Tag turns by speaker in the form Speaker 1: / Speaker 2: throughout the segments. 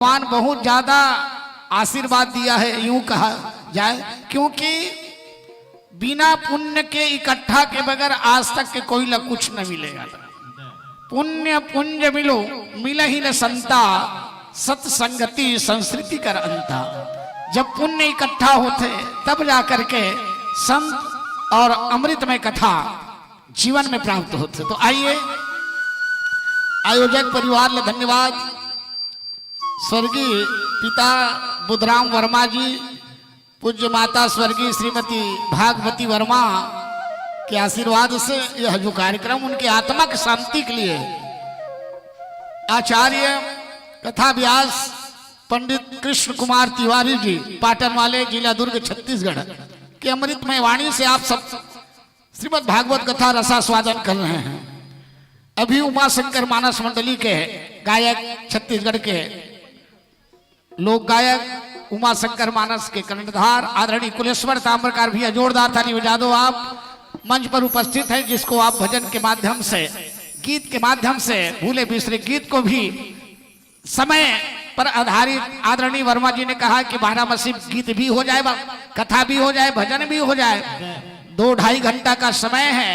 Speaker 1: भगवान बहुत ज्यादा आशीर्वाद दिया है यूं कहा जाए, क्योंकि बिना पुण्य के इकट्ठा के बगैर आज तक के कोई ला कुछ न मिलेगा। पुण्य पुंज मिलो मिला ही न संता, सत्संगति संस्कृति कर अंता। जब पुण्य इकट्ठा होते तब जाकर के संत और अमृतमय कथा जीवन में प्राप्त होते। तो आइए आयोजक परिवार ले धन्यवाद। स्वर्गीय पिता बुधराम वर्मा जी, पूज्य माता स्वर्गीय श्रीमती भागवती वर्मा के आशीर्वाद से यह जो कार्यक्रम उनकी आत्मा की शांति के लिए आचार्य कथा व्यास पंडित कृष्ण कुमार तिवारी जी पाटन वाले, जिला दुर्ग, छत्तीसगढ़ के अमृतमय वाणी से आप सब श्रीमद् भागवत कथा रसास्वादन कर रहे हैं। अभी उमा शंकर मानस मंडली के गायक, छत्तीसगढ़ के लोक गायक उमा शंकर मानस के कर्णधार आदरणीय कुलेश्वर ताम्रकार भैया, जोरदार ताली बजा दो। आप मंच पर उपस्थित हैं, जिसको आप भजन के माध्यम से, गीत के माध्यम से भूले बिसरे गीत को भी समय पर आधारित आदरणीय वर्मा जी ने कहा कि 12 मसीह गीत भी हो जाए, कथा भी हो जाए, भजन भी हो जाए। 2-2.5 घंटा का समय है,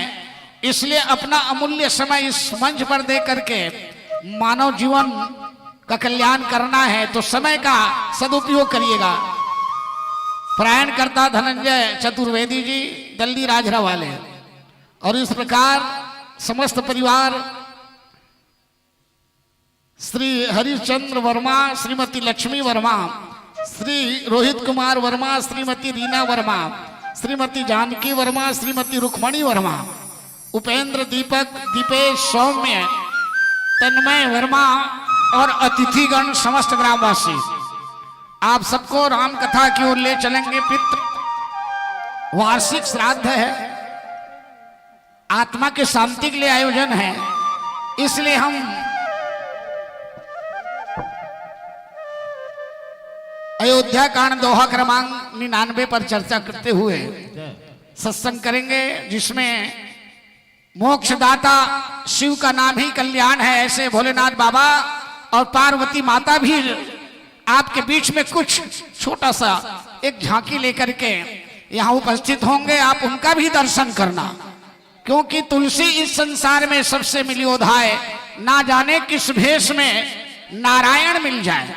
Speaker 1: इसलिए अपना अमूल्य समय इस मंच पर दे करके मानव जीवन का कल्याण करना है, तो समय का सदुपयोग करिएगा। प्रयाण करता धनंजय चतुर्वेदी जी, दल्ली राजरा वाले, और इस प्रकार समस्त परिवार श्री हरिश्चंद्र वर्मा, श्रीमती लक्ष्मी वर्मा, श्री रोहित कुमार वर्मा, श्रीमती रीना वर्मा, श्रीमती जानकी वर्मा, श्रीमती रुक्मणी वर्मा, उपेंद्र, दीपक, दीपेश, सौम्य, तन्मय वर्मा और अतिथिगण, समस्त ग्रामवासी, आप सबको राम कथा की ओर ले चलेंगे। पितृ वार्षिक श्राद्ध है, आत्मा के शांति के लिए आयोजन है, इसलिए हम अयोध्या कांड दोहा क्रमांक 99 पर चर्चा करते हुए सत्संग करेंगे, जिसमें मोक्षदाता शिव का नाम ही कल्याण है। ऐसे भोलेनाथ बाबा और पार्वती माता भी आपके बीच में कुछ छोटा सा एक झांकी लेकर के यहाँ उपस्थित होंगे, आप उनका भी दर्शन करना, क्योंकि तुलसी इस संसार में सबसे मिलियोधाय, ना जाने किस भेष में नारायण मिल जाए।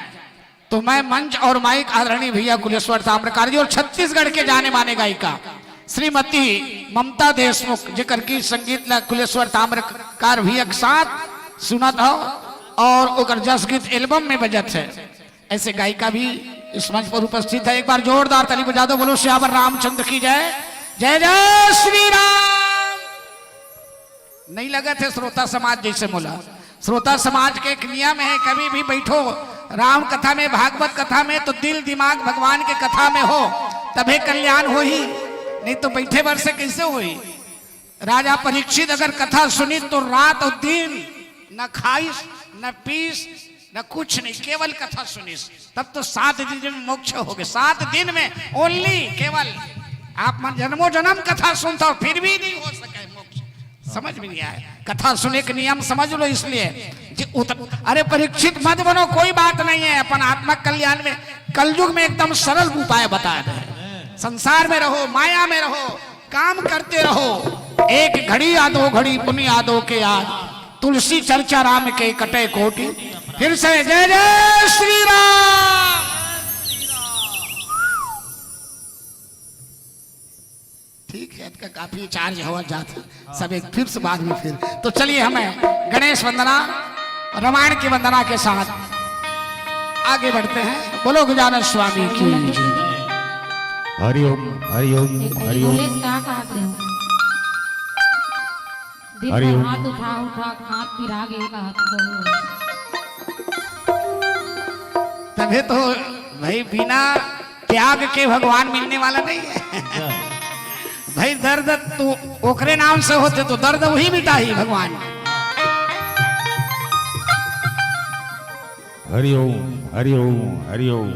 Speaker 1: तो मैं मंच और माइक आदरणीय भैया कुलेश्वर ताम्रकार जी और छत्तीसगढ़ के जाने माने गायिका श्रीमती ममता देशमुख, जिकर की संगीत कुलेश्वर ताम्रकार भी एक साथ सुनत हो और ओकर जस गीत एल्बम में बजत है, ऐसे गायिका भी इस मंच पर उपस्थित है। एक बार जोरदार ताली बजा दो। बोलो श्यावर रामचंद्र की जय, जय जय श्री राम। नहीं लगा थे श्रोता समाज जैसे बोला। श्रोता समाज के एक नियम है, कभी भी बैठो राम कथा में, भागवत कथा में, तो दिल दिमाग भगवान के कथा में हो, तभी कल्याण हो ही, नहीं तो बैठे भर से कैसे हुई। राजा परीक्षित अगर कथा सुनी तो रात और दिन न खाइस न पीस न कुछ नहीं, केवल कथा सुनिस, तब तो 7 दिन में मोक्ष हो गए। 7 दिन में ओनली केवल आप जन्मों जन्म कथा सुनता हो, फिर भी नहीं हो सके मोक्ष। समझ में नहीं आया, कथा सुने के नियम समझ लो। इसलिए अरे परीक्षित मत बनो, कोई बात नहीं है, अपन आत्मा कल्याण में कलयुग में एकदम सरल उपाय बताया है। संसार में रहो, माया में रहो, काम करते रहो, एक घड़ी या 2 घड़ी पुण्य यादों के याद, तुलसी चर्चा राम के कटे कोटि। फिर से जय जय श्री राम। ठीक है, इसका काफी चार्ज हुआ जाता, सब एक फिर से बाद में फिर। तो चलिए हमें गणेश वंदना, रामायण की वंदना के साथ आगे बढ़ते हैं। बोलो गजानन स्वामी की
Speaker 2: हरिओम हरिओम हरिओम
Speaker 3: हरिओम। हाथ उठा उठा हाथ फिरा गए का हाथ।
Speaker 1: तभी तो भाई बिना त्याग के भगवान मिलने वाला नहीं है। भाई दर्द तो ओकरे नाम से होते तो दर्द वही मिटा ही भगवान।
Speaker 2: हरिओम हरिओम हरिओम।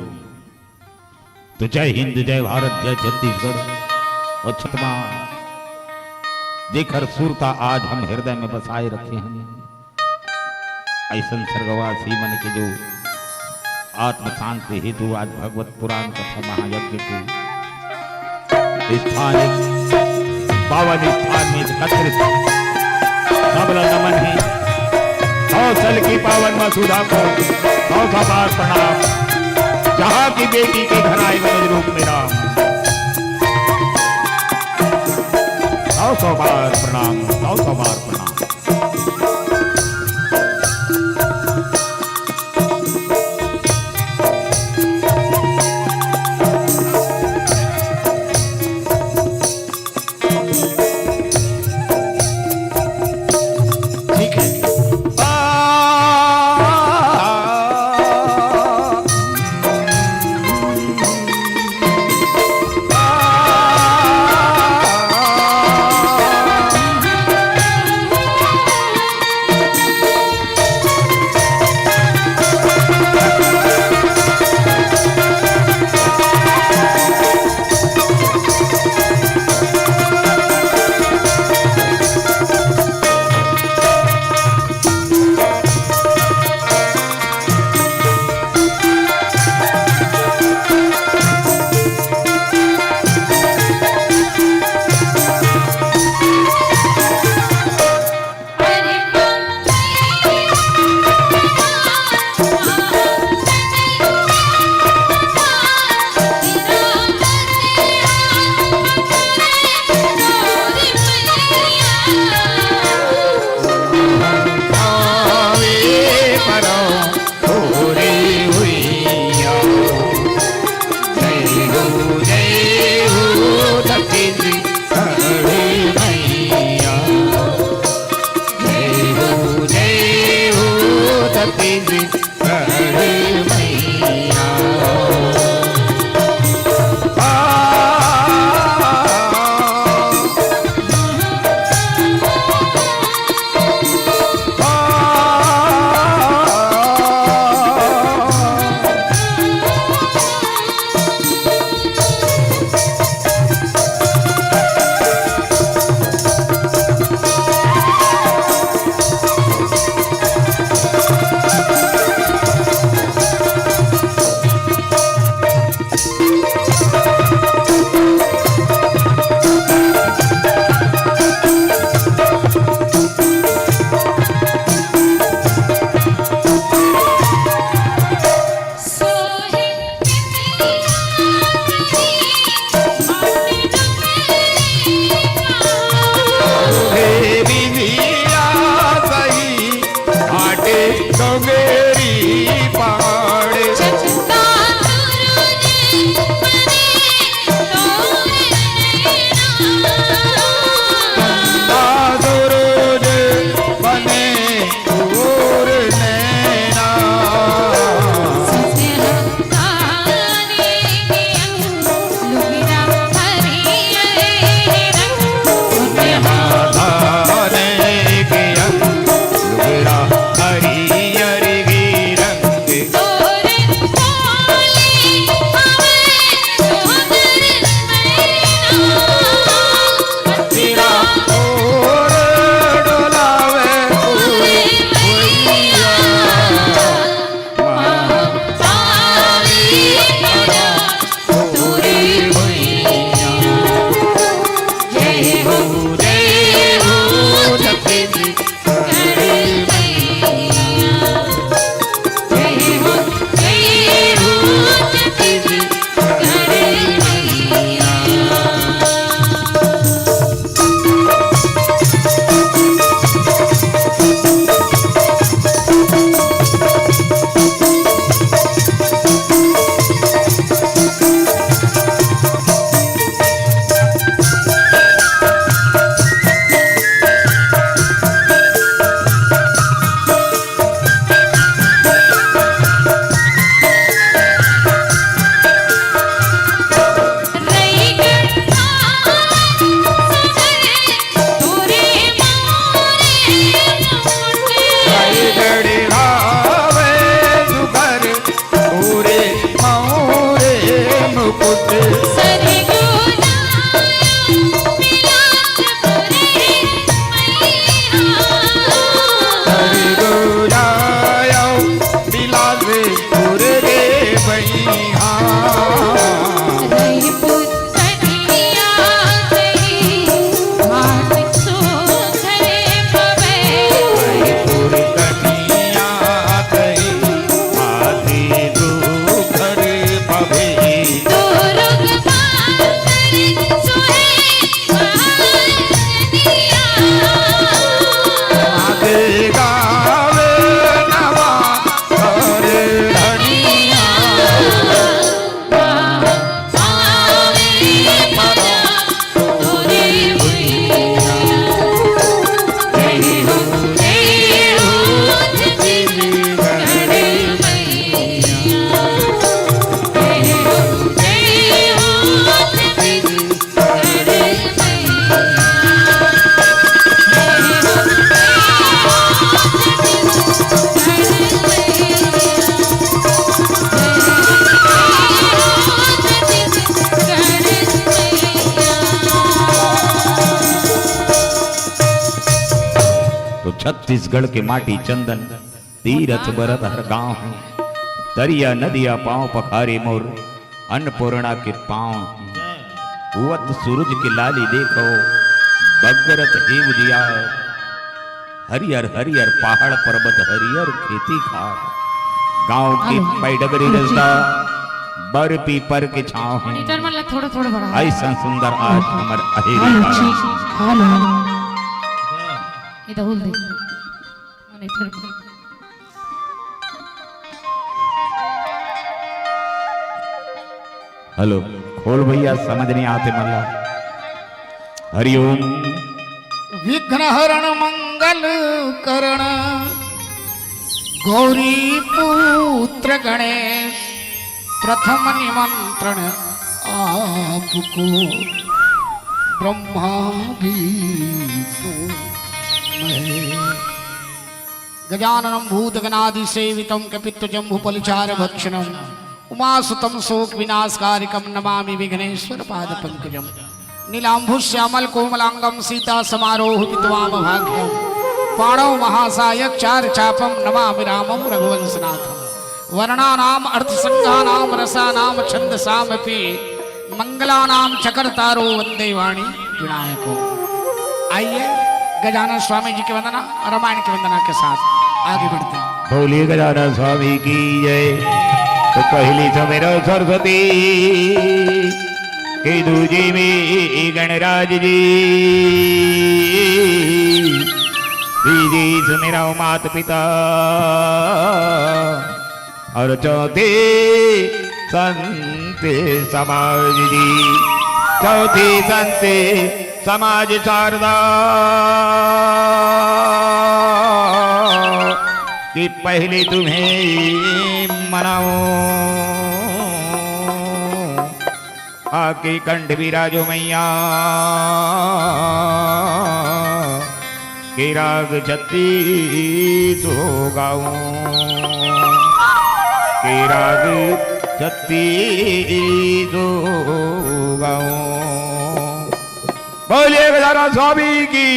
Speaker 2: तो जय हिंद, जय भारत, जय छत्तीसगढ़। और छतमा देखकर सुरता आज हम हृदय में बसाए रखे हैं। ऐसा सर्गवासी मन के जो आत्म शांति हेतु आज भगवत पुराण कथा महायज्ञ के स्थान पावन स्थान में एकत्रित सबल नमन है। कौशल की पावन मसुधा को सौ बार प्रणाम। जहाँ की बेटी के घर आए गज रूप में राम, सौ बार प्रणाम, सौ बार प्रणाम।
Speaker 1: ठीक है।
Speaker 2: छत्तीसगढ़ के माटी चंदन तीरथ बरत हर गांव है। दरिया नदिया पांव पखारे मोर अन्नपूर्णा के पांव। हुवत सूरज की लाली देखो बगरत हेम दिया। हरियर हरियर पहाड़ पर्वत हरियर खेती खार। गांव की पैडगरी रस्ता बर पीपर के छाव है।
Speaker 3: मॉनिटर में लग थोड़ा थोड़ा बड़ा
Speaker 2: ऐसा सुंदर आज हमर अहेरी
Speaker 3: हेलो ये तो बोल दे मॉनिटर में
Speaker 2: हेलो खोल भैया समझ नहीं आते मल्ला। हरिओम
Speaker 1: विघ्न हरण मंगल करण गौरी पुत्र गणेश प्रथम निमंत्रण आपको ब्रह्मा विष्णु महेश। गजाननं भूतगणादि सेवितं कपित्वजम्बुफलचार भक्षणं उमासुतं शोक विनाशकारिकं नमामि विघ्नेश्वर पाद पंकजम। नीलांभुश्यामल कोमलांगम सीता समारोह विद्वाम भाग्यम पाणौ महासायक चार चापम नमामि रामं रघुवंशनाथम। वर्णानाम अर्थसंज्ञानाम रसानाम छंदसामपि मंगलानाम चकरतारो वंदे वाणी विनायको। आइए गजानन स्वामी जी की वंदना रामायण की वंदना के साथ आगे बढ़ते हैं।
Speaker 2: बोलिए गजानन स्वामी की जय। तो पहली समेरा सरस्वती के दूजे में गणराज जी। तीजे समेरा माता पिता और चौथे संत समाज जी। चौथे संत समाज शारदा कि पहले तुम्हें मनाओ। आके कंठ विराजो मैया के राग छत्तीस हो गाऊं। के राग छत्तीस हो गाऊं। बोलिए गजानन स्वामी की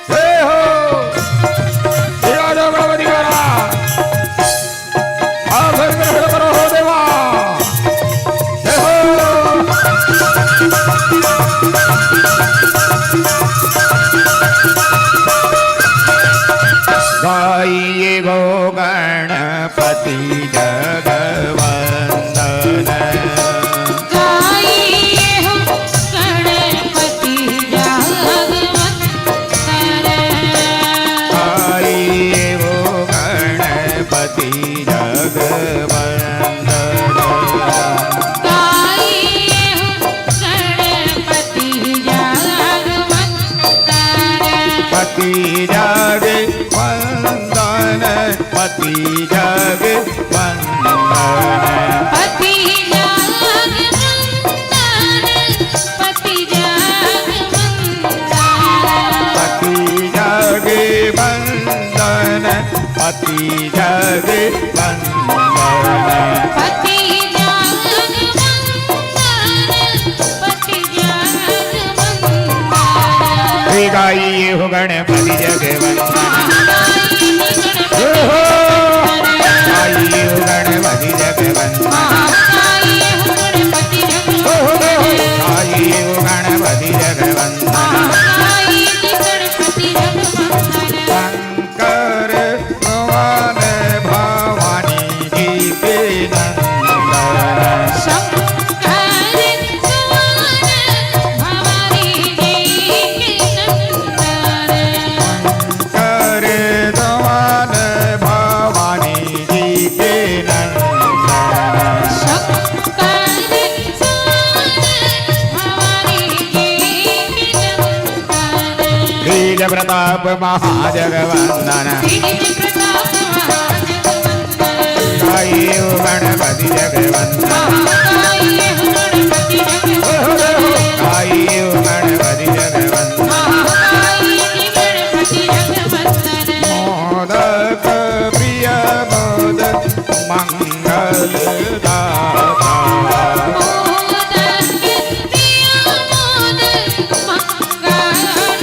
Speaker 2: जय हो। गणपति करा करो हो देवा। जय हो। गाइए गो गणपति जगवंदन।
Speaker 3: गाइए हो गणपति जगवंदन।
Speaker 2: गाइए गो गणपति जगवंदन।
Speaker 3: गाइए हो गणपति जगवंदन।
Speaker 2: पति जग वंदन। पति जग वंदन।
Speaker 3: पति जगवंदन। पति जगवंदन।
Speaker 2: पति जग वंदन। पति जग वंदन।
Speaker 3: पति जगवंदन। पति जगवंदन।
Speaker 2: गाइए हो गणपति जगवंदन। गाइए हो गणपति जगवंदन। गाइए हो गणपति जगवंदन। शंकर भगवान भवानी जी के नंदन।
Speaker 3: शंकर भवानी जी के नंदन।
Speaker 2: शंकर भगवान भवानी जी के नंदन।
Speaker 3: शंकर भवानी जी के नंदन।
Speaker 2: तेज प्रताप महाजगवंदन। गाइए हो गणपति जगवंदन। गाइए हो गणपति जगवंदन। मोदक प्रिय मोदक मंगल दाता।
Speaker 3: मोदक प्रिय मोदक मंगल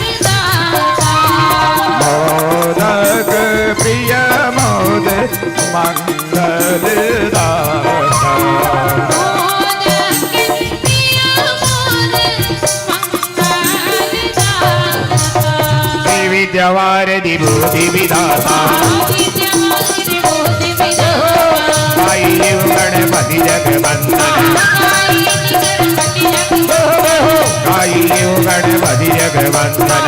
Speaker 2: मंगलदाता विद्यावार विभूति विधाता आई गणपति जगवंदन आई गणपति जगवंदन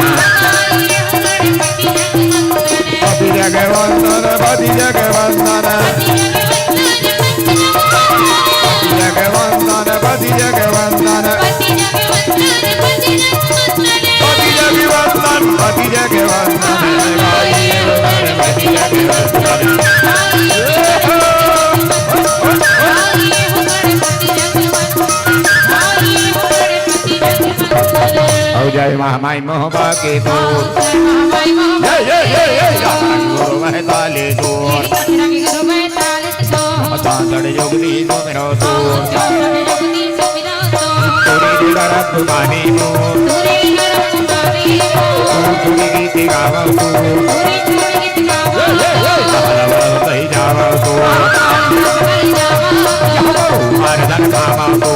Speaker 2: पति जगवंदन पति जगवंदन जगवंदन पति जगवंदन पति जगवंदन गणपति जगवंदन जय महामाई मोहबा के दो ताले दो जोगनी दो मेरा दो पानी दो गीत गावा दो जावा दो मर्दन बाबा दो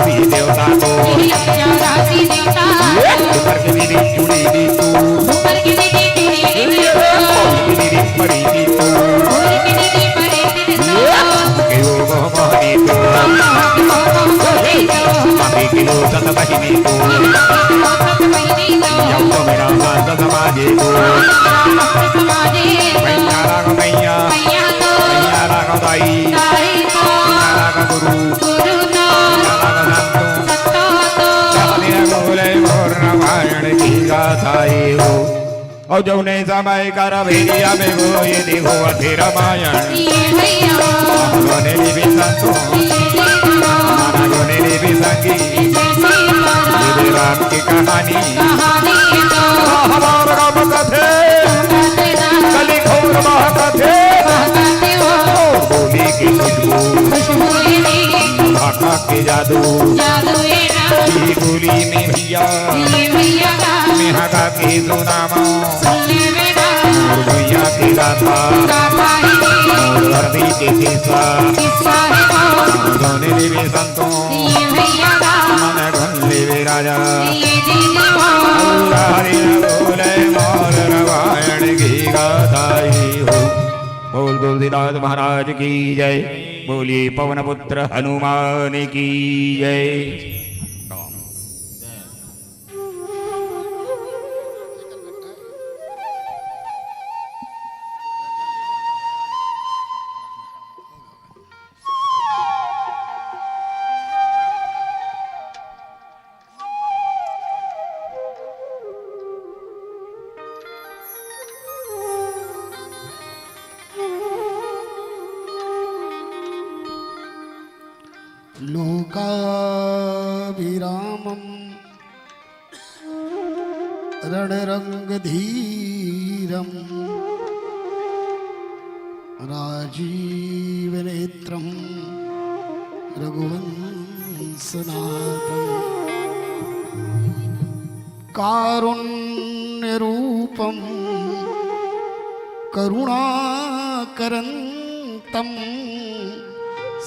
Speaker 2: देवता को ऊपर के दीदी चुड़ी दी तू पड़ी दी तू मोहनी तू मामी किलो सत बहिनी तू तो मेरा माता समाजे तू मैया राग मैया मैया राग दाई मैया राग गुरु और जो ने समय कर भेजिया में वो ये देखो अथे रामायण ने भी संतो ने भी संगी राम की कहानी हमारा राम कथे कली घोर महाकथे बोली की खुशबू भाका के जादू गोली में भैया मेहका के सुनामा भैया के गाथा धरती के किस्सा धोने देवी संतों मन ढोले वे राजा हरि बोले मोर रामायण की गाथाई हो। बोल तुलसीदास महाराज की जय। बोलिए पवन पुत्र हनुमान की जय।
Speaker 1: लोकाभिरामं रणरंगधीरं राजीवनेत्रं रघुवंशनाथं कारुण्यरूपं करुणाकरन्तं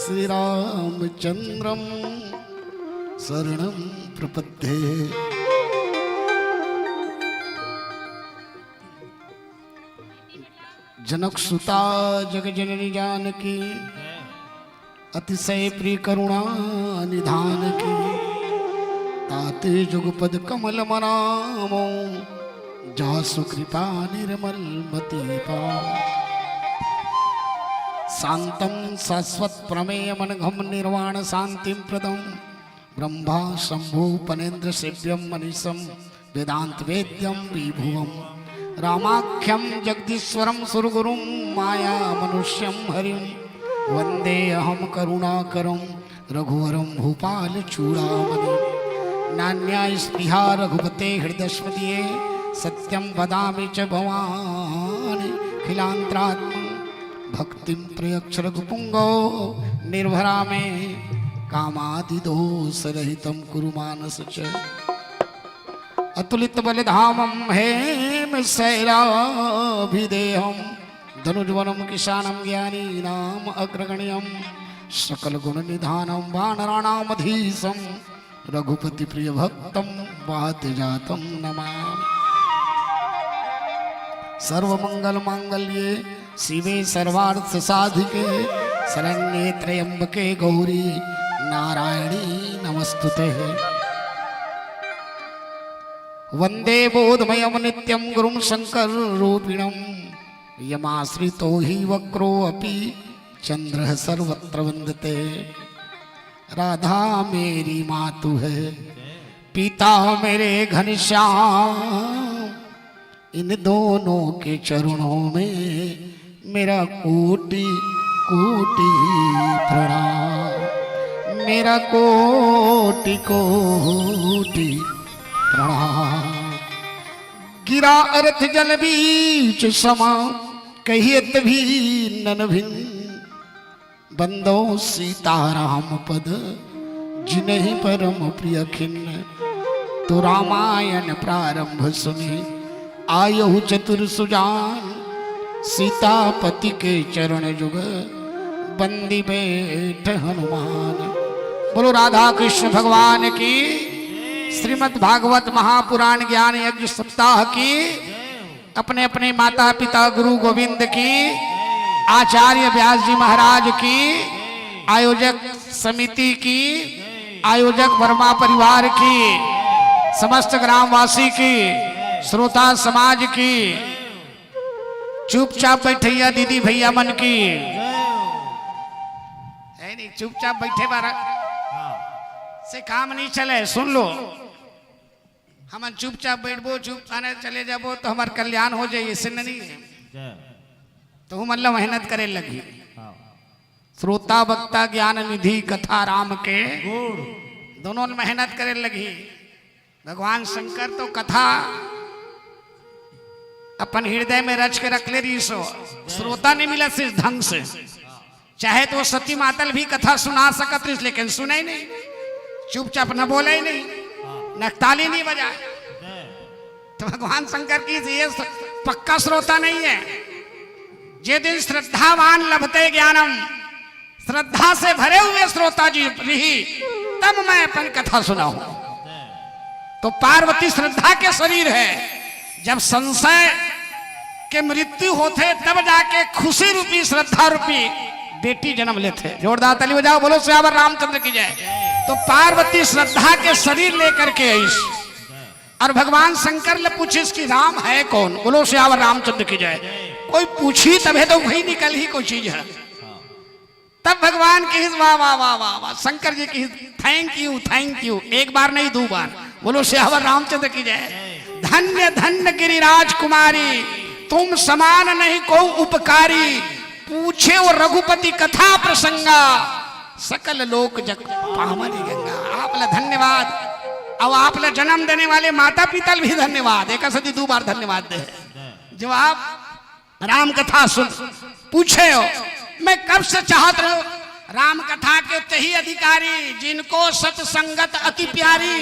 Speaker 1: श्रीरामचंद्रं शरणं प्रपद्ये। जनकसुता जगजननी जानकी अतिशय प्रिय करुणा निधान की ताते जुगपद कमल मनामो जासु कृपा निर्मल मति पा शांतं शाश्वत प्रमेय मनघम निर्वाण शांतिं प्रदं ब्रह्मा शंभु पनेन्द्र सेव्यं मनीषं वेदांत वेद्यं विभुवं रामाख्यं जगदीश्वरं सुरगुरुं माया मनुष्यं हरिं वंदे अहं करुणाकरं रघुवरं भूपाल चूड़ामणि नान्या स्पृहा रघुपते हृदयस्मदीये सत्यं वदामि च भवानि खिलांतरात्मा भक्तिं प्रयक्ष रघुपुंगो निर्भरा में कामादिदोष रहितं कुरु मानस च अतुलित बलधामं हेम शैलाभं भिदेहम धनुर्वनम किशानम ज्ञानी नाम अग्रगण्यम सकल गुण निधानम वानराणामधीशम रघुपति प्रिय भक्तम वाद्य जातम नमामि। सर्वमंगल मांगल्ये शिवे सर्वार्थ साधिके शरण्ये त्र्यंबके गौरी नारायणी नमस्तुते। वंदे बोधमयम नित्यं गुरुं शंकर रूपिणं यमाश्रितो हि वक्रो अपि चंद्रः सर्वत्र वंदते। राधा मेरी मातु है पिता मेरे घनश्याम, इन दोनों के चरणों में मेरा कोटि कोटि प्रणाम, मेरा कोटि कोटि प्रणाम। गिरा अर्थ जल बीच समा कहियत भी नन भिन, बंदो सीताराम पद जिन्हि परम प्रिय खिन्न। तो रामायण प्रारंभ सुने आयहु चतुर सुजान, सीतापति के चरण जुग बंदी बैठ हनुमान। बोलो राधा कृष्ण भगवान की, श्रीमद् भागवत महापुराण ज्ञान यज्ञ सप्ताह की, अपने अपने माता पिता गुरु गोविंद की, आचार्य व्यास जी महाराज की, आयोजक समिति की, आयोजक वर्मा परिवार की, समस्त ग्रामवासी की, श्रोता समाज की, चुपचाप बैठैया दीदी भैया मन की है नहीं, चुपचाप बैठे बारा से काम नहीं चले। सुन लो, हम चुपचाप बैठबो चुप आने चले जाबो तो हमार कल्याण हो जाए, इससे नहीं है। तो हम मतलब मेहनत करे लगी। श्रोता वक्ता ज्ञान निधि कथा राम के दोनों मेहनत करे लगी। भगवान शंकर तो कथा अपन हृदय में रच के रख ले रही सो, श्रोता नहीं मिला सिर्फ ढंग से। चाहे तो सती मातल भी कथा सुना सकत रही, लेकिन सुने ही नहीं, चुपचाप न बोले ही नहीं, न ताली नहीं बजाए। तो भगवान शंकर की ये पक्का श्रोता नहीं है। जे दिन श्रद्धावान लभते ज्ञानम, श्रद्धा से भरे हुए श्रोता जी रही, तब मैं अपन कथा सुनाऊं। तो पार्वती श्रद्धा के शरीर है। जब संशय के मृत्यु होते तब जाके खुशी रूपी श्रद्धा रूपी बेटी जन्म लेते। जोरदार ताली बजाओ, बोलो श्यावर रामचंद्र की जय। तो पार्वती श्रद्धा के शरीर लेकर के आई और भगवान शंकर ने पूछिस कि राम है कौन, बोलो श्यावर रामचंद्र की जय। कोई पूछी तबे तो वही निकल ही कोई चीज है। तब भगवान की वाह वाह वाह वाह वाह, शंकर जी की थैंक यू, एक बार नहीं 2 बार, बोलो श्यावर रामचंद्र की जय। धन्य धन्य गिरिराज कुमारी, तुम समान नहीं को उपकारी, पूछे वो रघुपति कथा प्रसंगा, सकल लोक जग पावनी गंगा। आपला धन्यवाद। अब आपला जन्म देने वाले माता पिता भी धन्यवाद, एक सदी 2 बार धन्यवाद दे। जो आप राम कथा सुन पूछे हो, मैं कब से चाहत रहा राम कथा के तही अधिकारी, जिनको सत्संगत अति प्यारी।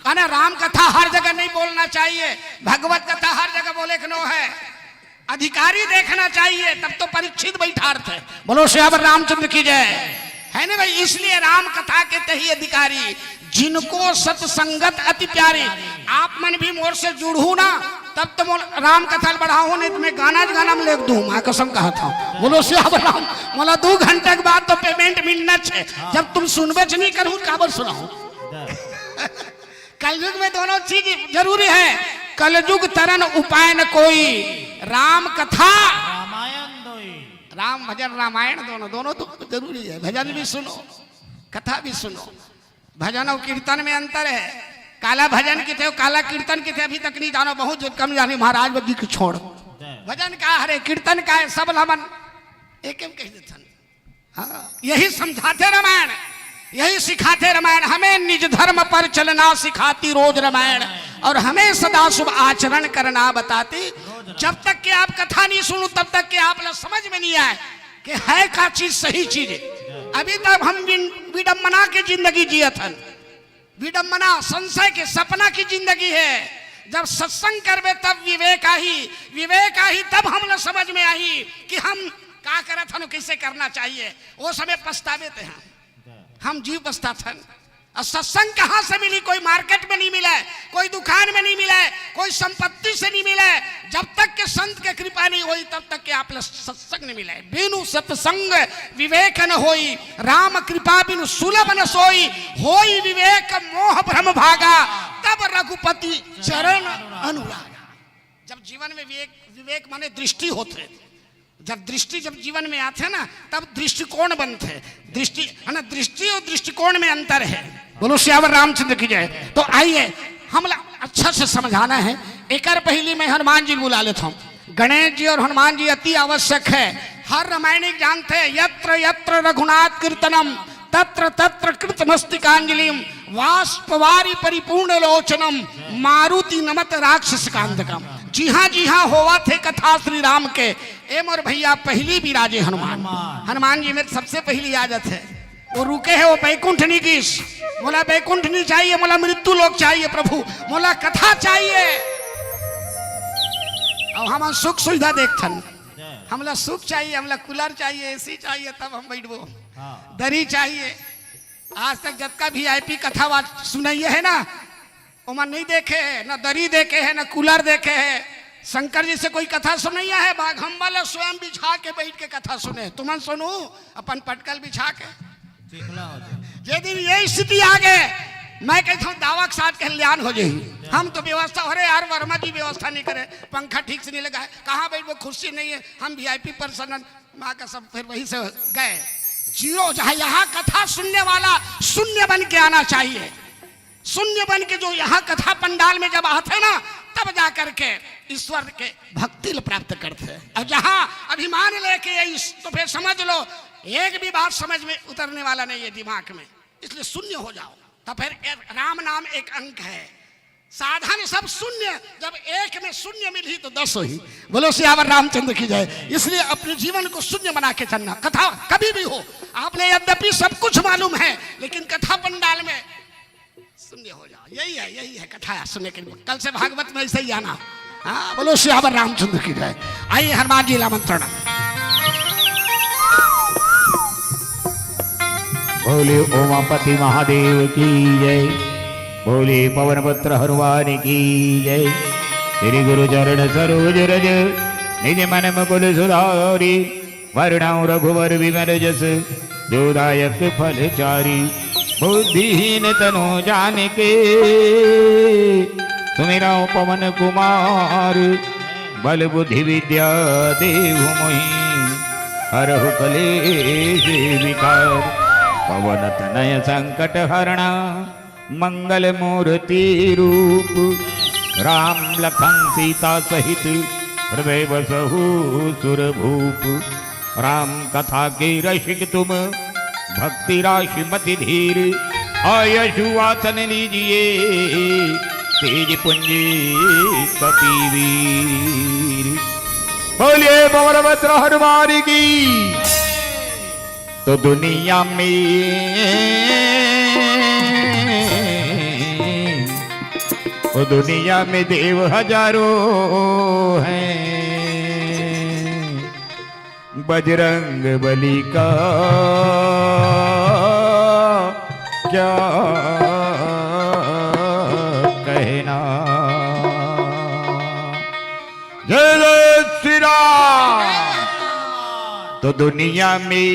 Speaker 1: ना राम कथा हर जगह नहीं बोलना चाहिए, भगवत कथा हर जगह बोले कि नो है, अधिकारी देखना चाहिए, तब तो परीक्षित बैठार्थ है। बोलो श्यावर रामचंद्र की जय, है ना भाई। इसलिए राम कथा के तही अधिकारी, जिनको सत्संगत अति प्यारी। आप मन भी मोर से जुड़ू ना, तब तो राम कथा बढ़ाऊ, नहीं तो मैं गाना में लिख दूं, मां कसम कहा था। बोलो श्यावर राम, मोला 2 घंटे के बाद तो पेमेंट मिलना है। जब तुम सुनबे नहीं करूं काबर सुनाऊ। कलयुग में दोनों चीज जरूरी है। कलयुग तरन उपाय न कोई, राम कथा राम भजन रामायण दोनों तो जरूरी है। भजन भी सुनो, कथा भी सुनो। भजन और कीर्तन में अंतर है। काला भजन की थे, काला कीर्तन की थे, अभी तक नहीं जानो, बहुत कम जाने महाराज बदी की छोड़। भजन का हरे कीर्तन का है, सब लमन एक कह देते। हाँ, यही समझाते रामायण, यही सिखाते रामायण। हमें निज धर्म पर चलना सिखाती रोज रामायण, और हमें सदा शुभ आचरण करना बताती। जब तक कि आप कथा नहीं सुनो तब तक कि आप समझ में नहीं आए कि है का चीज सही चीज है। अभी तक हम विडम्बना की जिंदगी जियत हन, विडम्बना संशय के सपना की जिंदगी है। जब सत्संग करबे तब विवेक आई तब हम लोग समझ में आई कि हम का करत हन, कैसे करना चाहिए। वो समय पछतावे थे हम जीव पछताथन। और सत्संग कहाँ से मिली? कोई मार्केट में नहीं मिला है, कोई दुकान में नहीं मिला है, कोई संपत्ति से नहीं मिला है। जब तक के संत के कृपा नहीं हुई तब तक के आप सत्संग नहीं मिला है। बिनु सत्संग विवेक न होई, राम कृपा बिनु सुलभ न सोई। होई विवेक मोह भ्रम भागा, तब रघुपति चरण अनुरागा। जब जीवन में विवेक माने दृष्टि होते, जब जीवन में आते ना तब दृष्टिकोण बनते। दृष्टि है ना, दृष्टि और दृष्टिकोण में अंतर है। बोलो श्यावर रामचंद्र की जय। तो आइए हम अच्छा से समझाना है। एक पहली मैं हनुमान जी बुला लेता हूँ। गणेश जी और हनुमान जी अति आवश्यक है। हर रामायणिक जानते हैं, यत्र यत्र रघुनाथ कीर्तनम तत्र तत्र कृतमस्तिकांजलिम वाष्पवारी परिपूर्ण लोचनम मारुति नमत राक्षस कांतकम। जी हाँ होवा थे कथा श्री राम के। ए मोर भैया पहली विराजे हनुमान जी में सबसे पहली आदत है। वो रुके है, वो बैकुंठ निकीश। मोला बैकुंठ नहीं चाहिए, मोला मृत्यु लोक चाहिए प्रभु, मोला कथा चाहिए। और हम सुख सुविधा देखथन, हमला सुख चाहिए, हमला कूलर चाहिए, एसी चाहिए, तब हम बैठबो। दरी चाहिए। आज तक जब भी VIP कथा सुनाइए है ना, ओमन नहीं देखे है, ना दरी देखे है, ना कूलर देखे है। शंकर जी से कोई कथा सुनैया है? बाघ हम वाला स्वयं बिछा के बैठ के कथा सुने। तुमन सुनू अपन पटकल बिछा के। जे दिन ये स्थिति आ गए, मैं कहता हूँ दावा के साथ कल्याण हो जाएगी। हम तो व्यवस्था, अरे यार वर्मा जी व्यवस्था नहीं करे, पंखा ठीक से नहीं लगा है, कहाँ बैठ वो कुर्सी नहीं है, हम VIP पर्सन माँ का सब। फिर वहीं से गए जीरो। जहाँ यहाँ कथा सुनने वाला शून्य बन के आना चाहिए। शून्य बन के जो यहाँ कथा पंडाल में जब आते ना, तब जा करके ईश्वर के भक्ति प्राप्त करते हैं। और जहाँ अभिमान लेके तो फिर समझ लो एक भी बात समझ में उतरने वाला नहीं है दिमाग में। इसलिए शून्य हो जाओ। तो फिर राम नाम एक अंक है, साधन सब शून्य। जब एक में शून्य मिली तो 10 हुई। बोलो सियावर रामचंद्र की जय। इसलिए अपने जीवन को शून्य बना के चलना। कथा कभी भी हो, आपने यद्यपि सब कुछ मालूम है, लेकिन कथा पंडाल में शून्य हो जाओ। यही है कथा सुनने के लिए। कल से भागवत में ऐसे ही आना। हाँ, बोलो सियावर रामचंद्र की जय। आइए हनुमान जी आमंत्रण।
Speaker 2: बोले उमापति महादेव की जय। बोले पवन पुत्र हनुमान की जय। श्री गुरु चरण सरोज रज निज मन मुकुल सुधारी। वर्णौ रघुवर विमल जस जोदायक फल चारी। बुद्धिहीन तनु जानिके सुमिरौ पवन कुमार। बल बुद्धि विद्या देहु मोहि हरहु कलेश विकार। पवन तनय संकट हरणा मंगल मूर्ति रूप। राम लखन सीता सहित हृदय बसहु सुरभूप। राम कथा के रसिक तुम भक्ति राशि मति धीर। आयशु वासन लीजिए तेज पुंजी कपिवीर। बोलिए पवन पुत्र हनुमान की। तो दुनिया में देव हजारों हैं। बजरंग बली का क्या कहना। जय जय श्री राम। तो दुनिया में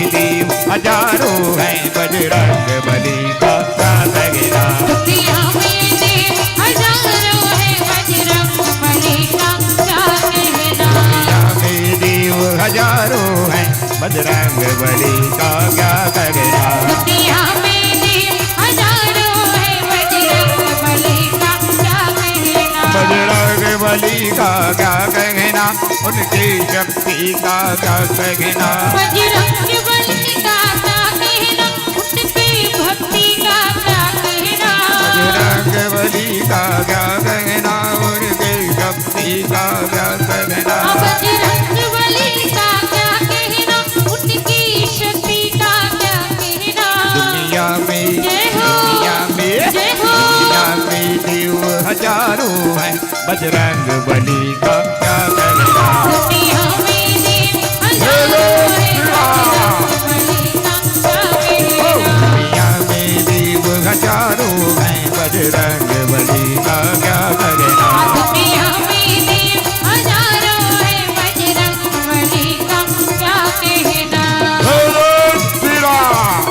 Speaker 2: देव हजारों हैं। बजरंग बली का क्या कहना।
Speaker 3: दुनिया में देव हजारों हैं। बजरंग बली का क्या कहना।
Speaker 2: दुनिया में देव हजारों हैं। बजरंग बली का क्या कहना।
Speaker 3: दुनिया में देव हजारों हैं। बजरंग बली का क्या कहना।
Speaker 2: बजरंग बली का क्या कहना। उनकी शक्ति का क्या कहना।
Speaker 3: बजरंग बली का क्या कहना। उनकी भक्ति का क्या कहना।
Speaker 2: बजरंग बली का क्या कहना। उनकी शक्ति का क्या कहना।
Speaker 3: बजरंग बली का क्या कहना। उनकी शक्ति का क्या कहना।
Speaker 2: दुनिया में
Speaker 3: जय हो,
Speaker 2: दुनिया में
Speaker 3: जय हो।
Speaker 2: बजरंग बली का क्या करना।
Speaker 3: दुनिया में दीप हजारों है, बजरंग बली का क्या कहना।
Speaker 2: दुनिया में दीप हजारों हैं बजरंग बली का क्या कहना।
Speaker 3: दुनिया में दीप हजारों है, बजरंग बली का क्या कहना।
Speaker 2: श्री राम।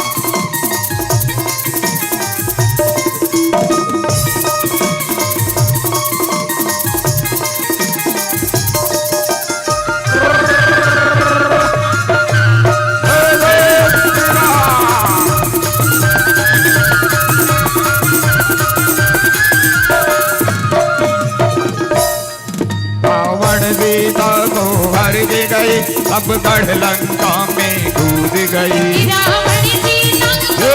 Speaker 2: सीता को हर गई, अब गढ़ लंका में कूद गई।
Speaker 3: रावण सीता को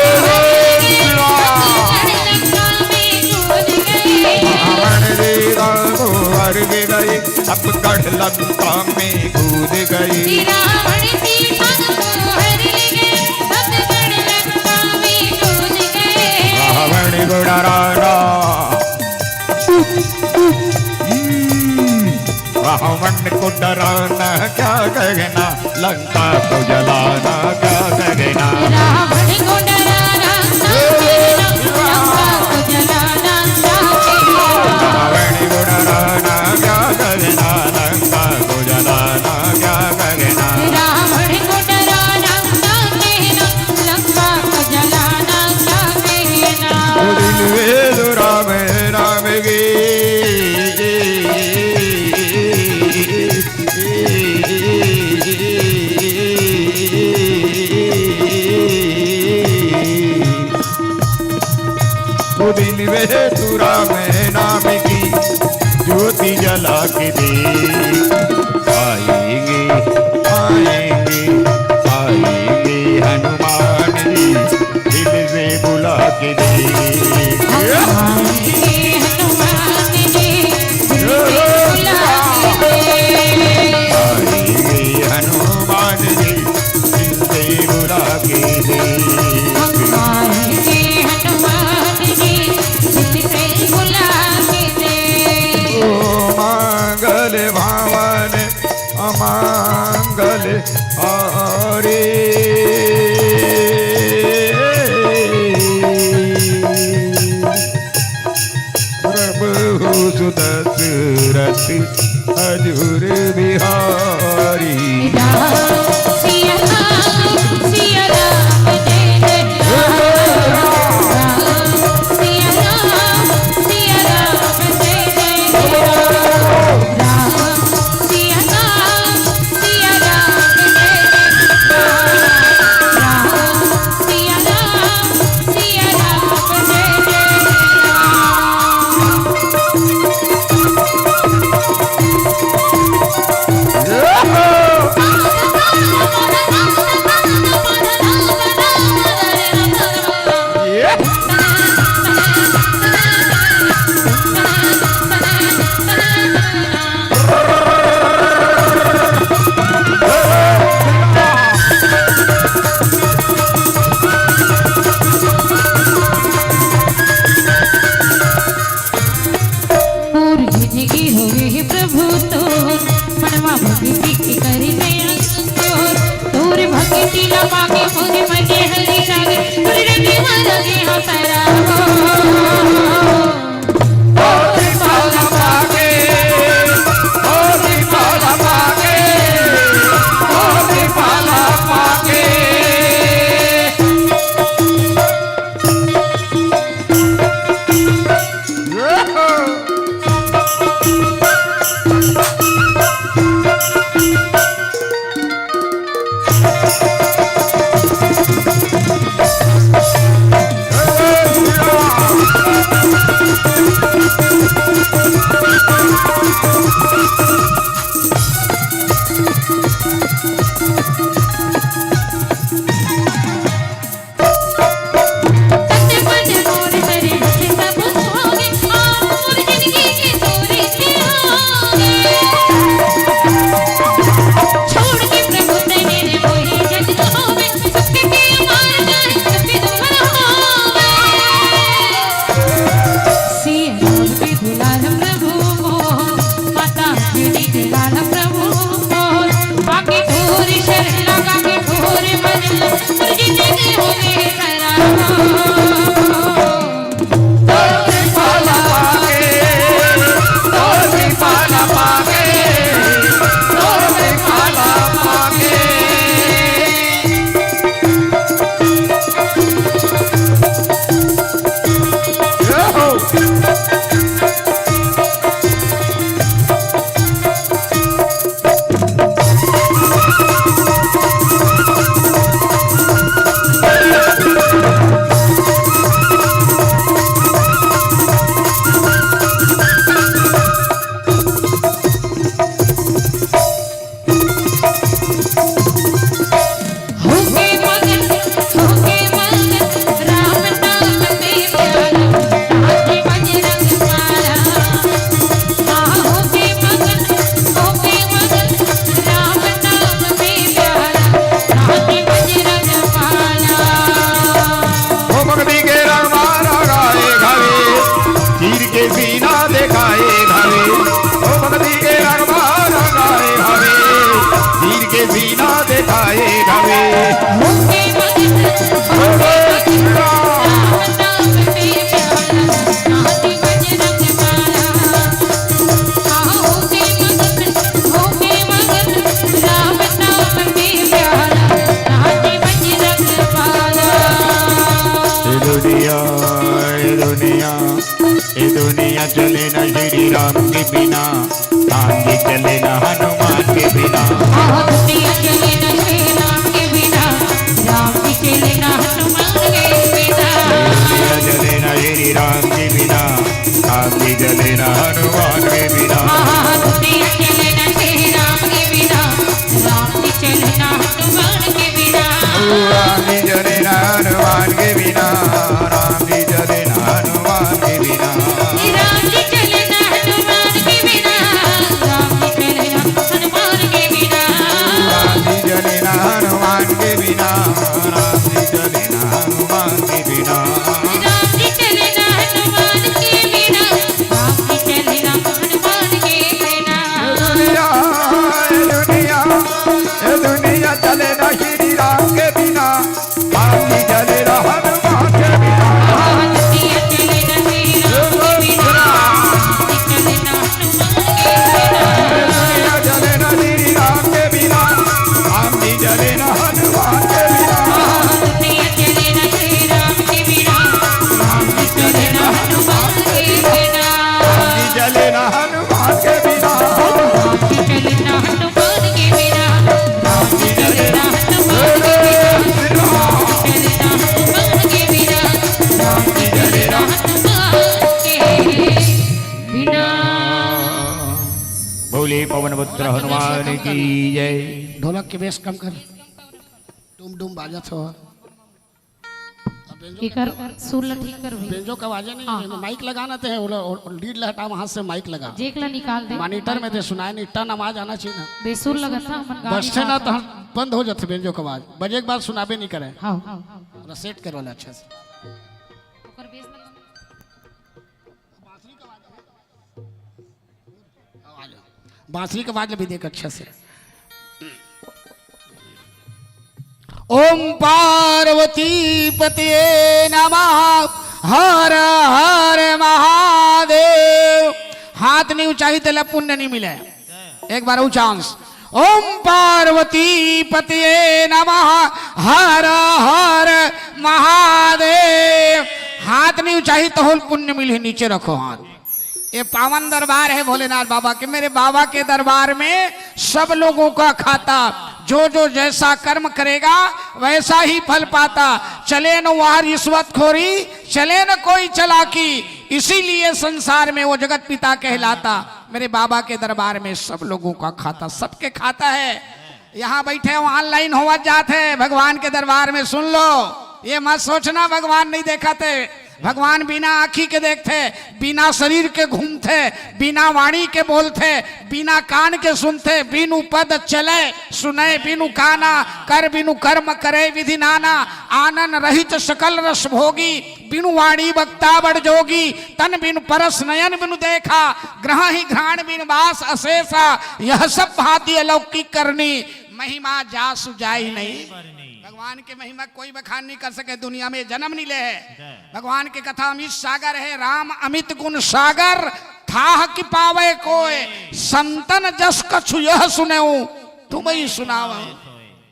Speaker 2: रावण सीता को हर गई, अब गढ़ लंका में कूद गई।
Speaker 3: रावण सीता को हर गए, अब गढ़ लंका में कूद गए।
Speaker 2: रावण गुड़राना रावण को डराना क्या कहना, लंका को जलाना क्या कहना।
Speaker 3: रावण को डराना क्या कहना, लंका को जलाना क्या कहना।
Speaker 2: रावण को डराना क्या कहना, लंका को जलाना क्या कहना।
Speaker 3: रावण को डराना क्या कहना, लंका को जलाना क्या कहना।
Speaker 2: दिल वेद राम राम गे दिन वे तू राम नाम की ज्योति जला के दे। आएंगे आएंगे आएंगे हनुमान जी, दिल से बुला के दे।
Speaker 3: आएंगे हनुमान जी, दिल से बुला के दे।
Speaker 2: आएंगे हनुमान जी, दिल से बुला के दे।
Speaker 3: आएंगे हनुमान जी, दिल से बुला के दे।
Speaker 2: ओ मंगल भावन अमंगल हारे, प्रभु सुदशरथ हजूर बिहारी।
Speaker 3: सिया राम जय जय राम। सिया राम जय जय राम। सिया राम जय जय राम। सिया राम जय जय प्रभु तो मनवा भक्ति की करी दया तोर भक्ति ला पाके मोरे मने हरि जागे तोरे रंगे मारे हम सारा प्याला और जिंदगी होगी खराब
Speaker 2: दुनिया चले न श्री राम के बिना, आगे चले न हनुमान के बिना।
Speaker 3: दुनिया चले न श्री राम के बिना, राम जी चले न हनुमान के बिना।
Speaker 2: दुनिया चले न श्री राम के बिना, आगे चले न हनुमान के बिना।
Speaker 3: दुनिया चले न श्री राम के बिना, राम जी चले न हनुमान के बिना।
Speaker 2: राम जी चले न हनुमान के बिना, राम जी चले न हनुमान के बिना।
Speaker 3: राम जी चले न हनुमान के बिना, राम जी चले न हनुमान के बिना।
Speaker 2: राम जी चले न हनुमान के बिना, राम जी चले न हनुमान के बिना।
Speaker 3: राम जी चले न हनुमान के बिना, राम जी चले न हनुमान के बिना।
Speaker 2: दुनिया चले न श्री राम के बिना, राम जी चले न हनुमान के बिना।
Speaker 3: दुनिया चले न श्री राम के बिना, राम जी चले न हनुमान के बिना।
Speaker 2: दुनिया चले न श्री राम के बिना, राम जी चले न हनुमान के बिना।
Speaker 3: दुनिया चले न श्री राम के बिना, राम जी चले न हनुमान के बिना।
Speaker 2: राम जी चले न हनुमान के बिना,
Speaker 3: राम जी चले न हनुमान के बिना, राम जी चले न हनुमान के बिना, राम जी चले न हनुमान के बिना।
Speaker 2: बोले पवन पुत्र हनुमान की जय।
Speaker 1: ढोलक के बेस कम कर, डूम डूम बाजत हो।
Speaker 3: की कर सुर ठीक कर भाई,
Speaker 1: बेंजो का आवाज नहीं है, माइक लगाना थे, लीड लहटा वहां से माइक लगा,
Speaker 3: जेकला निकाल दे।
Speaker 1: मॉनिटर में थे सुनाए नहीं, टन आवाज आना चाहिए ना।
Speaker 3: बेसुर लगत था मन गाने
Speaker 1: बस से ना तो बंद हो जाते बेंजो का आवाज, बजे के बाद सुनाबे नहीं करे।
Speaker 3: हां
Speaker 1: थोड़ा सेट करो ना अच्छा से।
Speaker 3: ओकर बेस लगा।
Speaker 1: बांसुरी का आवाज भी देख अच्छा से। ओम पार्वती पतिये नमः, हर हर महादेव। हाथ नहीं ऊंचाई तेला पुण्य नहीं मिले, एक बार ऊंचा अंश। ओम पार्वती पतिये नमः, हर हर महादेव। हाथ नहीं ऊंचाई तो होल पुण्य मिले, नीचे रखो हाथ। ये पावन दरबार है भोलेनाथ बाबा के। मेरे बाबा के दरबार में सब लोगों का खाता, जो जो जैसा कर्म करेगा वैसा ही फल पाता। चले न वहां रिश्वतखोरी, चले न कोई चलाकी, इसीलिए संसार में वो जगत पिता कहलाता। मेरे बाबा के दरबार में सब लोगों का खाता, सबके खाता है। यहाँ बैठे ऑनलाइन होवा जाते है, भगवान के दरबार में सुन लो। ये मत सोचना भगवान नहीं देखाते, भगवान बिना आँखी के देखते, बिना शरीर के घूमते, बिना वाणी के बोलते, बिना कान के सुनते, बिनु पद चले सुने, बिनु काना कर बिनु कर्म करे विधि नाना। आनन रहित सकल रस भोगी, बिनु वाणी वक्ता बड़ जोगी। तन बिनु परस नयन बिनु देखा, ग्रह ही घ्राण बिनु बास अशेषा। यह सब भांति अलौकिक करनी, महिमा जासु जाई नहीं। भगवान के महिमा कोई बखान नहीं कर सके, दुनिया में जन्म नहीं ले है। भगवान की कथा अमित सागर है, राम अमित गुण सागर था कि पावे कोय, संतन जस कछु यह सुने तुम ही सुनाओ।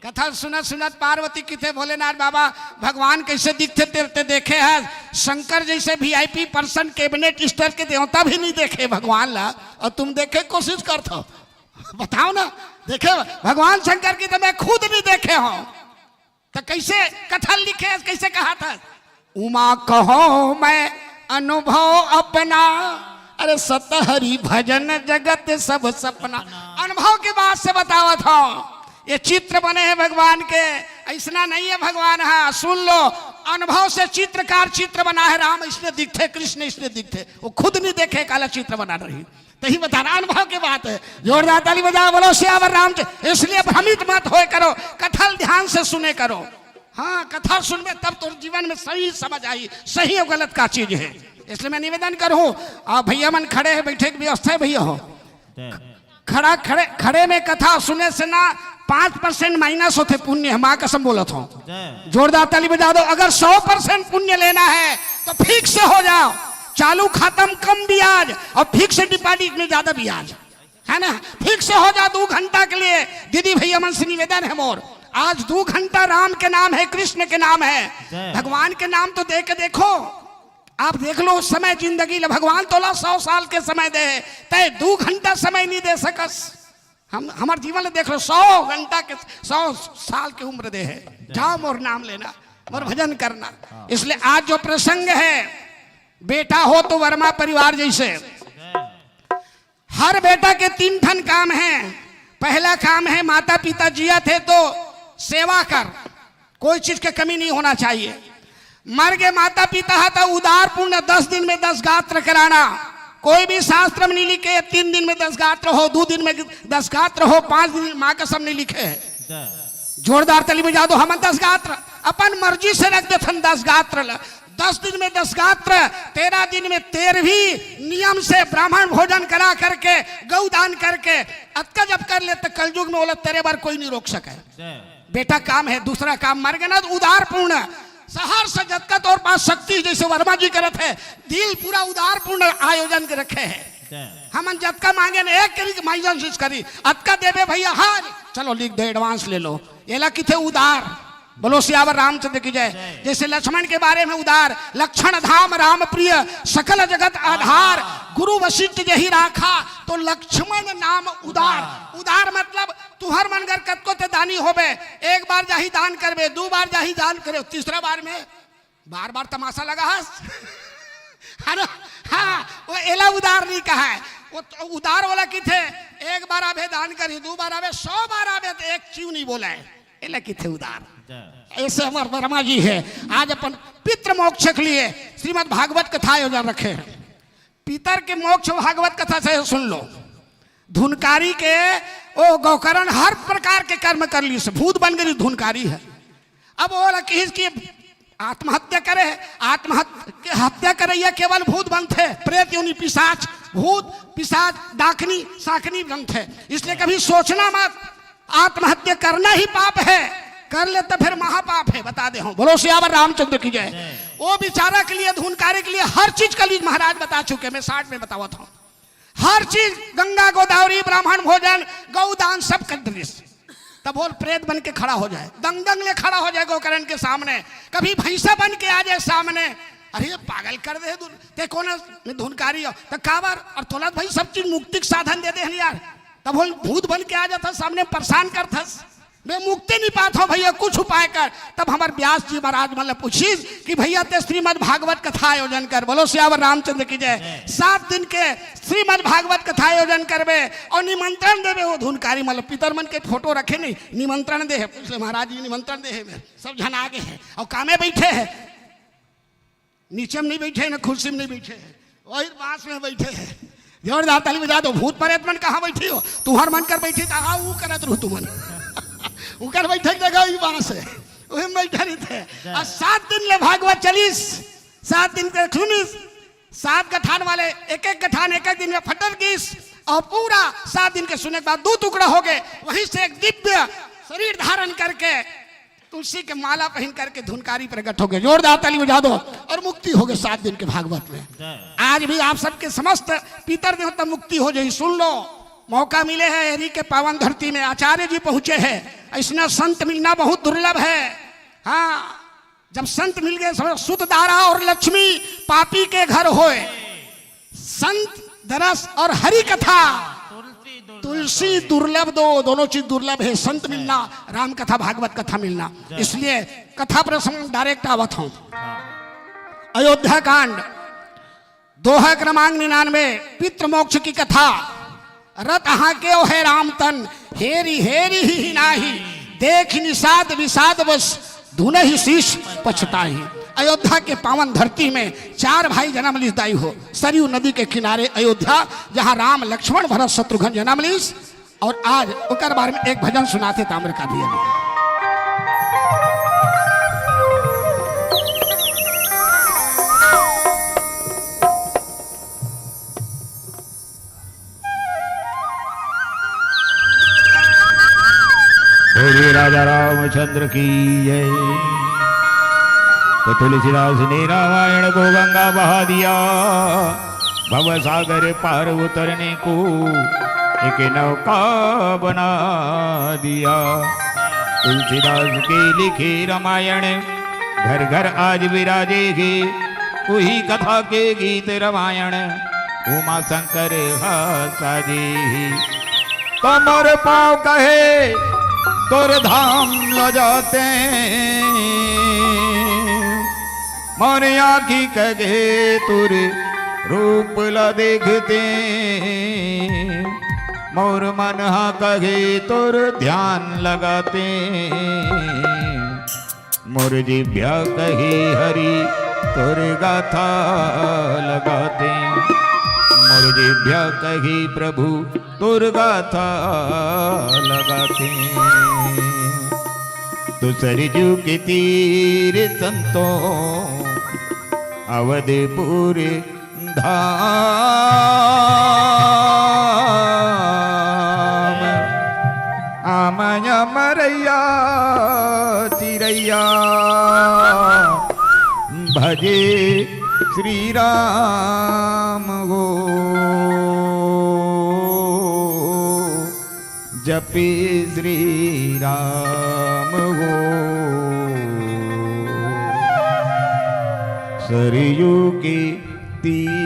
Speaker 1: कथा सुनत सुनत पार्वती किथे भोलेनाथ बाबा भगवान कैसे दिखते तेरते देखे हैं, शंकर जैसे वीआईपी पर्सन कैबिनेट स्तर के देवता भी नहीं देखे भगवान ला, और तुम देखे कोशिश करते हो, बताओ ना। देखे भगवान शंकर की तो मैं खुद नहीं देखे हो, तो कैसे कथा लिखे, कैसे कहा था, उमा कहो मैं अनुभव अपना, अरे सतहरी भजन जगत सब सपना। अनुभव की बात से बतावा था, ये चित्र बने हैं भगवान के, ऐसा नहीं है भगवान। हाँ सुन लो, अनुभव से चित्रकार चित्र बना है, राम इसलिए दिखते, कृष्ण इसलिए दिखते, वो खुद नहीं देखे काला चित्र बना रही, तो ही बताना अनुभव की बात है। जोरदार ताली बजाओ, बोलो सियावर रामचंद्र। इसलिए भ्रमित मत होए करो, कथा ध्यान से सुने करो। हाँ कथा सुनबे तब तो जीवन में सही समझ आई, सही और गलत का चीज है। इसलिए मैं निवेदन करूं, भैया मन खड़े हैं, बैठे की व्यवस्था है भैया हो, खड़ा खड़े में कथा सुने से ना 5% माइनस होते पुण्य है, माँ कसम बोलत हूँ। जोरदार ताली बजा दो। अगर 100% पुण्य लेना है तो फिक्स से हो जाओ, चालू खत्म कम ब्याज और फिक्स डिपॉजिट में ज्यादा ब्याज है ना। फिक्स से हो जाओ 2 घंटा के लिए। दीदी भैया मन से निवेदन है मोर, आज 2 घंटा राम के नाम है, कृष्ण के नाम है, भगवान के नाम तो दे के देखो। आप देख लो उस समय जिंदगी भगवान तोला 100 साल के समय दे, तय 2 घंटा समय नहीं दे सकस। हम हमारे जीवन में देख लो 100 घंटा के 100 साल की उम्र दे है। जाओ मोर नाम लेना, मोर भजन करना। इसलिए आज जो प्रसंग है, बेटा हो तो वर्मा परिवार जैसे, हर बेटा के 3 ठन काम है। पहला काम है माता पिता जिया थे तो सेवा कर, कोई चीज की कमी नहीं होना चाहिए। मर गए माता पिता है तो उदार पूर्ण 10 दिन में 10 गात्र कराना। कोई भी शास्त्र में नहीं लिखे 3 दिन में 10 गात्र हो, 2 दिन में 10 गात्र हो, 5 दिन माँ कसम नहीं लिखे है। जोरदार ताली बजा दो। हम 10 गात्र अपन मर्जी से रख देते 10 गात्र, 10 दिन में 10 गात्र, 13 दिन में 13 नियम से ब्राह्मण भोजन करा करके गौदान करके अतका जब कर ले तो कलयुग में बोला तेरे बार कोई नहीं रोक सके। बेटा काम है। दूसरा काम मर गए ना तो उदार पूर्ण, सहर से जतका तौर पास शक्ति जैसे वर्मा जी करते हैं, दिल पूरा उदार पूर्ण आयोजन के रखे है। हम जतका मांगे ना एक करी माइजन करी अतका देवे भैया, हाँ चलो लिख दे एडवांस ले लो, ये ला किथे उदार। बोलो सियावर रामचंद्र की जय। जैसे लक्ष्मण के बारे में उदार, लक्षण धाम राम प्रिय सकल जगत आधार, गुरु वशिष्ठ यही राखा तो लक्ष्मण नाम उदार। उदार मतलब तुहर मनगर कतको ते दानी होबे, एक बार जाही दान करबे, 2 बार जाही दान करे, तीसरा बार में बार बार तमाशा लगा है ना। हाँ वो एला उदार नहीं कहा है, वो तो उदार वाला की थे एक बार आवे दान करी, 2 बार आवे, 100 बार आवे तो एक चीव नहीं बोला है, एला की थे उदार। ऐसे हमारे वर्मा जी है। आज अपन पितृ मोक्ष के लिए श्रीमद् भागवत कथा आयोजन रखे हैं। पितर के मोक्ष भागवत कथा से सुन लो। धुनकारी के ओ गौकरण हर प्रकार के कर्म कर ली से भूत बन गई धुनकारी है। अब वो किसी आत्महत्या करे, आत्महत्या करे या केवल भूत बनते, प्रेत योनि पिशाच, भूत पिशाच डाकनी साकनी बनते। इसलिए कभी सोचना मत आत्महत्या करना ही पाप है, कर ले तो फिर महापाप है, बता दे। बोलो सियावर रामचंद्र की जय। वो बेचारा के लिए धुनकारी के लिए हर चीज का लीज महाराज बता चुके, मैं 60 में बतावा था। हर चीज गंगा गोदावरी ब्राह्मण भोजन गौदान सब कर दृश्य, तब बोल प्रेत बन के खड़ा हो जाए, दंग ले खड़ा हो जाए गोकर्ण के सामने, कभी भैंसा बन के आ जाए सामने। अरे पागल कर दे ते कौन धुनकारी हो तो काबर और तोला भाई सब चीज मुक्ति साधन दे दे यार। तब बोल भूत बन के आ जाता सामने परेशान करथस, मैं मुक्ति नहीं पाता हूँ भैया कुछ उपाय कर। तब हमारे व्यास जी महाराज मतलब पूछीस कि भैया ते श्रीमद् भागवत कथा आयोजन कर। बोलो सियावर रामचंद्र की जय। 7 दिन के श्रीमद् भागवत कथा आयोजन करबे और निमंत्रण देवे। वो धुनकारी मतलब पितर मन के फोटो रखे नहीं, निमंत्रण दे है। पूछले महाराज जी निमंत्रण दे है, सब जन आगे है और कामे बैठे है, नीचे में नहीं बैठे न कुर्सी में नहीं बैठे है, वही बांस में बैठे है। जोरदार ताली बजा दो। भूत प्रेत मन कहाँ बैठी हो, तुम्हार मन कर बैठी तो वो करत रहू तुमन उकर बैठे जगह ही बांस है, वही बैठे रही थे। और 7 दिन ले भागवत चलीस, 7 दिन के सुनिस, 7 गठान वाले एक गठान एक दिन में फटर गीस और पूरा 7 दिन के सुनने के बाद 2 टुकड़ा हो गए। वहीं से एक दिव्य शरीर धारण करके तुलसी के माला पहन करके धुनकारी प्रकट हो गए। जोरदार ताली बजा दो और मुक्ति हो गई 7 दिन के भागवत में। आज भी आप सबके समस्त पितर देवता मुक्ति हो जाए। सुन लो, मौका मिले है हरि के पावन धरती में, आचार्य जी पहुंचे हैं। ऐसा संत मिलना बहुत दुर्लभ है। हाँ, जब संत मिल गए, सुत दारा और लक्ष्मी पापी के घर होए, संत दरस और हरि कथा तुलसी दुर्लभ, दोनों चीज दुर्लभ है। संत मिलना, राम कथा भागवत कथा मिलना। इसलिए कथा प्रसंग डायरेक्ट आवत हूं। अयोध्या कांड दोहा क्रमांक 99, पितृ मोक्ष की कथा। रत अहा के है राम तन, हेरी हेरी ही नाही, देख निषाद विषाद बस धुन ही शीश पछताही। अयोध्या के पावन धरती में 4 भाई जन्म लीस दाई हो। सरयू नदी के किनारे अयोध्या, जहां राम लक्ष्मण भरत शत्रुघ्न जन्म लीस। और आज उनके बारे में एक भजन सुनाते ताम्र का दिया।
Speaker 2: बोले राजा रामचंद्र की जय। तो तुलसीदास ने रामायण को गंगा बहा दिया, भव सागर पार उतरने को एक नौका बना दिया। तुलसीदास के लिखे रामायण घर घर आज विराजेगी, वही कथा के गीत रामायण उमा शंकर साजे। कमर पाँव कहे तोर धाम ल जाते, मोरे आँखी कहे तुर रूप ल देखते, मोर मन हा कहे तोर ध्यान लगाते, मोर जिभ्या कहे हरि तोर गाथा लगाते, मोर जिभ्या कही प्रभु तोर गाथा लगाते। तो सरजू के तीर संतों अवधपुर धाम, आमय मरैया चिरैया भजे श्री राम गो, जपे श्री राम गो। सरयू के तीर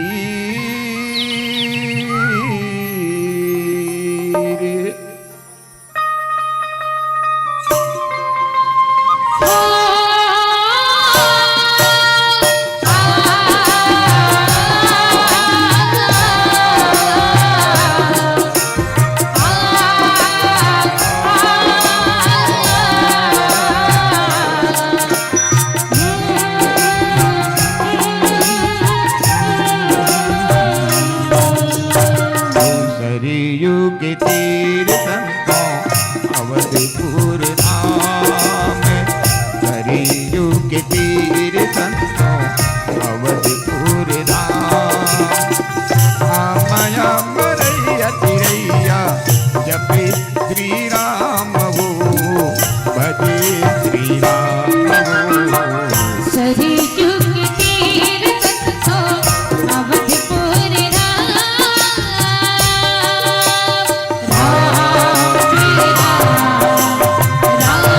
Speaker 2: के तीर संतों अवधपुर धाम, सरयू के तीर संतों अवधपुर धाम, आमया मरैया चिरैया जपे श्री राम हो, भजे श्री राम हो।
Speaker 3: सरयू के तीर संतों अवधपुर धाम, राम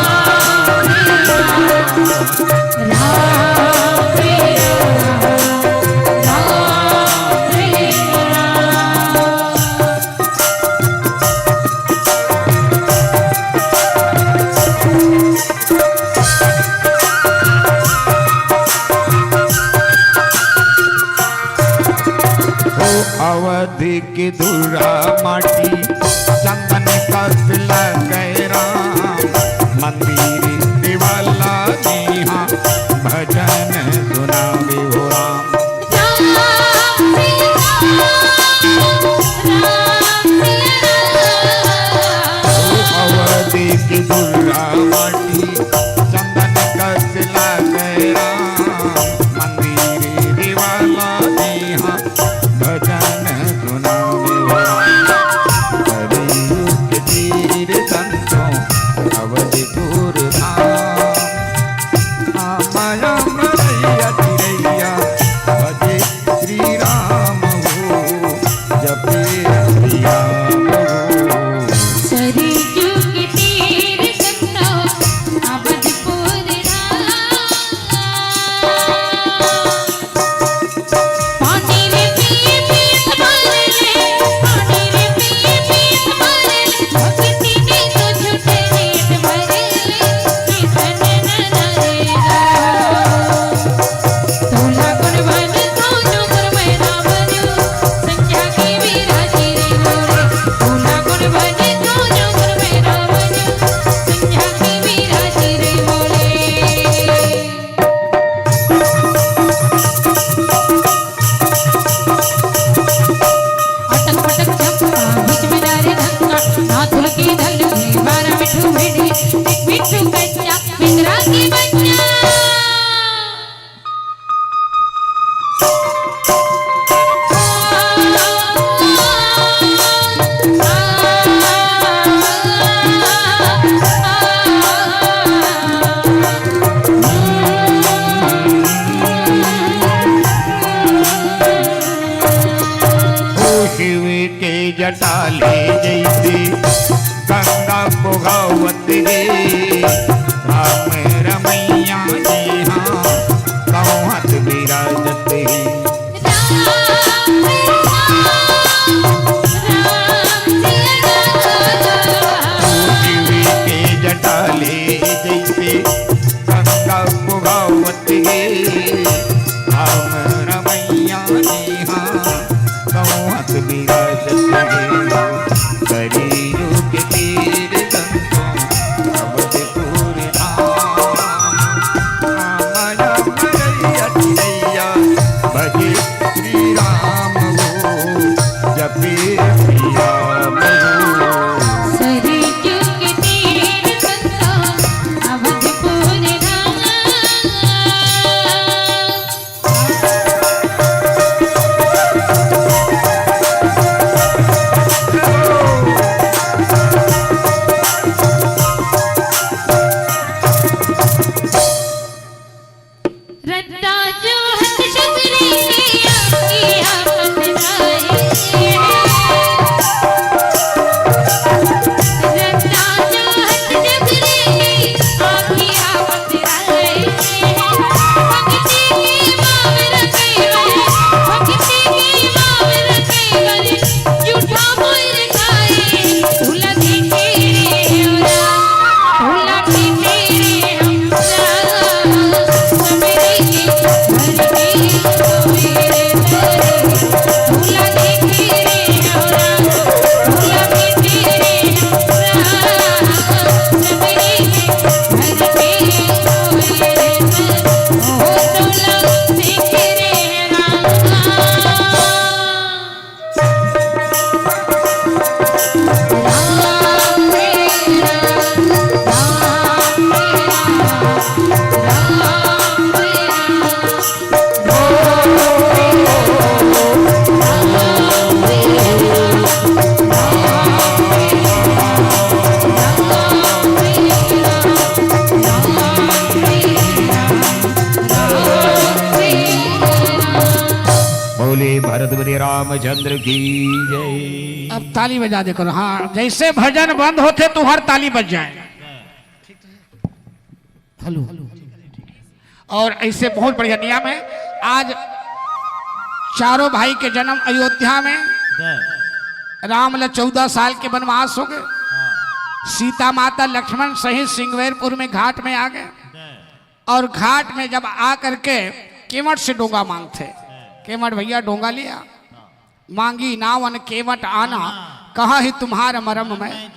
Speaker 2: करी युग तीर संतों अवधपुर धाम
Speaker 4: माया मरैया ठैया
Speaker 2: भजे
Speaker 4: श्री राम हो
Speaker 2: जपे श्री राम
Speaker 3: सरयू के तीर संतो अवधपुर धाम रट्टा जो हथ शबरी के आखी आपत जाए रट्टा जो हथ शबरी के आखी आपत जाए भक्ति की मावर केवल भक्ति की मावर केवल झूठा मोर खाए तुला देखे रे ओरा तुला देखे रे हमरा सबरी के घर के सोए रे तुला देखे रे ओरा तुला देखे रे हमरा सबरी के घर के सोए रे ओ तुला देखे रे रामा राम मेरा राम
Speaker 2: बोले भरत बलि रामचंद्र की जय।
Speaker 1: अब ताली बजा दे करो। हाँ, जैसे भजन बंद होते तो हर ताली बज जाए। हेलो। और ऐसे बहुत बढ़िया नियम है। आज चारों भाई के जन्म अयोध्या में, राम ल 14 साल के वनवास हो गए, सीता माता लक्ष्मण सहित सिंगवेरपुर में घाट में आ गए, और घाट में जब आ करके केवट से डोंगा मांगते, केवट भैया डोंगा लिया, मांगी नावन केवट आना, कहा ही तुम्हारा मरम में।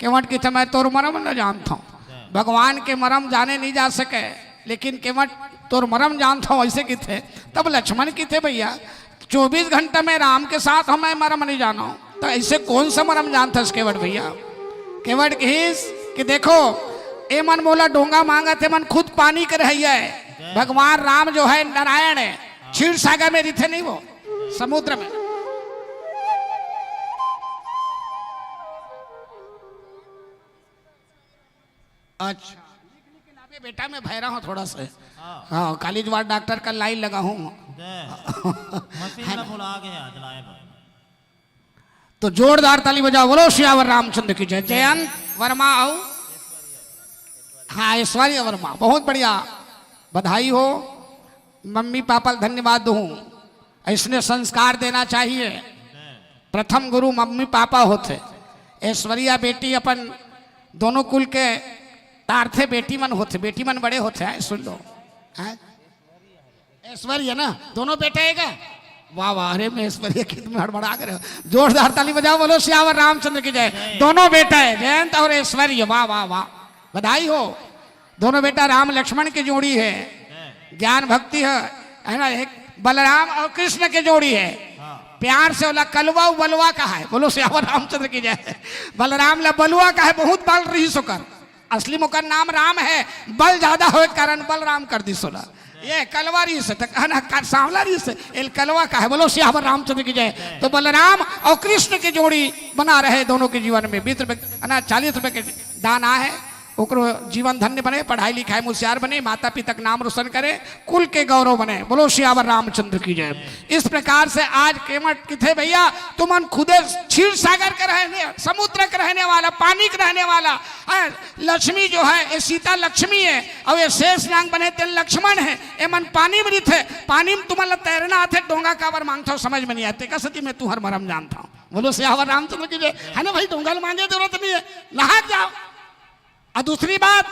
Speaker 1: केवट की मैं तोर मरम न जानता हूँ, भगवान के मरम जाने नहीं जा सके, लेकिन केवट तोर मरम जानता हूँ। ऐसे की थे तब लक्ष्मण की थे भैया, 24 घंटे में राम के साथ हमें मरम नहीं जाना, तो ऐसे कौन सा मरम जानता है केवट भैया। केवट कि देखो ए मन मोला डोंगा मांगा थे, मन खुद पानी कर रही है। भगवान राम जो है नारायण है, क्षीर सागर में रिथे नहीं, वो समुद्र में। अच्छा बेटा मैं भय रहा हूँ थोड़ा सा। हाँ, कालीजवाड़ डॉक्टर का लाइन लगा हूँ। तो जोरदार ताली बजाओ, बोलो सियावर रामचंद्र की जय। जयंत वर्मा आओ। हाँ, ऐश्वर्य वर्मा, बहुत बढ़िया, बधाई हो। मम्मी पापा धन्यवाद दूँ, ऐसने संस्कार देना चाहिए। प्रथम गुरु मम्मी पापा होते। ऐश्वर्या बेटी अपन दोनों कुल के तार थे, बेटी मन होते, बेटी मन बड़े होते हैं। सुन लो, ऐश्वर्या ना दोनों बेटे है क्या? वाह वाह, अरे मैं ऐश्वर्या की तुम हड़बड़ा कर। जोरदार ताली बजाओ, बोलो सियावर रामचंद्र की जय। दोनों बेटा है, जयंत और ऐश्वर्य, वाह वाह वाह, बधाई हो। दोनों बेटा राम लक्ष्मण की जोड़ी है, ज्ञान भक्ति है ना। एक बलराम और कृष्ण की जोड़ी है, प्यार से बोला कलवा बलुआ का है, बोलो सियावर रामचंद्र की जय। बलराम ला बलुआ का है, बहुत बल रही सोकर, असली मुकर नाम राम है, बल ज्यादा हो कारण बलराम कर दी सोला। ये कलवा रीस है, कहना सांवला रीस है, एल कलवा का है, बोलो सियावर रामचंद्र की जय। तो बलराम और कृष्ण की जोड़ी बना रहे दोनों के जीवन में। 20 रुपए 40 रुपए के दान आ है, ओकरो जीवन धन्य बने, पढ़ाई लिखाई मुशियार बने, माता पिता का नाम रोशन करे, कुल के गौरव बने, बोलो सियावर रामचंद्र की जय। इस प्रकार से आज केवट किथे भैया, तुमन खुदे क्षीर सागर के रहने, समुद्र के रहने वाला, पानी के रहने वाला। लक्ष्मी जो है ये सीता लक्ष्मी है, और ये शेष नांग बने तेन लक्ष्मण है। ये मन पानी में थे, पानी में तुम्हारा तैरना आते, डोंगा कावर मांगता हो समझ में नहीं आते, कसती मैं तू हर मरम जानता हूँ, बोलो सियावर रामचंद्र की जय। है ना भाई, डोंगा मांगे जरूरत नहीं है, नहा जाओ। और दूसरी बात,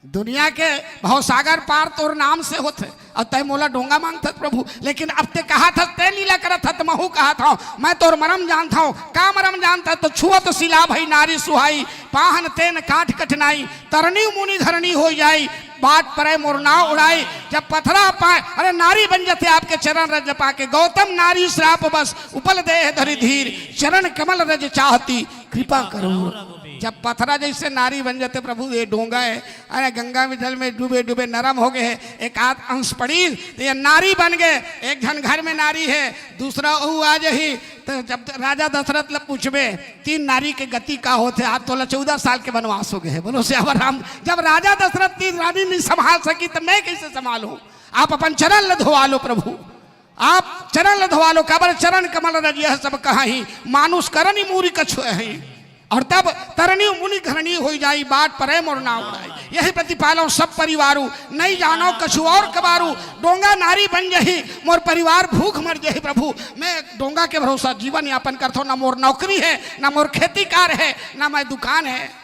Speaker 1: दुनिया के भवसागर पार तोर नाम से होते और तय मोला डोंगा मांगता प्रभु, लेकिन अब ते कहा था ते नीला करत था महू कहा था मैं तोर मरम जानता हूँ। का मरम जानता तो छुअत सिला भई नारी सुहाई, पाहन तेन काठ कठनाई, तरनी मुनि घरनी हो जाई, बाट परे मोर नाव उड़ाई। जब पथरा पाए अरे नारी बन जाते आपके चरण रज पाके, गौतम नारी श्राप बस उपल देह धरि धीर, चरण कमल रज चाहती कृपा करो। जब पथरा जैसे नारी बन जाते प्रभु, ये डोंगा है अरे गंगा में जल में डूबे डूबे नरम हो गए, एक आध अंश पड़ी तो ये नारी बन गए। एक जन घर में नारी है, दूसरा वो आ जही तो जब राजा दशरथ ल पूछबे 3 नारी के गति का होते, आप तो 14 साल के वनवास हो गए। बोलो श्यावर राम, जब राजा दशरथ 3 रानी नहीं संभाल सकी तो मैं कैसे संभालूं? आप अपन चरण ल धोवा लो प्रभु, आप चरण ल धोवा लो। काबर चरण कमल रज यह सब कहा ही, मानुष करनी मूरी कछु है। और तब तरनी मुनि घरनी हो जाई, बाट परे मोर नाव उड़ाई। यही प्रतिपालो सब परिवारू, नहीं जानो कछु और कबारू, डोंगा नारी बन जही मोर परिवार भूख मर जही। प्रभु मैं डोंगा के भरोसा जीवन यापन करता हूँ, ना मोर नौकरी है, ना मोर खेती कार है, ना मैं दुकान है।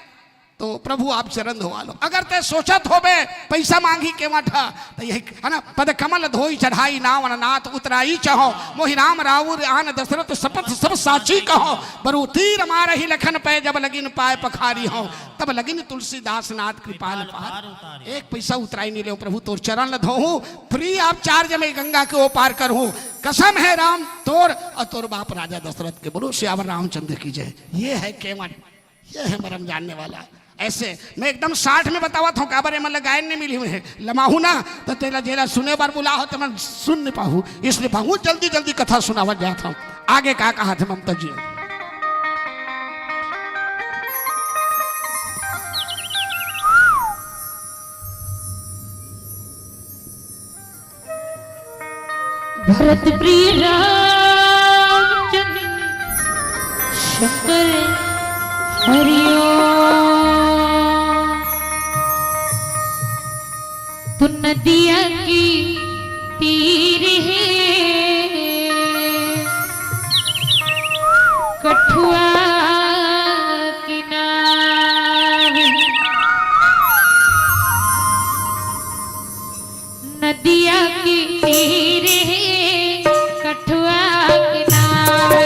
Speaker 1: तो प्रभु आप चरण धोवा लो। अगर ते सोचत होबे पैसा मांगी के मठा तो यही है ना, पद कमल धोई चढ़ाई नाव नाथ उतराई चाहो, मोहि राम राउर आन दशरथ शपथ सब साची कहो, बरु तीर मारहि लखन पे जब लगिन पाए पखारी हो, तब लगिन तुलसीदास नाथ कृपाल पार। एक पैसा उतराई नहीं ले प्रभु, तोर चरण धोहूं फ्री, आप 4 जमे गंगा के ओ पार करहूं। कसम है राम तोर और तोर बाप राजा दशरथ के, बोलो श्यावर रामचंद्र की जय। ये है केवट, ये है मरम जानने वाला। ऐसे मैं एकदम 60 में बतावा था, काबर मतलब गायन नहीं मिली हुई है लमाहू ना तो तेरा जेला सुने बार बुला हो तो मैं सुन नहीं पाऊँ, इसलिए पाऊँ जल्दी जल्दी कथा सुनावा जाता हूँ। आगे क्या कहा था ममता जी?
Speaker 3: भरत प्रिय रामचंद्र शंकर हरिओ, तू नदिया की तीर है कठुआ किनारे, नदिया की तीर है कठुआ किनारे,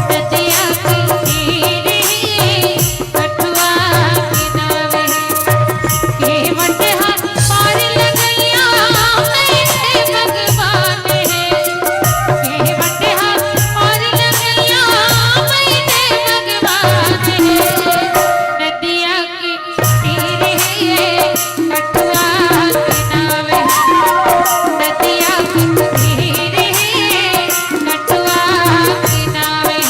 Speaker 3: नदिया की तीर है कठुआ किनारे, केवट हाथ पार लगैया मैंने भगवान है, केवट हाथ पार लगैया मैंने भगवान है, नदिया की तीर है कठुआ किनारे, नदिया की तीर है कठुआ किनारे।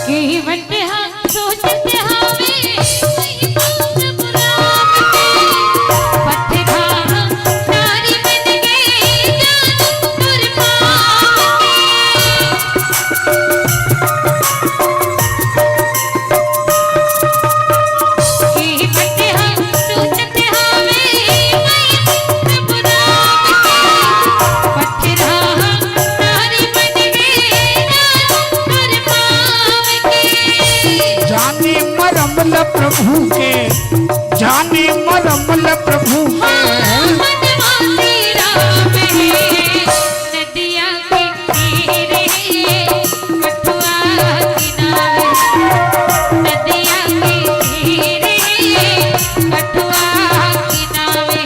Speaker 3: केवट हाथ सोचते हावे कहीं पास बुलावते, पत्थरा नारी बन गए जानू तुर पाके, केवट हाथ सोचते हावे कहीं पास बुलावते, पत्थरा नारी बन गए जानू तुर पाके।
Speaker 1: जाने मरमल प्रभु के, जाने मरमल प्रभु के,
Speaker 3: मनवासी राम है, नदिया के तीर है कठुआ किनारे, नदिया के तीर है कठुआ किनारे।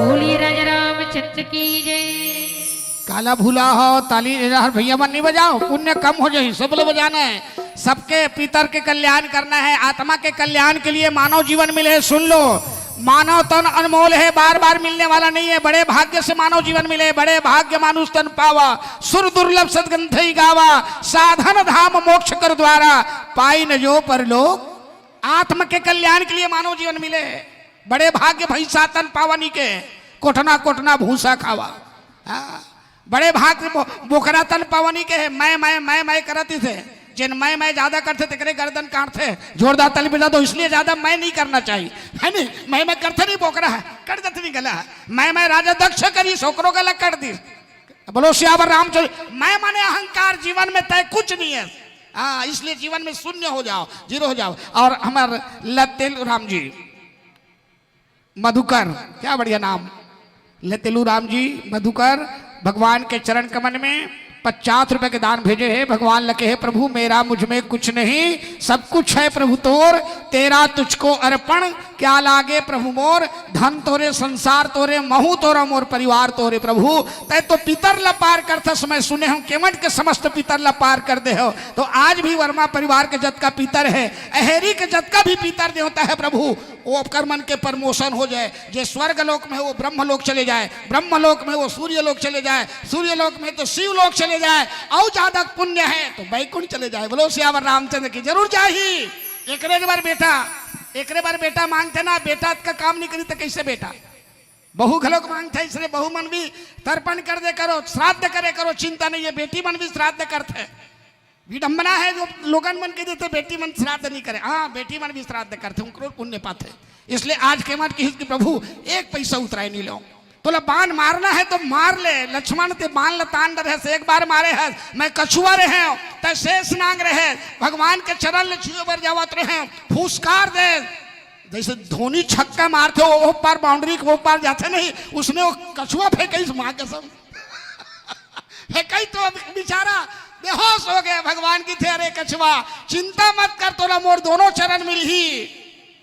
Speaker 3: बोलिए राजा रामचंद्र की जय।
Speaker 1: काला भूला हो ताली भैया मन नहीं बजाओ, पुण्य कम हो जाए, सब लोग बजाना है। सबके पितर के कल्याण करना है, आत्मा के कल्याण के लिए मानव जीवन मिले है। सुन लो, मानव तन अनमोल है, बार बार मिलने वाला नहीं है। बड़े भाग्य से मानव जीवन मिले, बड़े भाग्य मानुष तन पावा, सुर दुर्लभ सदगंधई गावा, साधन धाम मोक्ष कर द्वारा, पाई न जो परलोक। आत्म के कल्याण के लिए मानव जीवन मिले, बड़े भाग्य भई सातन पावनी के, कोटना कोटना भूसा खावा। बड़े भाग्य बोकरा तन पावनी के है। मैं करती थे, जिन मैं ज्यादा करते थे गर्दन काटते, जोरदार ताली बजा दो। इसलिए ज्यादा मैं नहीं करना चाहिए, है नहीं। मैं करते नहीं, बोकरा है कर देते नहीं गला। मैं राजा दक्ष करी, छोकरों गला कर दी। बोलो सियावर रामचंद्र। मैं माने अहंकार जीवन में तय कुछ नहीं है। हाँ, इसलिए जीवन में शून्य हो जाओ, जीरो हो जाओ। और हमारे लतेलू राम जी मधुकर, क्या बढ़िया नाम, लतेलू राम जी मधुकर, भगवान के चरण कमल में 50 रुपए के दान भेजे हैं। भगवान लगे है प्रभु मेरा मुझ में कुछ नहीं, सब कुछ है प्रभु तोर, तेरा तुझको अर्पण, क्या लागे प्रभु मोर, धन तोरे संसार तोरे, महू तोरा मोर परिवार तोरे प्रभु। तय तो पितर ला पार करता समय सुने हूं, केवट के समस्त पितर ला पार कर दे हो। तो आज भी वर्मा परिवार के जत का पितर है, अहेरी के जत का भी पितर दे होता है प्रभु। वो कर्मन के प्रमोशन हो जाए, जो स्वर्ग लोक में वो ब्रह्म लोक चले जाए, ब्रह्म लोक में वो सूर्य लोक चले जाए, सूर्य लोक में तो शिव लोक चले जाए, और ज्यादा पुण्य है तो बैकुंठ चले जाए। बोलो सियावर रामचंद्र की। जरूर चाहिए एक बार बेटा मांगते ना, बेटा का काम नहीं करी तो कैसे बेटा। बहु घलोक मांगते, इसलिए बहु मन भी तर्पण कर दे करो, श्राद्ध करे करो, चिंता नहीं है। बेटी मन भी श्राद्ध करते, विडंबना है जो लोगन मन के देते बेटी मन श्राद्ध नहीं करे। हाँ, बेटी मन भी श्राद्ध करते, उनको पुण्य पाते। इसलिए आज के मत की प्रभु एक पैसा उतराए नहीं लो। तो बाण मारना है तो मार ले, लक्ष्मण ते बाण लतान रहे से एक बार मारे है। मैं कछुआ रहे तो शेष नांग रहे, भगवान के चरण ले छुए बर जावत रहे, फुसकार दे। जैसे धोनी छक्का मारते हो वो पार बाउंड्री के वो पार जाते नहीं, उसने वो कछुआ फेंकई माँ के सब फेंकई तो बेचारा बेहोश हो गए। भगवान की थे, अरे कछुआ चिंता मत कर, तोरा मोर दोनों चरण मिल ही।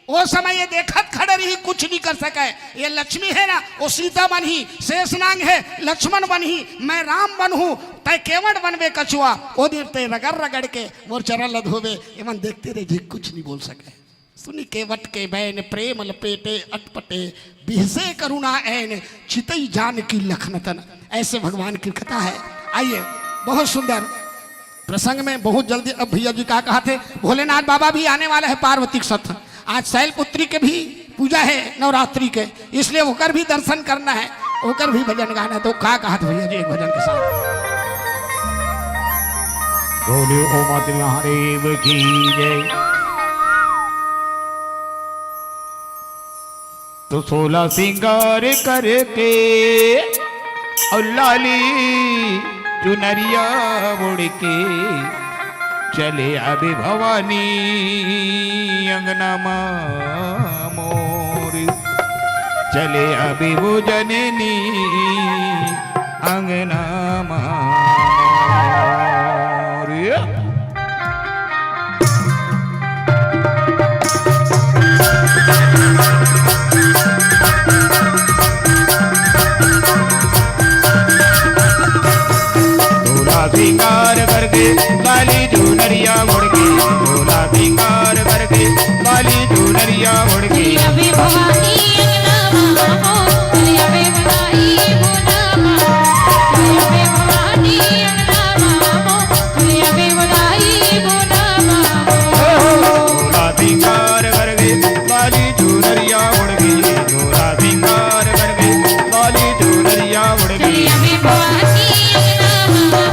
Speaker 1: वो समय ये देखत खड़े रही, कुछ नहीं कर सके। ये लक्ष्मी है ना, वो सीता बन ही, शेषनांग है लक्ष्मण बन ही, मैं राम बन हूँ, तय केवट बनवे कछुआ। वो देते रगड़ रगड़ के मोर चरण लधोवे, एवं देखते रहे जी कुछ नहीं बोल सके। सुनी केवट के बैन प्रेम लपेटे अटपटे, बिहसे करुणा ऐन चितई जान की लखनतन। ऐसे भगवान की कथा है। आइए, बहुत सुंदर प्रसंग में बहुत जल्दी। अब भैया जी क्या कहा थे, भोलेनाथ बाबा भी आने वाले हैं पार्वती के साथ। आज शैलपुत्री के भी पूजा है नवरात्रि के, इसलिए होकर भी दर्शन करना है, होकर भी भजन गाना है। तो क्या कहा था भैया जी एक भजन के साथ।
Speaker 2: बोले ओ माता महादेव की जय। तो 16 सिंगार करके और लाली चुनरिया उड़ के चले आबे भवानी अंगना मोर, चले आबे वो जननी अंगना मोर। सिंगार करके लाली चुनरिया उड़ के, भोला सिंगार करके लाली चुनरिया उड़ के।
Speaker 3: अबे भवानी अंगना मामो, अबे भवानी भोला मामो, अबे भवानी अंगना मामो, अबे भवानी भोला मामो।
Speaker 2: भोला सिंगार करके लाली चुनरिया उड़ के, भोला सिंगार करके लाली चुनरिया उड़ के।
Speaker 3: अबे भवानी अंगना मामो,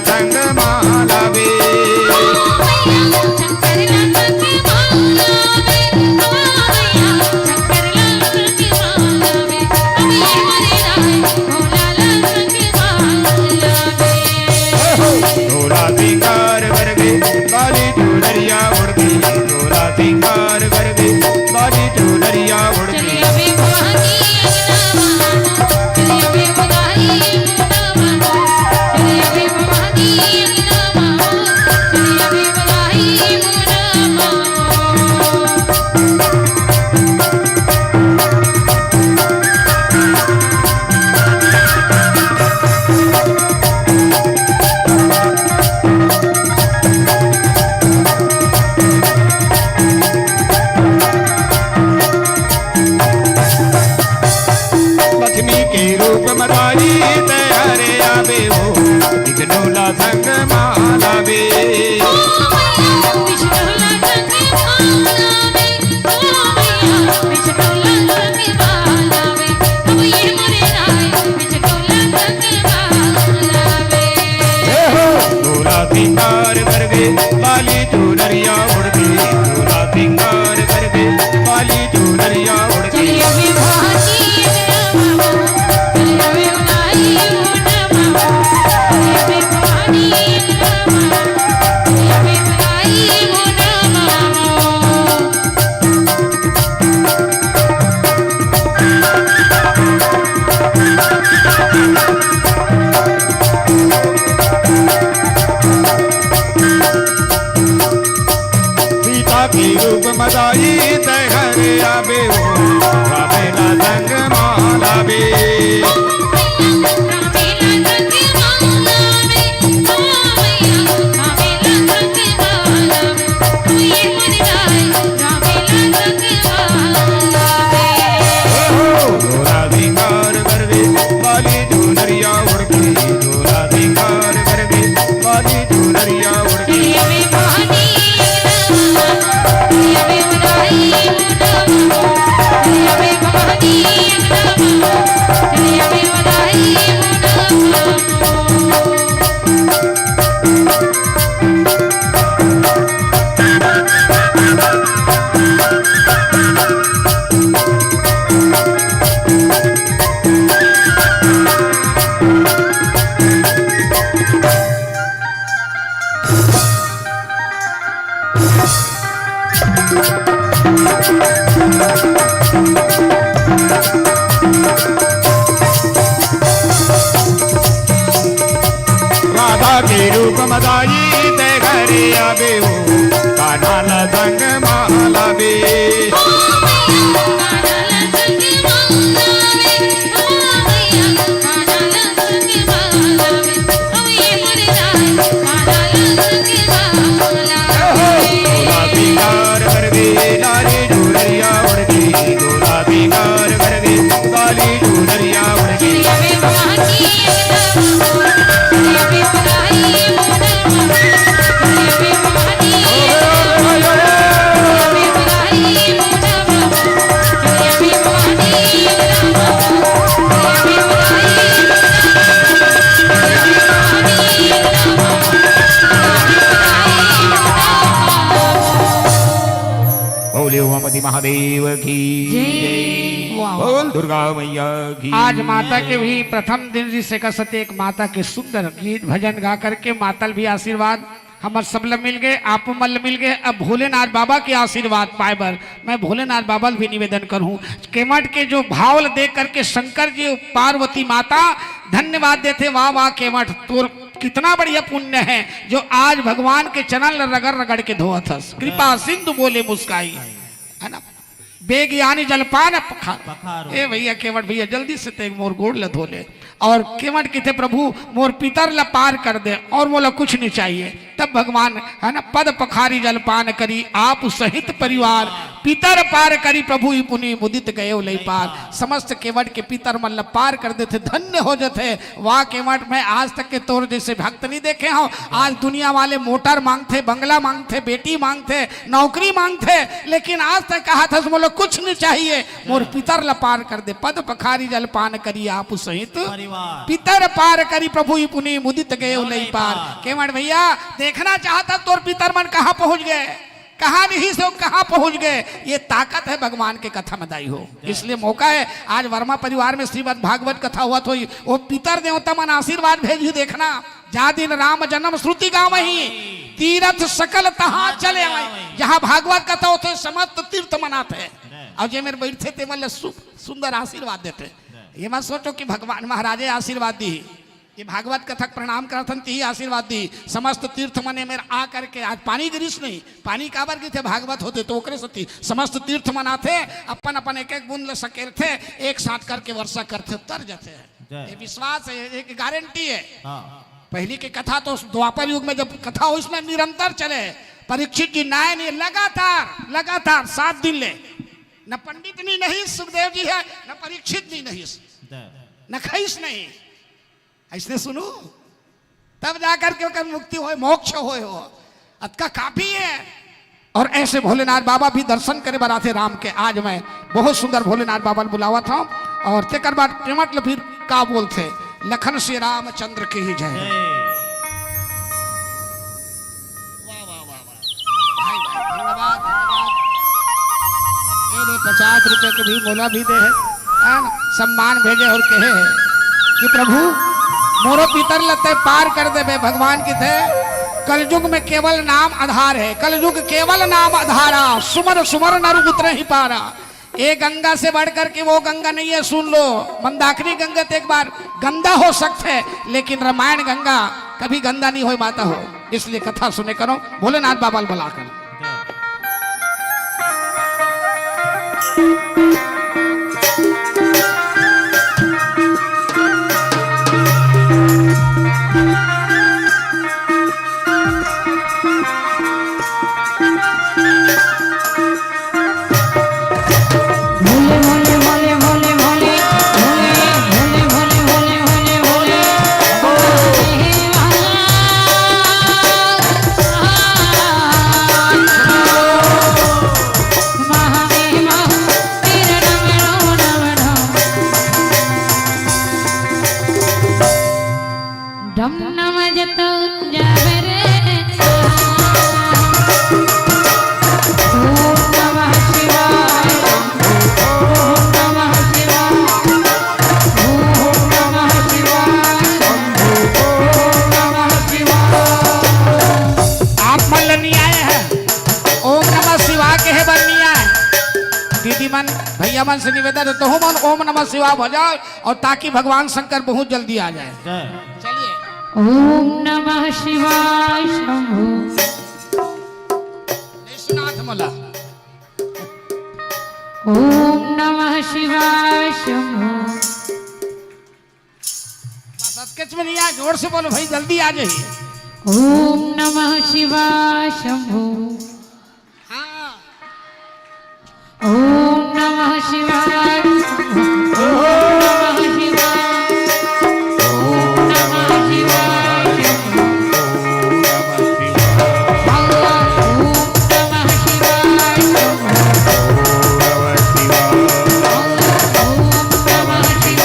Speaker 4: संग मालावे डोला सिंगार कर गए लाली चुनरिया उड़ गई डोला सिंगार कर गए लाली चुनरिया उड़ गई लक्ष्मी के रूप मदारी तैयारे आवे हो डोला संग मालावे डोला सिंगार कर गए लाली चुनरिया उड़ गई डोला सिंगार कर गए लाली चुनरिया उड़ गई सीता की रूप मदाई तैयारे आवे हो रामेला संग मालावे डोला सिंगार कर गए लाली चुनरिया उड़ गई डोला सिंगार कर गए लाली चुनरिया उड़ गई राधा के रूप मदाई ते घरे आवे हो कान्हा संग मालावे डोला सिंगार कर गए लाली चुनरिया उड़ गई डोला सिंगार कर गए लाली चुनरिया उड़ गई बोले उमापति महादेव की
Speaker 1: वाह।
Speaker 4: बोल दुर्गा मैया की
Speaker 1: आज माता के भी प्रथम दिन जिसे कह सकते एक माता के सुंदर गीत भजन गा करके मातल भी आशीर्वाद हमर सबल मिल गए आप मल मिल गए। अब भोलेनाथ बाबा के आशीर्वाद पाए बर मैं भोलेनाथ बाबा भी निवेदन करूं केमट के जो भावल देख करके शंकर जी पार्वती माता धन्यवाद देते वाह वाह केमट तोर कितना बढ़िया पुण्य है जो आज भगवान के चरण रगड़ रगड़ के धोत हस कृपा सिंधु बोले मुस्काई है ना बेग यानी जलपान पखार ए भैया केवट भैया जल्दी से ते मोर गोड़ ल धो ले और केवट किथे प्रभु मोर पितर ल पार कर दे और बोला कुछ नहीं चाहिए तब भगवान है ना पद पखारी जलपान करी आप सहित परिवार पितर पार करी प्रभु ही पुनि मुदित गए लई पार। समस्त केवट के पितर मतलब पार कर देते, धन्य हो जाते। वाह केवट, मैं आज तक के तौर जैसे भक्त नहीं देखे हूं। आज दुनिया वाले मोटर मांगते, बंगला मांगते, बेटी मांगते, नौकरी मांगते, लेकिन आज तक कहा था बोलो कुछ नहीं चाहिए, मोर पितर ला पार कर दे। पद पखारी जल पान करी आप सहित पितर पार करी प्रभु ही पुनि मुदित गए लई पार। केवट भैया देखना चाहता तोर पितर मन कहाँ पहुंच गए, कहां नहीं से कहां पहुंच गए। ये ताकत है भगवान के कथा में दाई हो। इसलिए मौका है आज वर्मा परिवार में श्रीमद् भागवत कथा हुआ तो वो पितर देवता मन आशीर्वाद भेजी। देखना जा दिन राम जन्म श्रुति गाँव ही तीर्थ सकल तहां चले आए। जहां भागवत कथा होते समस्त तीर्थ मनाते और जे मेरे बैठे थे मतलब सुंदर आशीर्वाद देते। ये मत सोचो कि भगवान महाराजे आशीर्वाद दी, ये भागवत कथक प्रणाम करथन ही आशीर्वाद दी। समस्त तीर्थ मने मेरे आ करके आज पानी गिरीश नहीं, पानी काबर की थे भागवत होते तो ओकरे सती समस्त तीर्थ मनाते, अपन अपन एक एक बूंद ले सकेल थे, एक साथ करके वर्षा करते तर जाते हैं। ये विश्वास है, एक गारंटी है। पहली की कथा तो द्वापर युग में जब कथा हो इसमें निरंतर चले। परीक्षित जी नाय नहीं लगातार 7 दिन ले, न पंडित नहीं सुखदेव जी है, न परीक्षित नहीं, न खईस नहीं, ऐसे सुनो तब जाकर के मुक्ति हो, मोक्ष हो अतका काफी है। और ऐसे भोलेनाथ बाबा भी दर्शन करे बराते राम के। आज मैं बहुत सुंदर भोलेनाथ बाबा ने बुलावा था और तेकर बाद प्रेमट फिर का बोलते लखन श्री रामचंद्र की ही जय। वाह वाह वाह वाह, भाई धन्यवाद धन्यवाद। 50 रुपए के भी बोला भी दे है, सम्मान भेजे और कहे कि प्रभु मोरो पितर लते पार कर दे। भगवान की थे कलयुग में केवल नाम आधार है, कलयुग केवल नाम आधारा, सुमर सुमर नर उतरे ही पारा। ये गंगा से बढ़कर के वो गंगा नहीं है, सुन लो। मंदाकिनी गंगा तो एक बार गंदा हो सकते है, लेकिन रामायण गंगा कभी गंदा नहीं हो माता हो। इसलिए कथा सुने करो भोलेनाथ बाबा बुलाकर। भैया मन से निवेदन है तो मन ओम नमः शिवाय हो जाओ और ताकि भगवान शंकर बहुत जल्दी आ जाए। चलिए
Speaker 3: ओम नमः शिवाय शंभो
Speaker 1: विश्वनाथ मोला।
Speaker 3: ओम नमः शिवाय शंभो।
Speaker 1: सचकेच में नहीं आए, जोर से बोलो भाई जल्दी आ जाइए।
Speaker 3: ओम नमः शिवाय शंभो। ओम नमः शिवाय ओम नमः शिवाय ओम नमः शिवाय ओम नमः शिवाय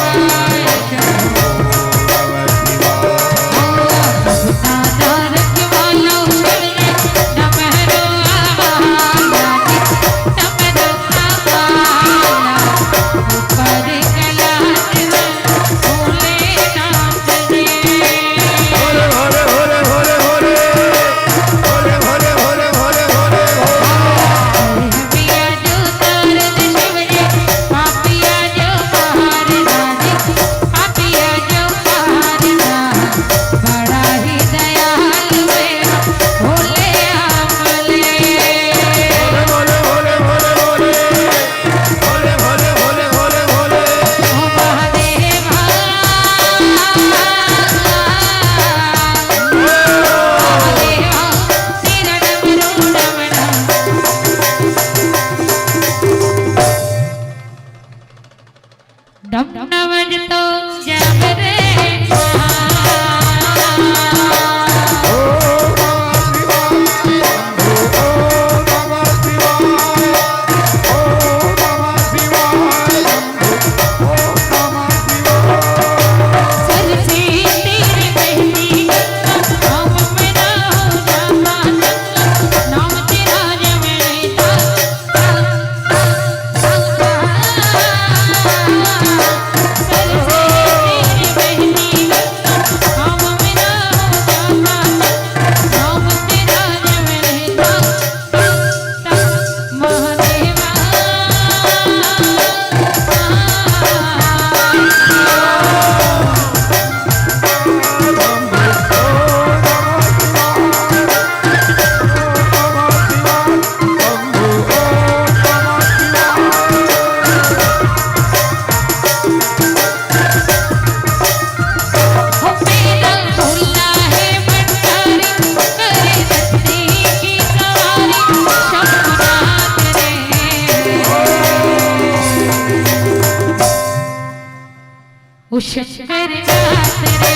Speaker 3: ओ शंकर नाथ रे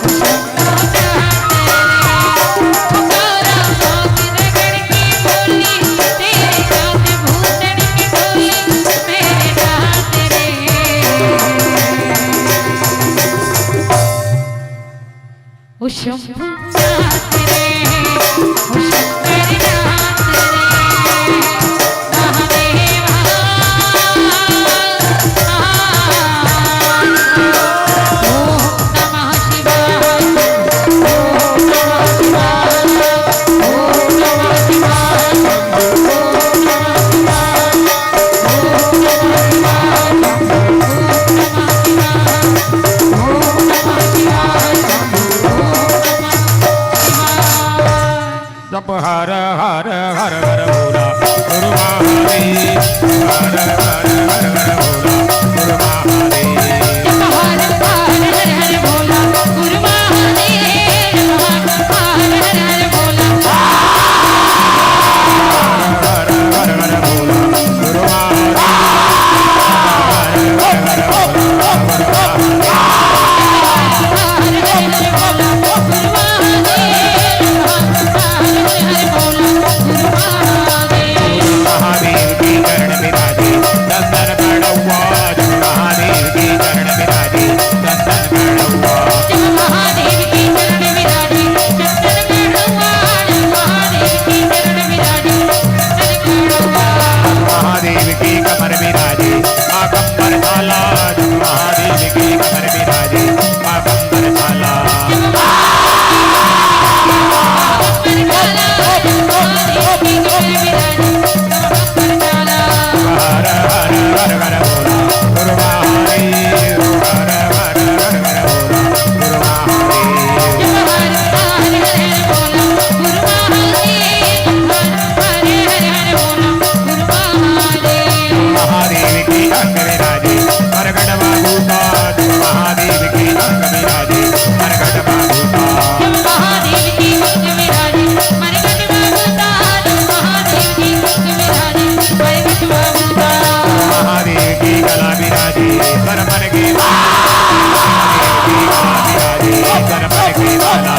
Speaker 3: ओ शंभुनाथ रे पुकारा मांग रगड़ के बोली तेरे नाथ भूतन की डोली मेरे नाथ रे ओ शंभुनाथ रे ओ शंकर नाथ रे महादेवा
Speaker 4: जप हर हर हर हर भोला गुरु महादेव हर हर हर हर भोला गुरु महादेव
Speaker 3: हर हर हर भोला गुरु महादेव हर हर हर भोला
Speaker 4: हर हर हर भोला गुरु महादेव हर हर हर भोला गुरु महादेव की चरण विराजे चंदन कड़ौआ महादेव की चरण विराजे चंदन कड़ौआ
Speaker 3: महादेव की चरण विराजे चंदन कड़ौआ महादेव की चरण विराजे चंदन कड़ौआ
Speaker 4: महादेव की कमर विराजे माकंबर थाला महादेव की कमर विराजे माकंबर थाला हर हर हर हर भोला गुरु महादेव हर हर हर हर भोला गुरु महादेव महादेव की अंग विराजे मरकट बाबूता महादेव की अंग विराजे मरकट बाबूता
Speaker 3: महादेव की अंग विराजे मरकट बाबूता महादेव की अंग विराजे मरकट बाबूता
Speaker 4: महादेव की गला विराजे सरमन के महादेव की गला विराजे सरमन के माला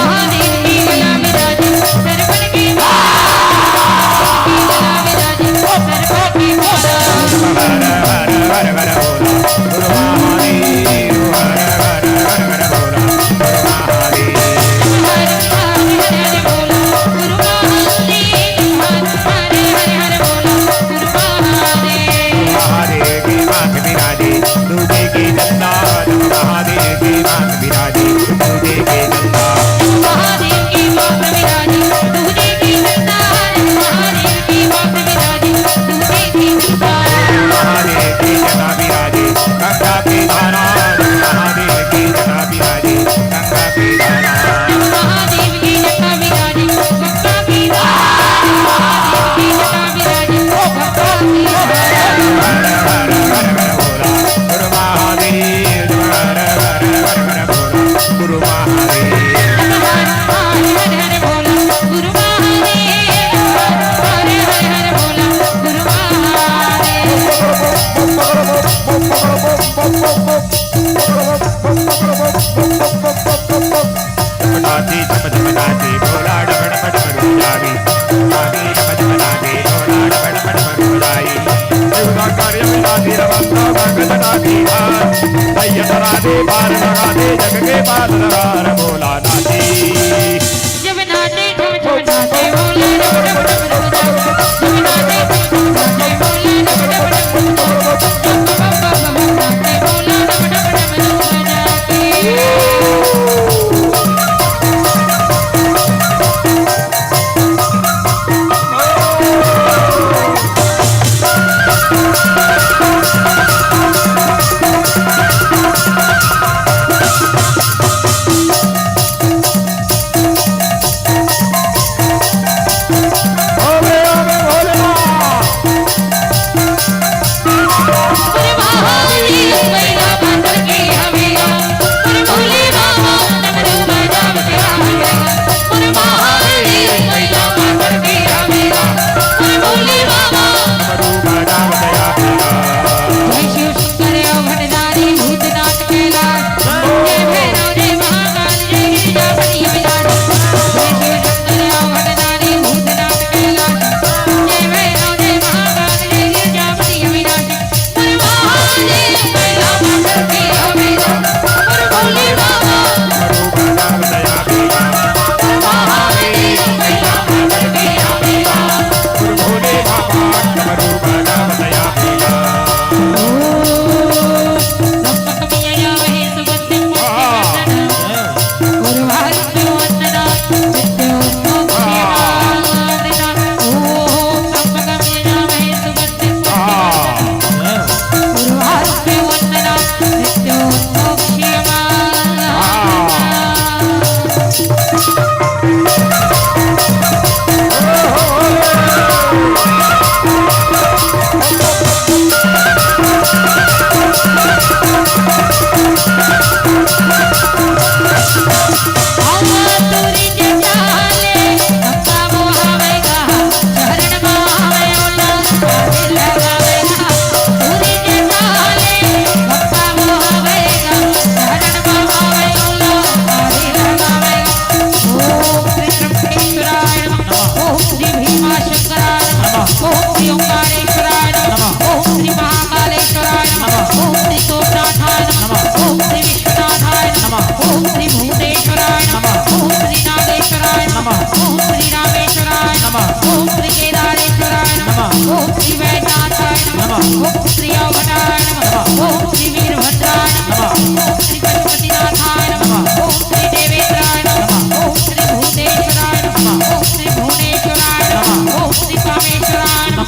Speaker 3: महादेव की गला विराजे सरपन की गला विराजे सरपन की माला
Speaker 4: हर हर हर हर भोला गुरु महादेव हर हर हर हर भोला गुरु महादेव
Speaker 3: हर हर हर बोला गुरु महादेव हर हर हर बोला गुरु महादेव
Speaker 4: महादेव की मांग विराजे दूधे की गंगा महादेव की मांग विराजे दूधे की गंगा
Speaker 3: महादेव की मांग विराजे दूधे की गंगा महादेव की मांग विराजे दूधे की गंगा
Speaker 4: महादेव की जटा विराजे गंगा की धारा महादेव की जटा विराजे गंगा की धारा
Speaker 3: महादेव की जटा विराजे गंगा की धारा महादेव की जटा विराजे गंगा की धारा
Speaker 4: हर हर हर हर भोला गुरु महादेव हर हर हर हर भोला गुरु महादेव
Speaker 3: हर हर हर बोला गुरु महादेव हर हर हर बोला गुरु
Speaker 4: जपनाथी जप जपनाथी भोला डबड़ पट करू जावी जावी जप जपनाथी भोला डबड़ पट करू जाई शिवका कार्य विनाती रवंतो भगत नाथी हार सैयद राधे पार लगा दे जग के पाल नगार भोला नाथी
Speaker 3: जब नाचे ठम ठम नाचे बोले डब डब डब डब जब नाचे ठम ठम नाचे बोले डब डब डब डब जब बम बम बम नाचे बोले डब डब डब डब जाके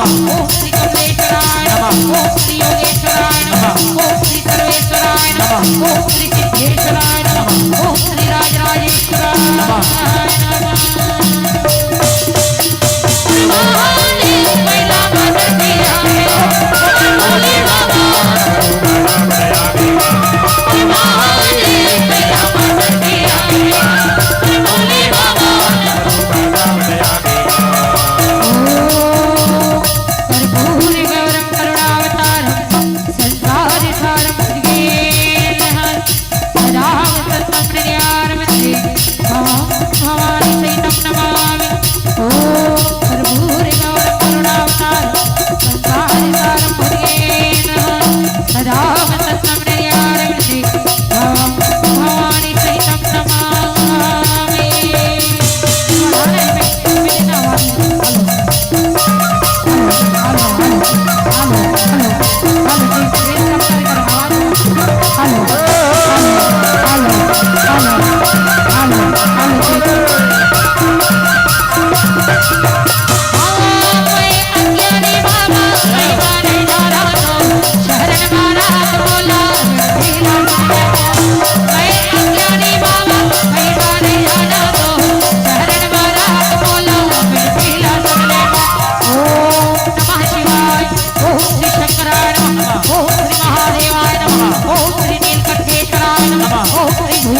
Speaker 3: नमः ओम श्री कमलेश्वराय नमः ओम श्री योगेश्वराय नमः ओम श्री सर्वेश्वराय नमः ओम श्री सिद्धेश्वराय नमः ओम श्री राजराजेश्वराय नमः महिला माता की भोले बाबा भोले बाबा कर्पूर गौरम करुणावतारम संसारसारम भवानी सहितं नमामि ओम कर्पूर गौरम करुणावतारम संसारसारम सदा भवानी सहितं नमामि।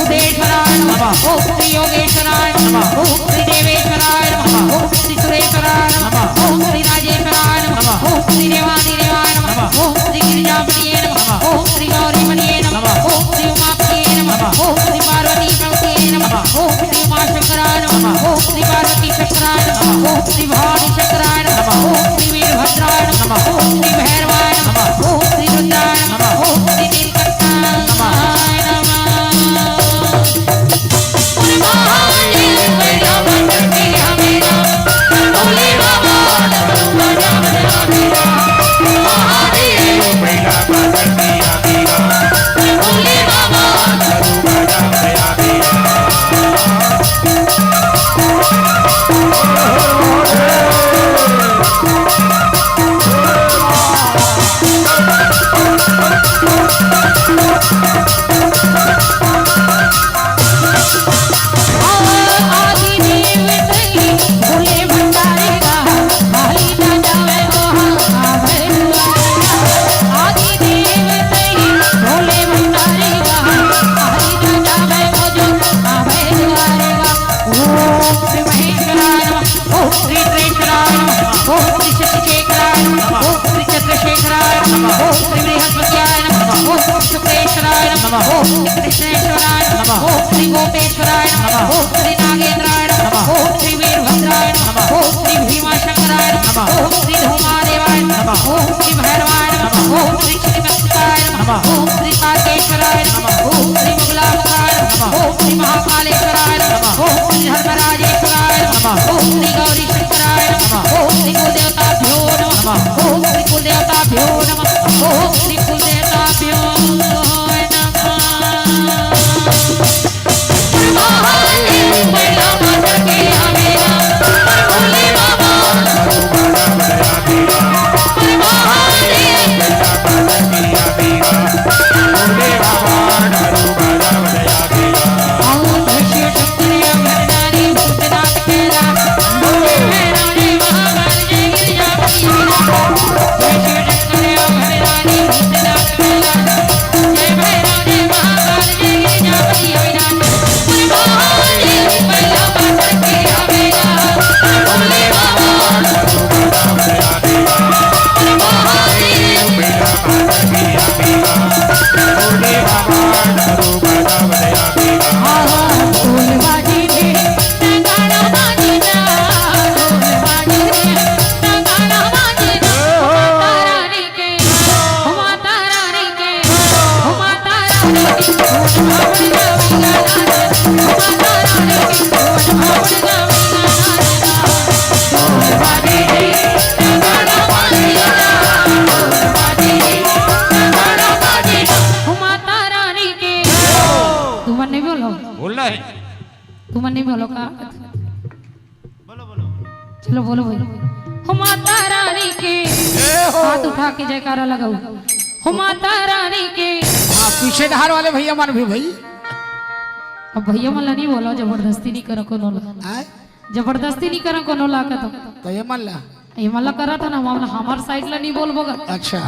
Speaker 3: ओम श्री योगेश्वराय नमः ओम श्री देवेश्वराय नमः ओम श्री सुरेश्वराय नमः ओम श्री राजेश्वराय नमः ओम श्री देवादिदेवाय नमः ओम श्री गिरिजापतिये नमः ओम श्री गौरीमणिये नमः ओम श्री उमापतिये नमः ओम श्री पार्वती पतिये नमः ओम श्री उमाशंकराय नमः ओम श्री पार्वती शंकराय नमः ओम श्री भवानी शंकराय नमः ओम श्री वीरभद्राय नमः ओम श्री भैरवाय नमः ओम श्री रुद्राय नमः ओम श्री नीलकंठाय नमः ओम श्री कृष्णेश्वराय नमः ओम श्री गोपेश्वराय नमः ओम श्री नागेंद्राय नमः ओम श्री वीरभद्राय नमः ओम श्री भीमाशंकराय नमः ओम श्री धूमादेवाय नमः ओम श्री भैरवाय नमः ओम श्री श्रीमत्ताय नमः ओम श्री तारकेश्वराय नमः ओम श्री मुगलामुखाय नमः ओम श्री महाकालेश्वराय नमः ओम श्री धर्मराजेश्वराय नमः ओम श्री गौरी शंकराय नमः ओम श्री कुलदेवताभ्यो नमः ओम श्री कुलदेवताभ्यो नमः ओम श्री कुलदेवताभ्यो तुमने नहीं बोलो का बोलो बोलो चलो बोलो बोलो हम माता रानी रानी के हाथ उठा के जयकारा लगाओ हो माता रानी के।
Speaker 1: हाँ पीछे धार वाले भैया मान भी भाई
Speaker 3: अब भैया मला नहीं बोलो जबरदस्ती नहीं करो कोनो ला
Speaker 1: आय?
Speaker 3: जबरदस्ती नहीं करो कोनो ला का
Speaker 1: तो ये मान ला
Speaker 3: ये मला करा था ना मामला हमार साइड ला नहीं बोल बोगा
Speaker 1: अच्छा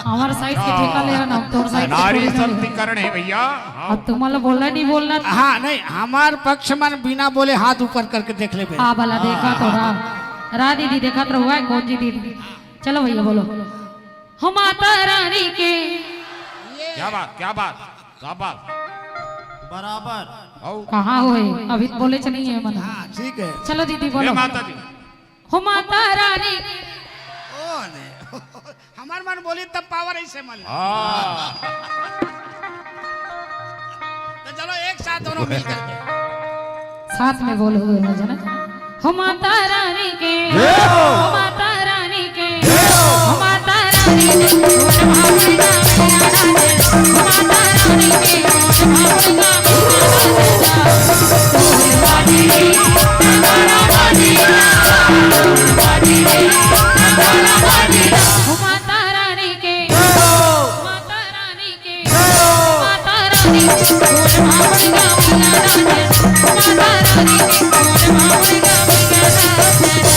Speaker 3: हमार साइड के ठेका ले ना तोर साइड
Speaker 4: नारी सशक्तिकरण है भैया। हाँ।
Speaker 3: अब तुम्हाला बोलना नहीं बोलना
Speaker 1: हाँ नहीं हमार पक्ष मन बिना बोले हाथ ऊपर करके देख ले बे।
Speaker 3: हाँ भला देखा तो रा दीदी देखा तो हुआ है कौन जी दीदी। चलो भैया बोलो हो माता रानी के।
Speaker 4: क्या बात क्या बात क्या बात
Speaker 5: बराबर
Speaker 3: कहाँ हुए अभी बोले चली है मन।
Speaker 1: हाँ ठीक है
Speaker 3: चलो दीदी
Speaker 4: ये
Speaker 3: बोलो
Speaker 4: माता जी
Speaker 3: हो माता रानी।
Speaker 1: ओ ने हमार मन बोली तब पावर ऐसे मन ला।
Speaker 4: हाँ
Speaker 1: तो चलो एक साथ दोनों मिल करके
Speaker 3: साथ में बोलो दोनों जना हो माता रानी के हो माता रानी के हो माता रानी के हो भावना मेरा राजे हो माता रानी के हो भावना मेरा राजे वादी हमारा वादी वादी हमारा वादी हो माता रानी के माता रानी के माता रानी हो भावना मेरा राजे माता रानी के हो भावना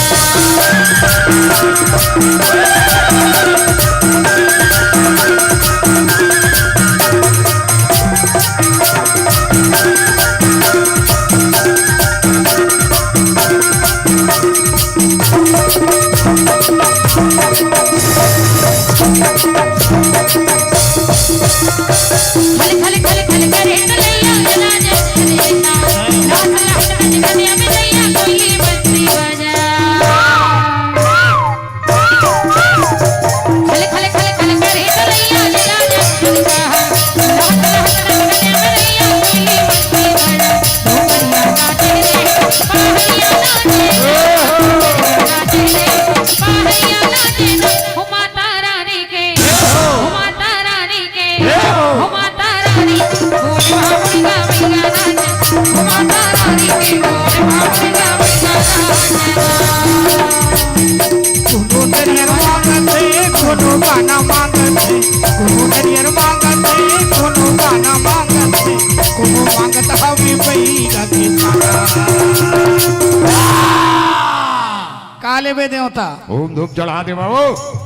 Speaker 3: खले खले खले खले करे कलैया जला जला रात रात कन्या में नैया कोई बंसी बजा। खले खले खले खले करे कलैया जला जला रात रात कन्या में नैया कोई बंसी बजा। डोमरिया नाचे रे पाहिया नाचे पाहिया नाचे हो माता रानी के हो माता रानी के हो माता रानी हो भावना मेरा राजा हो माता रानी के हो भावना मेरा राजा।
Speaker 1: कोनो नरियर मांगते कोनो गाना मांगते कोनो नरियर मांगते कोनो गाना मांगते कोनो मांगत हवे पैरा के काले बे देवता
Speaker 4: ओम धूप चढ़ा दे बाबू।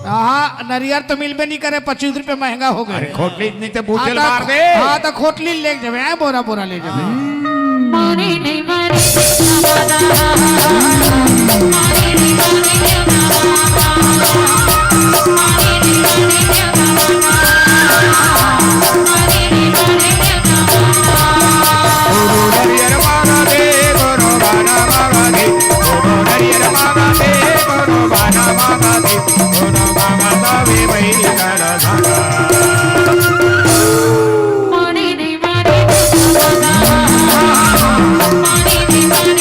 Speaker 1: हाँ नरियर तो मिलबे नहीं करे 25 रुपए महंगा हो
Speaker 4: अरे
Speaker 1: गए।
Speaker 4: खोटली इतनी ते बूझल मार दे।
Speaker 1: हाँ तो खोटली ले जावे बोरा बोरा ले जावे।
Speaker 3: मारे नहीं मारे नवादा मारे नहीं मारे नवादा मारे नहीं मारे नवादा मारे नहीं मारे नवादा।
Speaker 4: गुरु नरियर मांगा दे गुरु गाना मांगा दे गुरु नरियर मांगा दे गुरु गाना मांगा दे गुरु मांगा दावे वही कर धागा।
Speaker 3: मारे नहीं मारे नवादा मारे नहीं मारे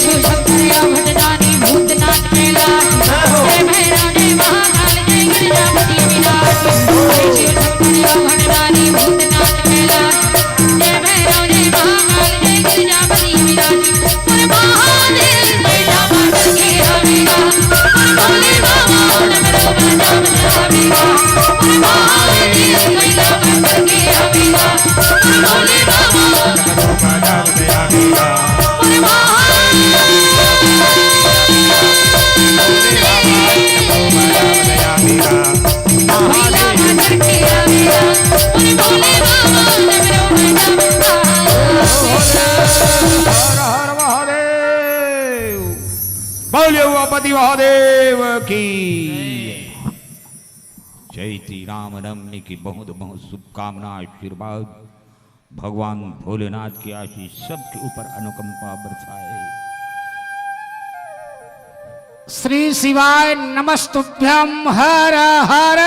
Speaker 3: शिव शंकर भटदानी भूतनाथ कैलाश जय भैरव जय महाकाल जय गिरिजापति विनाश जय शिव शंकर भटदानी भूतनाथ कैलाश जय भैरव जय महाकाल जय गिरिजापति विनाश बोले महादेव बैठा माता के हवेगा बोले बाबा डमरू बजा बजा हवेगा बोले महादेव बैठा माता के हवेगा बोले बाबा बोले
Speaker 2: हर हर महादेव। बोलिए उमापति महादेव की जय। श्री राम नवमी की बहुत बहुत शुभकामना आशीर्वाद। भगवान भोलेनाथ की आशीष सबके ऊपर अनुकंपा बरसाए।
Speaker 1: श्री शिवाय नमस्तुभ्यं। हर हर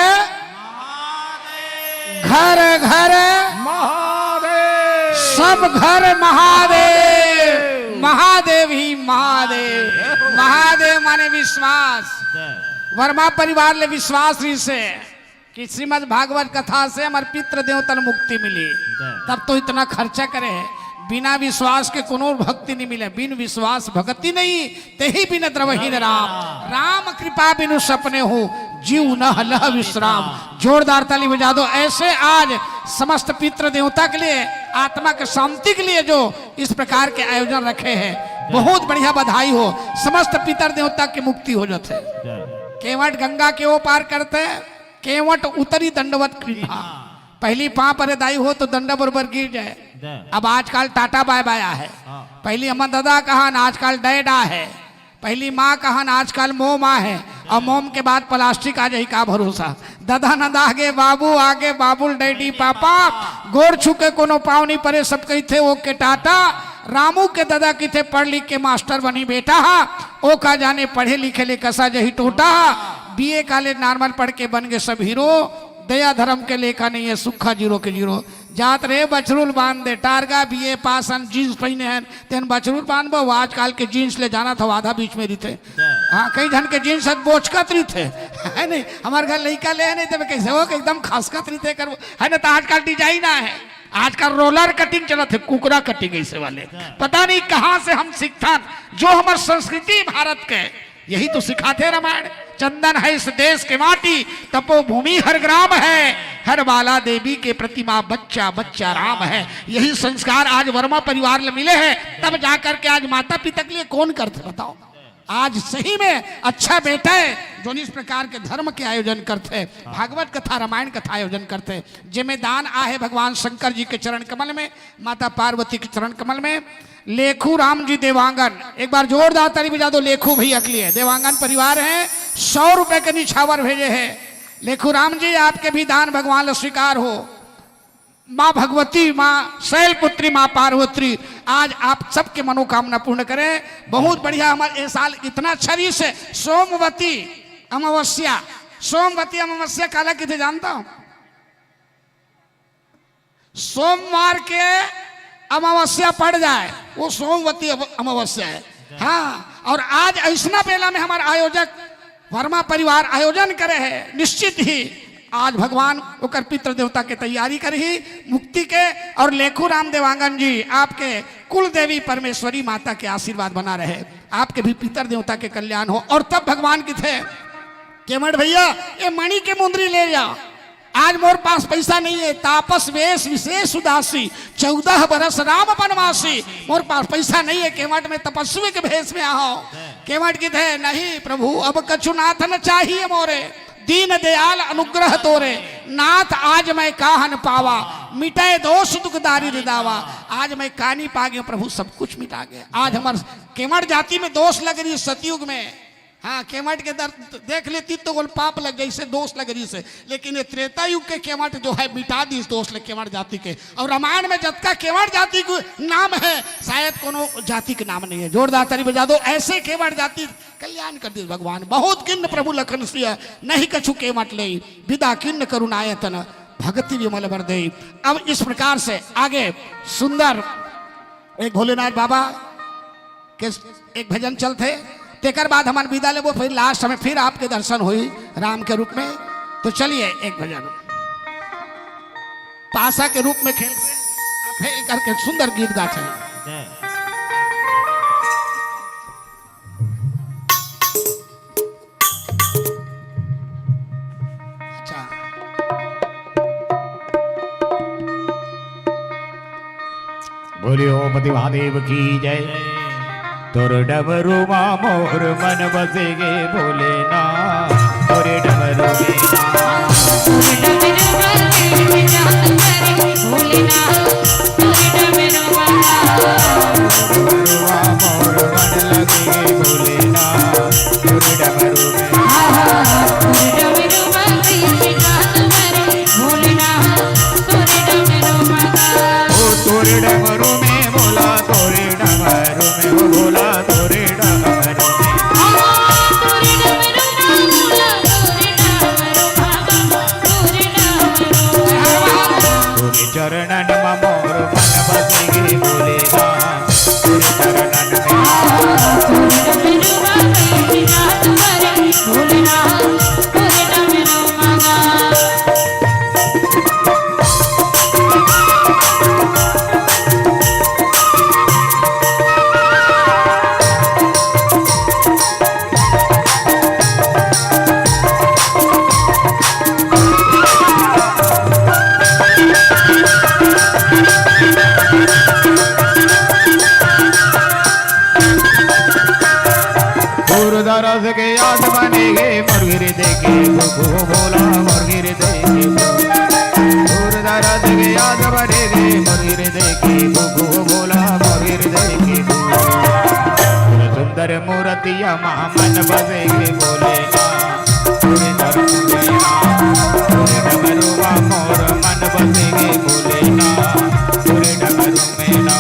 Speaker 1: घर घर
Speaker 2: महादेव।
Speaker 1: सब घर महादेव। महादेव ही महादेव। महादेव माने विश्वास। वर्मा परिवार ले विश्वास रही से कि श्रीमद् भागवत कथा से हमारे पितृ देवतन मुक्ति मिली, तब तो इतना खर्चा करे है। बिना विश्वास के कोनो भक्ति नहीं मिले। बिन विश्वास भक्ति नहीं, ते ही बिन द्रवहीन राम। राम कृपा बिनु सपने हो, जीव न लह विश्राम। जोरदार ताली बजा दो। ऐसे आज समस्त पितृ देवता के लिए, आत्मा के शांति के लिए जो इस प्रकार के आयोजन रखे हैं, बहुत बढ़िया बधाई हो। समस्त पितर देवता की मुक्ति हो जाते। केवट गंगा के ओ पार करते, केवट उतरी दंडवत कृष्णा। पहली पां पर दाई हो तो दंडा बरोबर गिर जाए। अब आजकल टाटा बाय बाय है। पहली अमन दादा कहन, आजकल डैडा है। पहली माँ कहन, आजकल मोम है। और मोम के बाद प्लास्टिक आ जाए, का भरोसा। दादा नंदा आगे बाबू, आगे बाबुल डैडी पापा। गोर छुके कोनो पाव नहीं परे, सब कही थे ओके टाटा। रामू के दादा की थे पढ़ लिख के मास्टर बनी बेटा। ओ का जाने पढ़े लिखे ले कसा जही टोटा। बीए कॉलेज नॉर्मल पढ़ के बन गए सब हीरो। दया धर्म के लेखा नहीं है, सुखा जीरो के जीरो। जात रे बचरूल बांध दे, टारगा बीए पासन जीन्स पहने हैं, तेन बचरूल बांध बो। आजकल के जीन्स ले जाना था, आधा बीच में रहते। हाँ, कई जन के जीन्स बोचकत रही थे, है नहीं। हमारे घर लड़का ले नहीं थे, कैसे हो कि एकदम खासकत रही थे कर, है ना। तो आजकल डिजाइन है, आजकल रोलर कटिंग चला थे, कुकरा कटिंग ऐसे वाले। पता नहीं कहाँ से हम सीखता, जो हमारी संस्कृति भारत के यही तो सिखाते रामायण। चंदन है इस देश के माटी, तपोभूमि हर ग्राम है। हर बाला देवी के प्रतिमा बच्चा बच्चा राम है। यही संस्कार आज वर्मा परिवार में मिले हैं, तब जाकर के आज माता पिता के लिए कौन करते बताओ। आज सही में अच्छा बेटा है जो इस प्रकार के धर्म के आयोजन करते, भागवत कथा रामायण कथा आयोजन करते। जिम्मे दान आहे भगवान शंकर जी के चरण कमल में, माता पार्वती के चरण कमल में। लेखू राम जी देवांगन, एक बार जोरदार ताली बजा दो लेखू भैया के लिए। देवांगन परिवार है, 100 रुपए के निछावर भेजे हैं। लेखू राम जी, आपके भी दान भगवान स्वीकार हो। माँ भगवती, माँ शैलपुत्री, माँ पार्वती आज आप सबके मनोकामना पूर्ण करें। बहुत बढ़िया हमारे इस साल इतना अच्छा रीत से सोमवती अमावस्या। सोमवती अमावस्या काला किसे जानता हूं? सोमवार के अमावस्या पड़ जाए वो सोमवती अमावस्या है। हाँ, और आज ऐसा बेला में हमारे आयोजक वर्मा परिवार आयोजन करे है। निश्चित ही आज भगवान ओकर पितृ देवता के तैयारी करी मुक्ति के। और लेखू राम देवांगन जी, आपके कुल देवी परमेश्वरी माता के आशीर्वाद बना रहे, आपके भी पितृ देवता के कल्याण हो। और तब भगवान की थे केमठ भैया, ये मणि के मुंदरी ले जाओ। आज मोर पास पैसा नहीं है, तापस वेश विशेष उदासी, 14 बरस राम बनवासी। मोर पास पैसा नहीं है, केवट में तपस्वी के भेष में आओ। केवट की थे, नहीं प्रभु अब कछु नाथ न चाहिए मोरे, दीन दयाल अनुग्रह तोरे। नाथ आज मैं काहन पावा, मिटाए दोष दुखदारी रिदावा। आज मैं कानी पा गया प्रभु, सब कुछ मिटा गया। आज हमारे केवट जाति में दोष लग रही है सतयुग में। हाँ, केवट के दर्द देख लेती तो बोल पाप लग गई से, दोष लग रही से। लेकिन ये त्रेता युग के केवट जो है मिटा दी इस दोष लग केवट जाति के। और रामायण में जब का केवट जाति को नाम है, शायद कोनो जाति के नाम नहीं है। जोरदार ताली बजा दो। ऐसे केवट जाति कल्याण कर दी भगवान। बहुत किन्न प्रभु लखन सिया, नहीं कछु केवट ले, विदा किन्न करुणायतन। भक्ति विमल बरदे। अब इस प्रकार से आगे सुंदर एक भोलेनाथ बाबा के एक भजन चलते, तेकर बाद हमारे विदा लेबो, फिर लास्ट में फिर आपके दर्शन हुई राम के रूप में। तो चलिए एक भजन पासा के रूप में खेल करके सुंदर गीत गाते हैं।
Speaker 5: जय
Speaker 1: अच्छा
Speaker 2: बोलियो पति महादेव की जय। तोर डमरू मोर मन बसेगे भोलेनाथ, तोरे डमरू मोर मन लगेगे भोलेनाथ, तोरे डमरू तोरे डमरू में बोला, तोरे डमरू में हो बोला, तोरे डमरू में तोरे चरणन में मोर मन बसेगे भोलेनाथ, तोरे चरणन में दरस के याद बनेगे मुर्गिर देखे भूखो बोला, मुर्गिर देखे दूर दरस के याद बनेगे मुर्गिर देखे भूखो बोला, मुर्गिर देखे सुंदर मूर्तिया मन बसेगे भोलेनाथ, तोरे डमरुआ मोर मन बसेगे भोलेनाथ, तोरे डमरू में ना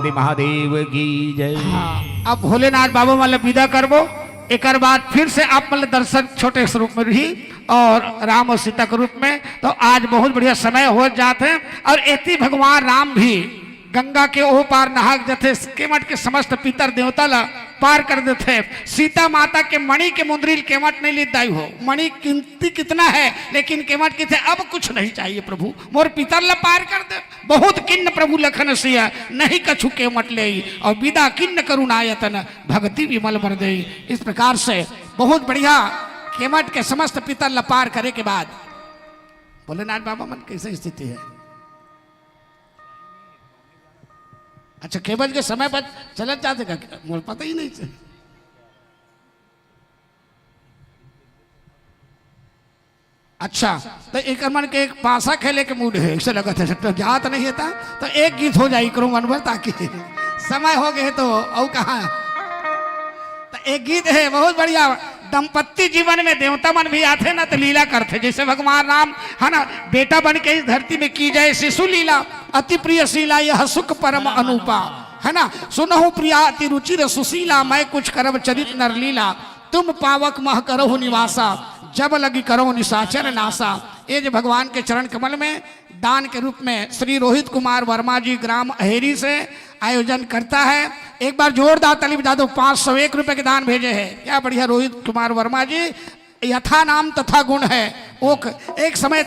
Speaker 2: महादेव की जय।
Speaker 1: अब भोलेनाथ बाबा मतलब विदा करबो, एक बाद फिर से आप मतलब दर्शन छोटे स्वरूप में रही और राम और सीता के रूप में। तो आज बहुत बढ़िया समय हो जाते हैं और एती भगवान राम भी गंगा के ओ पार नहा जाते, केवट के समस्त पितर देवता ला पार कर देते। सीता माता के मणि के मुंद्रिल केवट नहीं लीद दाई हो, मणि कीमती कितना है लेकिन केवट कितने, अब कुछ नहीं चाहिए प्रभु मोर पितर ला पार कर दे। बहुत किन्न प्रभु लखन सिया नहीं कछु केवट ले, और विदा किन्न करुणायतन भक्ति विमल बर दे। इस प्रकार से बहुत बढ़िया केवट के समस्त पितर ला पार करे के बाद भोलेनाथ बाबा मन कैसे स्थिति है। अच्छा केवल के समय पर चलत जाते का मोर पता ही नहीं से। अच्छा तो एक मन के एक पासा खेले के मूड है, ऐसे लगा था तो जात नहीं था तो एक गीत हो जाए करूँ मन भर ताकि समय हो गए तो और कहाँ। तो एक गीत है बहुत बढ़िया, दंपत्ति जीवन में देवता मन भी आते ना तो लीला करते, जैसे भगवान राम है ना, बेटा बन के इस धरती में की जाए शिशु लीला, अति प्रिय शीला यह सुख परम अनुपा, है ना। सुनहु प्रिया अति रुचिर सुशीला, मैं कुछ करब चरित नर लीला, तुम पावक मह करहु निवासा, जब लगी करो निशाचर नासा। ये जो भगवान के चरण कमल में दान के रूप में श्री रोहित कुमार वर्मा जी ग्राम अहेरी से आयोजन करता है। एक बार जोरदार ताली बजा दो। 501 रुपए के दान भेजे हैं, क्या बढ़िया रोहित कुमार वर्मा जी। यथा नाम तथा गुण है। वो एक समय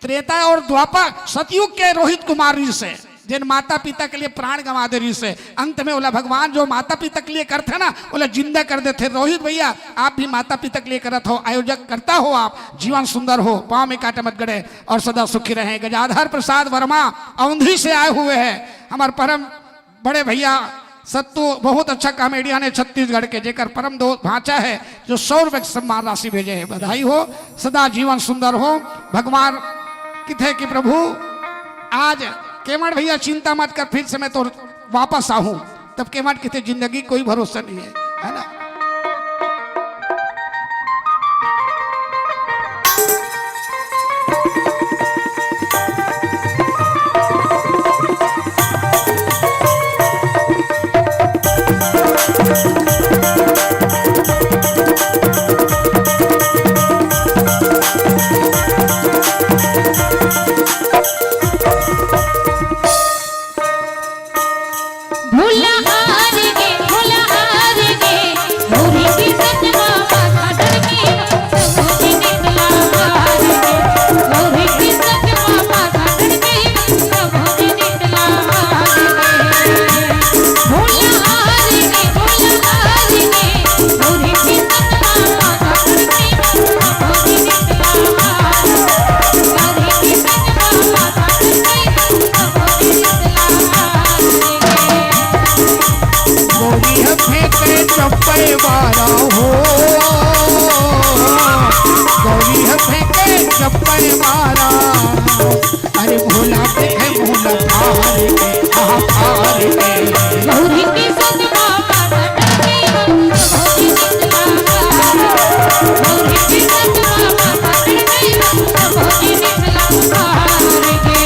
Speaker 1: त्रेता और द्वापर सतयुग के रोहित कुमार जी से, जिन माता पिता के लिए प्राण गंवा दे रही से, अंत में बोला भगवान जो माता पिता के लिए करते ना, बोला जिंदा कर देते। रोहित भैया आप भी माता पिता के लिए करत हो, आयोजक करता हो, आप जीवन सुंदर हो, पाँव में कांटे मत गड़े और सदा सुखी रहे। गजाधर प्रसाद वर्मा औंधी से आए हुए हैं, हमारे परम बड़े भैया सत्तू, बहुत अच्छा कॉमेडियन है छत्तीसगढ़ के, जेकर परम दोस्त भांचा है, जो 100 रुपए की सम्मान राशि भेजे है। बधाई हो, सदा जीवन सुंदर हो। भगवान किथे कि प्रभु आज केवट भैया चिंता मत कर, फिर से मैं तो वापस आऊं, तब केवट कितने जिंदगी कोई भरोसा नहीं है ना। अरे भोला देखे भोला हार के हार के
Speaker 3: गौरी के संग बाबा धरती गौरी निकला, गौरी के संग बाबा धरती गौरी निकला हार के।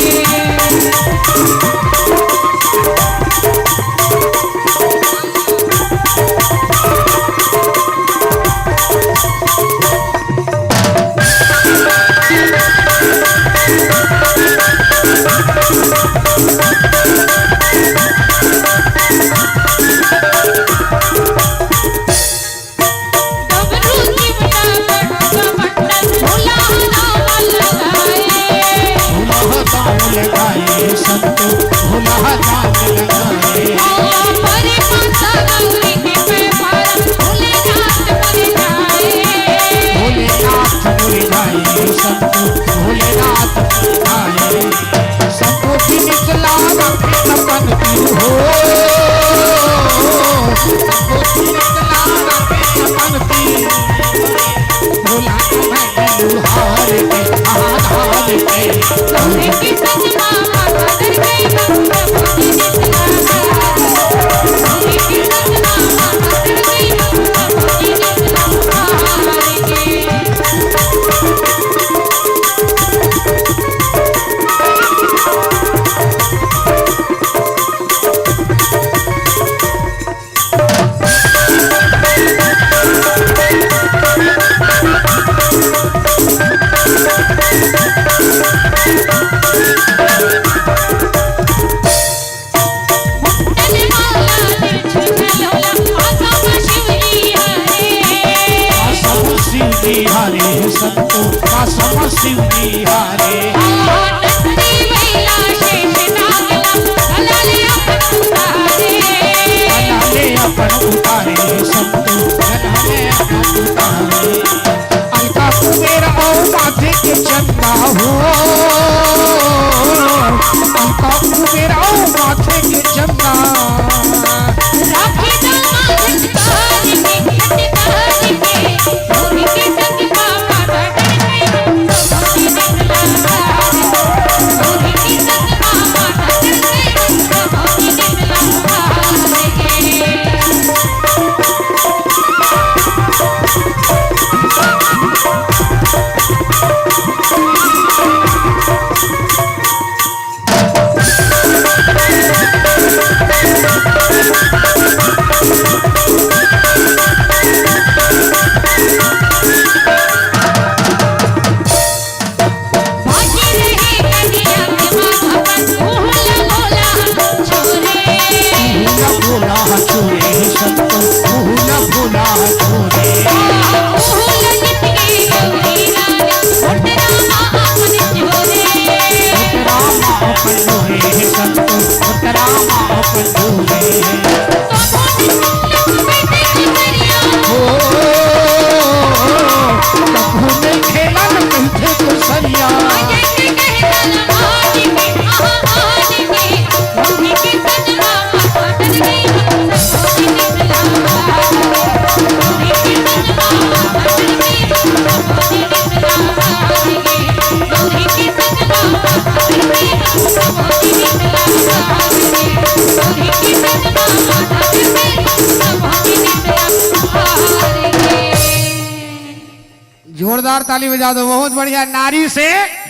Speaker 1: जोरदार ताली बजा दो, बहुत बढ़िया। नारी से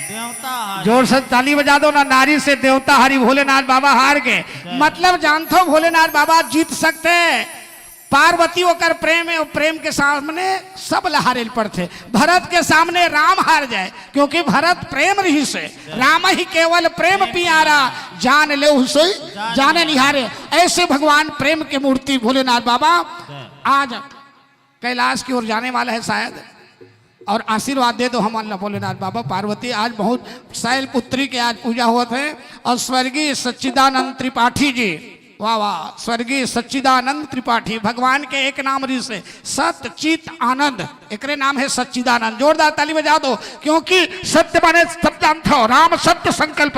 Speaker 5: देवता
Speaker 1: जोर से ताली बजा दो ना, नारी से देवता हरि भोलेनाथ बाबा हार गए। मतलब जानते हो भोलेनाथ बाबा जीत सकते हैं। पार्वती होकर प्रेम है, प्रेम के सामने सब लहारे पर थे। भरत के सामने राम हार जाए, क्योंकि भरत प्रेम रही से, राम ही केवल प्रेम पियारा, जान ले उसे जाने निहारे। ऐसे भगवान प्रेम के मूर्ति भोलेनाथ बाबा आज कैलाश की ओर जाने वाला है शायद, और आशीर्वाद दे दो हम अल्लाह भोलेनाथ बाबा। पार्वती आज बहुत शैल पुत्री के आज पूजा हुआ थे, और स्वर्गीय सच्चिदानंद त्रिपाठी जी, वाह वाह, स्वर्गीय सच्चिदानंद त्रिपाठी, भगवान के एक नाम री से सत्य चित आनंद, एकरे नाम है सच्चिदानंद। जोरदार ताली बजा दो, क्योंकि सत्य माने सब जानते हो, राम सत्य संकल्प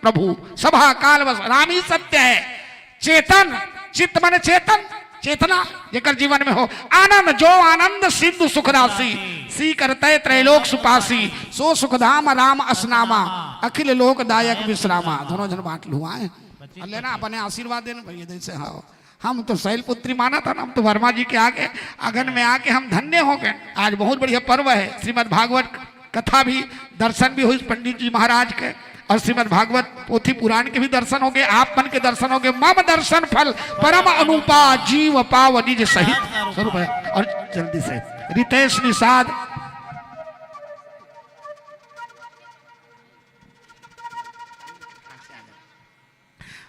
Speaker 1: प्रभु सभा काल बस, राम ही सत्य है। चेतन, चित्त माने चेतन, चेतना जेकर जीवन में हो। आनंद, जो आनंद सिंधु सुख राशि, सी करते त्रैलोक सुपासी, सो सुखधाम राम असनामा, अखिल लोक दायक विश्रामा। दोनों जन बांट लू आए लेना, अपने आशीर्वाद देना भैया जैसे। हाँ, हम तो शैलपुत्री माना था ना, हम तो वर्मा जी के आगे अगन में आके हम धन्य हो गए। आज बहुत बढ़िया पर्व है, श्रीमद् भागवत कथा भी दर्शन भी हुई पंडित जी महाराज के, और श्रीमद् भागवत पोथी पुराण के भी दर्शन हो गए, आप मन के दर्शन हो गए। मम दर्शन फल परम अनुपा, जीव पाव निज सहित स्वरूप है। और जल्दी से रितेश निषाद,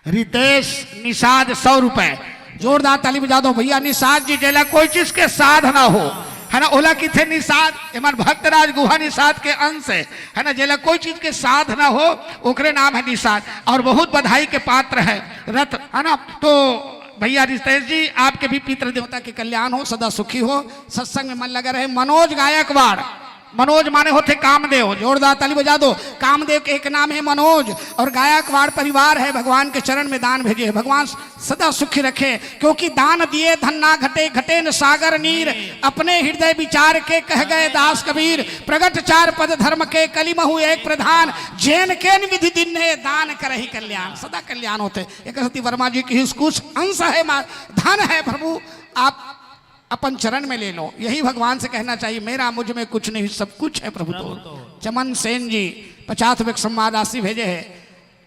Speaker 1: रितेश निषाद 100 रुपए। जोरदार ताली बजा दो भैया। निषाद जी जेला कोई चीज के साध ना हो, है ना, ओला की थे निषाद, हमारे भक्तराज गुहा निषाद के अंश है ना, जेला कोई चीज के साध ना हो ओकरे नाम है निषाद, और बहुत बधाई के पात्र है रथ, है ना। तो भैया रितेश जी, आपके भी पितृ देवता के कल्याण हो, सदा सुखी हो, सत्संग में मन लगा रहे। मनोज गायकवाड़, मनोज माने होते कामदेव, जोरदार ताली बजा दो। कामदेव के एक नाम है मनोज, और गायकवाड़ परिवार है, भगवान के चरण में दान भेजे, भगवान सदा सुखी रखे। क्योंकि दान दिए धन ना घटे, घटे न सागर नीर, अपने हृदय विचार के कह गए दास कबीर। प्रगट 4 पद धर्म के, कलिमहु एक प्रधान, जैन के विधि दिन है, दान करहि कल्याण, सदा कल्याण होते। एक सती वर्मा जी की कुछ अंश है, धन है प्रभु, आप अपन चरण में ले लो, यही भगवान से कहना चाहिए। मेरा मुझ में कुछ नहीं, सब कुछ है प्रभु तो। चमन सेन जी 50 रुपये सम्मान राशि भेजे है।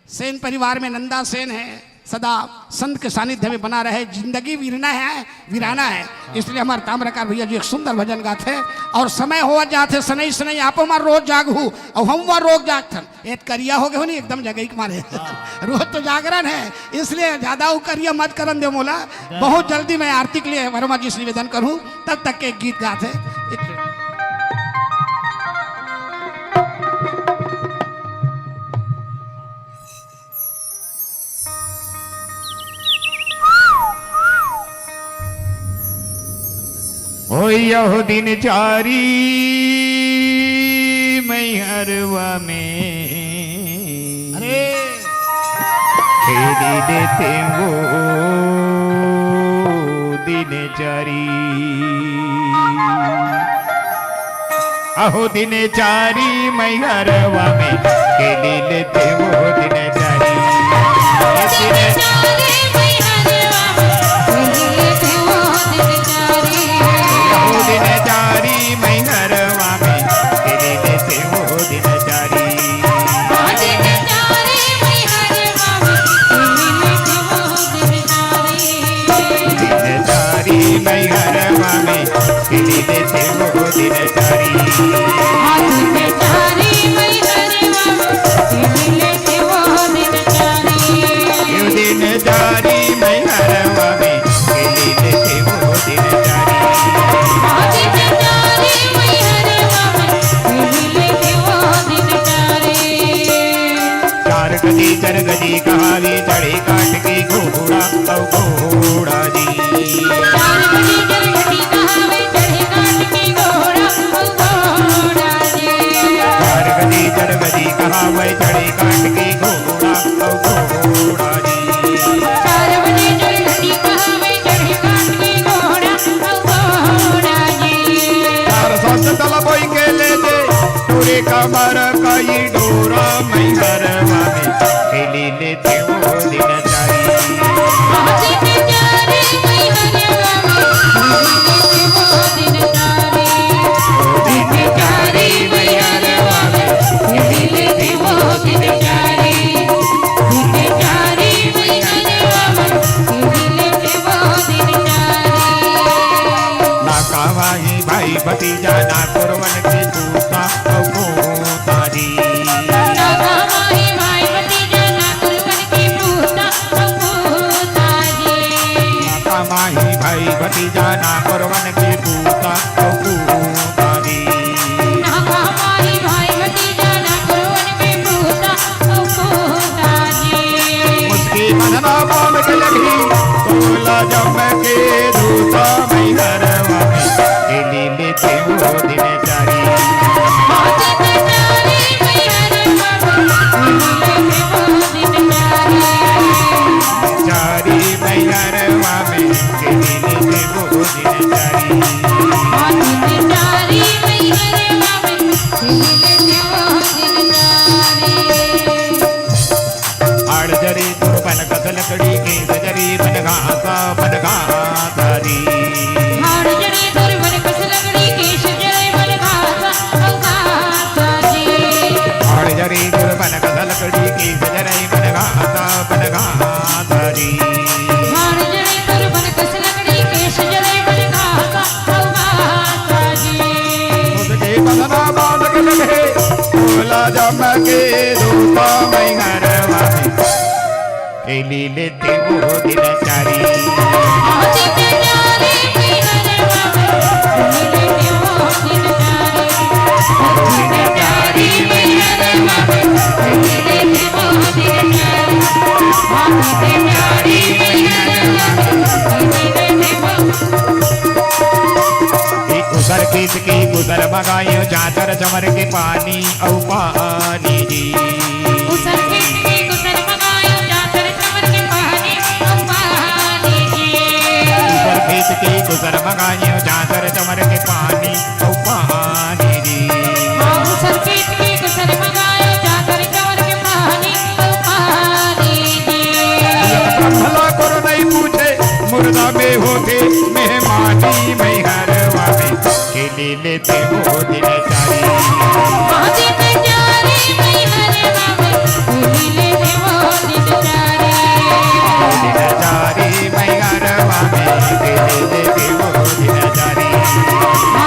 Speaker 1: सेन परिवार में नंदा सेन है, सदा संत के सानिध्य में बना रहे। जिंदगी वीरना है, वीराना है, इसलिए हमारे ताम्रकार भैया जी एक सुंदर भजन गाते। और समय हो जाते सनई सनई, आप हमार रोज जागहू और हम वह रोज जागथन, एक करिया हो गए हो नहीं, एकदम जगह के मारे रोज तो जागरण है, इसलिए ज्यादा वो करिया मत करन दे मोला। बहुत जल्दी मैं आरती के लिए वर्मा जी से निवेदन करूँ, तब तक के गीत गाते।
Speaker 4: हो यहो दिन चारी मैहरवा में,
Speaker 1: अरे
Speaker 4: खेली देते वो दिन चारी। अहो दिन चारी मैहरवा में, खेली लेते वो दिन चारी। दिन चारी मैहरवा में, खेली लेते वो दिन चारी। दिन चारी मैहरवा में, खेली लेते वो दिन चारी। दिन चारी मैहरवा में, खेली लेते वो दिन चारी। गदी चर गदी कहावी, चढ़े काट के घोड़ा औ घोड़ा जी। चार गदी चर गदी कहावी, चढ़े काट के घोड़ा औ घोड़ा जी। चार गदी चर गदी कहावी, चढ़े काट के घोड़ा औ घोड़ा जी। चार गदी चर गदी कहावी, चढ़े काट के घोड़ा औ घोड़ा जी। चार सत तल बोई के ले दे, टूरे कमर कई डोरा मैहरवा में, खेली लेते वो दिन चारी। दिन चारी मैहरवा में, खेली लेते वो दिन चारी। दिन चारी भतीजा ना कुरवन की पूता तारी
Speaker 3: नागा माही भाई भतीजा ना कुरवन की पूता
Speaker 4: माता माही भाई भतीजा ना कुरवन की पूता तारी
Speaker 3: नागा माही भाई भतीजा ना कुरवन की पूता
Speaker 4: उसकी मनना पाम के लगी तोला जम के दूता मैं घरवा में केली लेते हो दिन चारी चारी मैं घरवा में केली लेते हो दिन चारी आड़जरी तुरपन कस लकड़ी के सजरी बन घासा तारी आड़जरी तुरपन कस लकड़ी के सजरी बन घासा तारी उसके बदना बांध के लगे तोला जम के दूता मैं घरवा में केली लेते वो दिन चारी गुजर खेत की गुजर मगायो जातर चमर के पानी औ पानी जी गुजर खेत की गुजर मगायो जातर चमर के पानी औ पानी जी भला करो नहीं पूछे मुर्दा में होते मेहमानी मैं घरवा में केली लेते हो दिन चारी दिन चारी मैं घरवा में केली लेते हो दिन चारी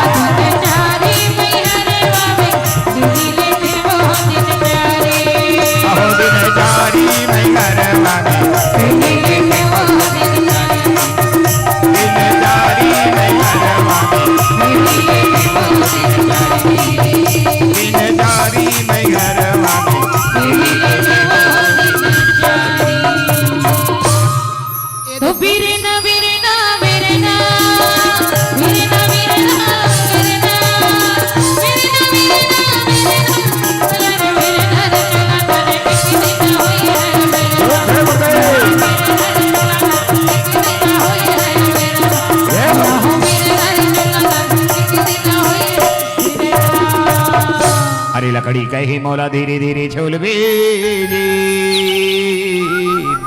Speaker 4: अहो दिन चारी मैं घरवा में केली लेते हो दिन चारी मैं घरवा में दिन चारी मैं घरवा में
Speaker 3: तो बिरना बिरना बिरना बिरना बिरना बिरना
Speaker 4: अरे लकड़ी कही मौला धीरे धीरे छोल बेली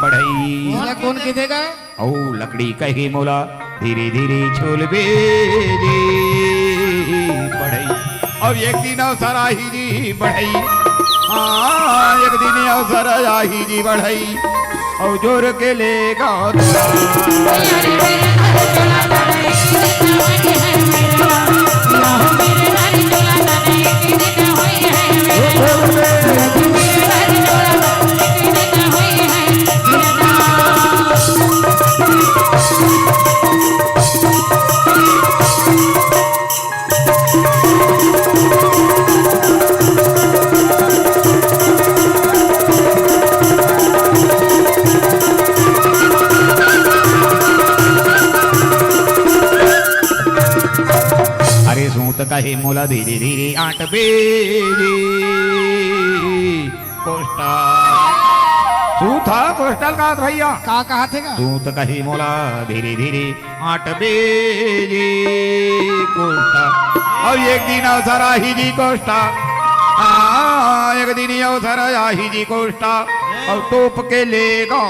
Speaker 4: बढ़ई
Speaker 1: ये कौन की देगा
Speaker 4: औ लकड़ी कही मौला धीरे धीरे छोल बेली बढ़ई अब एक दिन अवसर आही जी बढ़ई हाँ एक दिन अवसर आही जी बढ़ई और जोर के लेगा अरे सूत कहे मोला धीरे धीरे आट बेली कोष्टा सूथा कोष्टल का भैया
Speaker 1: का कहा थे का
Speaker 4: सूत कहे मोला धीरे धीरे आट बेली कोष्टा और एक दिन अवसर आही जी कोष्टा हाँ एक दिन अवसर आही जी कोष्टा और टोप के लेगा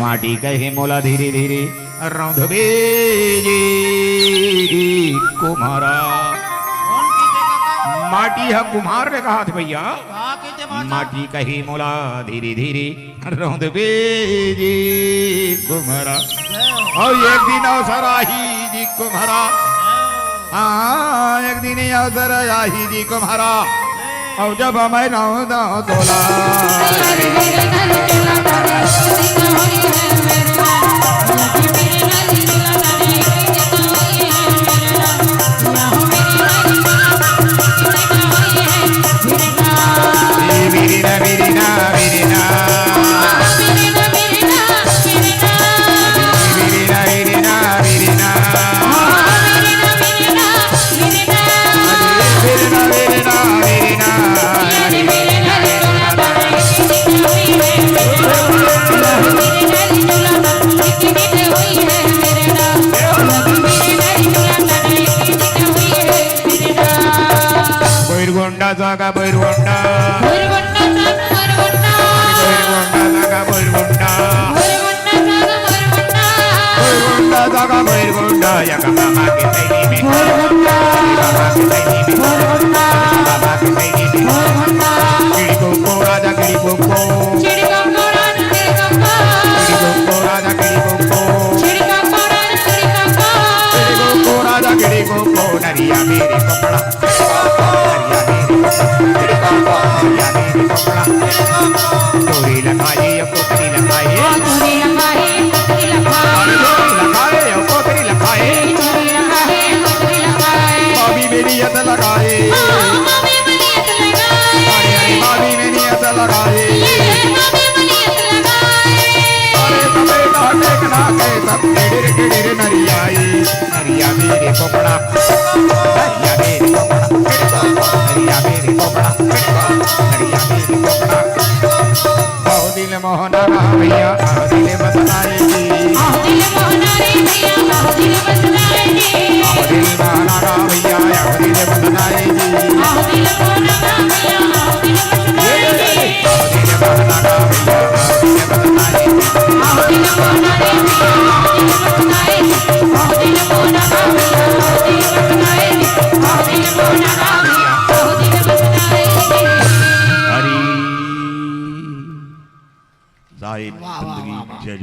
Speaker 4: माटी कहे मोला धीरे धीरे रौंदबे जी कुम्हारा।
Speaker 5: कौन कीते काका?
Speaker 4: माटी है कुम्हार ने कहा था भैया।
Speaker 5: कहा कीते बाजा?
Speaker 4: माटी कही मोला धीरे धीरे रौंदबे जी कुम्हारा।
Speaker 5: जय हो,
Speaker 4: और एक दिन अवसर आही जी कुम्हारा।
Speaker 5: जय हो,
Speaker 4: हाँ एक दिन अवसर आही जी कुम्हारा। और जब मैं रौंदा तोला वीरिना वीरिना वीरिना वीरिना वीरिना वीरिना वीरिना वीरिना बैरगोंडा जागा बैरगोंडा बैरगोंडा जागा बैरगोंडा बैरगोंडा जागा बैरगोंडा यका मामा के सैनी में मामा के सैनी में मामा के सैनी में गिड़ी को राजा गिड़ी को राजा गिड़ी को राजा गिड़ी को नरिया मेरे कपड़ा चोरी लगाए कोतरी लगाए कोतरी लगाए भाभी मेरी यत लगाए अरे भाभी मेरी यत लगाए अरे तबे देखना के सब गिर नरियाए नरिया मेरे कपड़ा नरिया मेरे कपड़ा नरिया मेरे कपड़ा नरिया मेरे कपड़ा बहुत दिल मोहना भैया दिल बसनाए जी दिल मोहना भैया दिल बसनाए जी दिल मोहना भैया दिल बसनाए जी दिल मोहना भैया दिल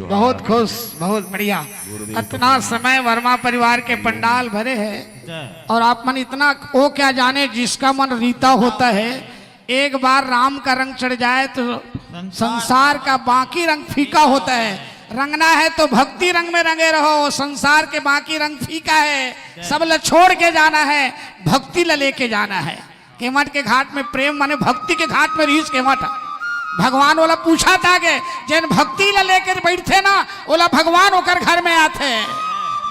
Speaker 1: बहुत खुश, बहुत बढ़िया। इतना समय वर्मा परिवार के पंडाल भरे हैं
Speaker 5: जय।
Speaker 1: और आप मन इतना वो क्या जाने, जिसका मन रीता होता है एक बार राम का रंग चढ़ जाए तो संसार का बाकी रंग फीका होता है। रंगना है तो भक्ति रंग में रंगे रहो, संसार के बाकी रंग फीका है। सब ल छोड़ के जाना है, भक्ति ल लेके जाना है। केवट के घाट में प्रेम माने भक्ति के घाट में रीस केवट। भगवान वाला पूछा था कि जिन भक्ति ला लेकर बैठते ना ओला भगवान होकर घर में आते।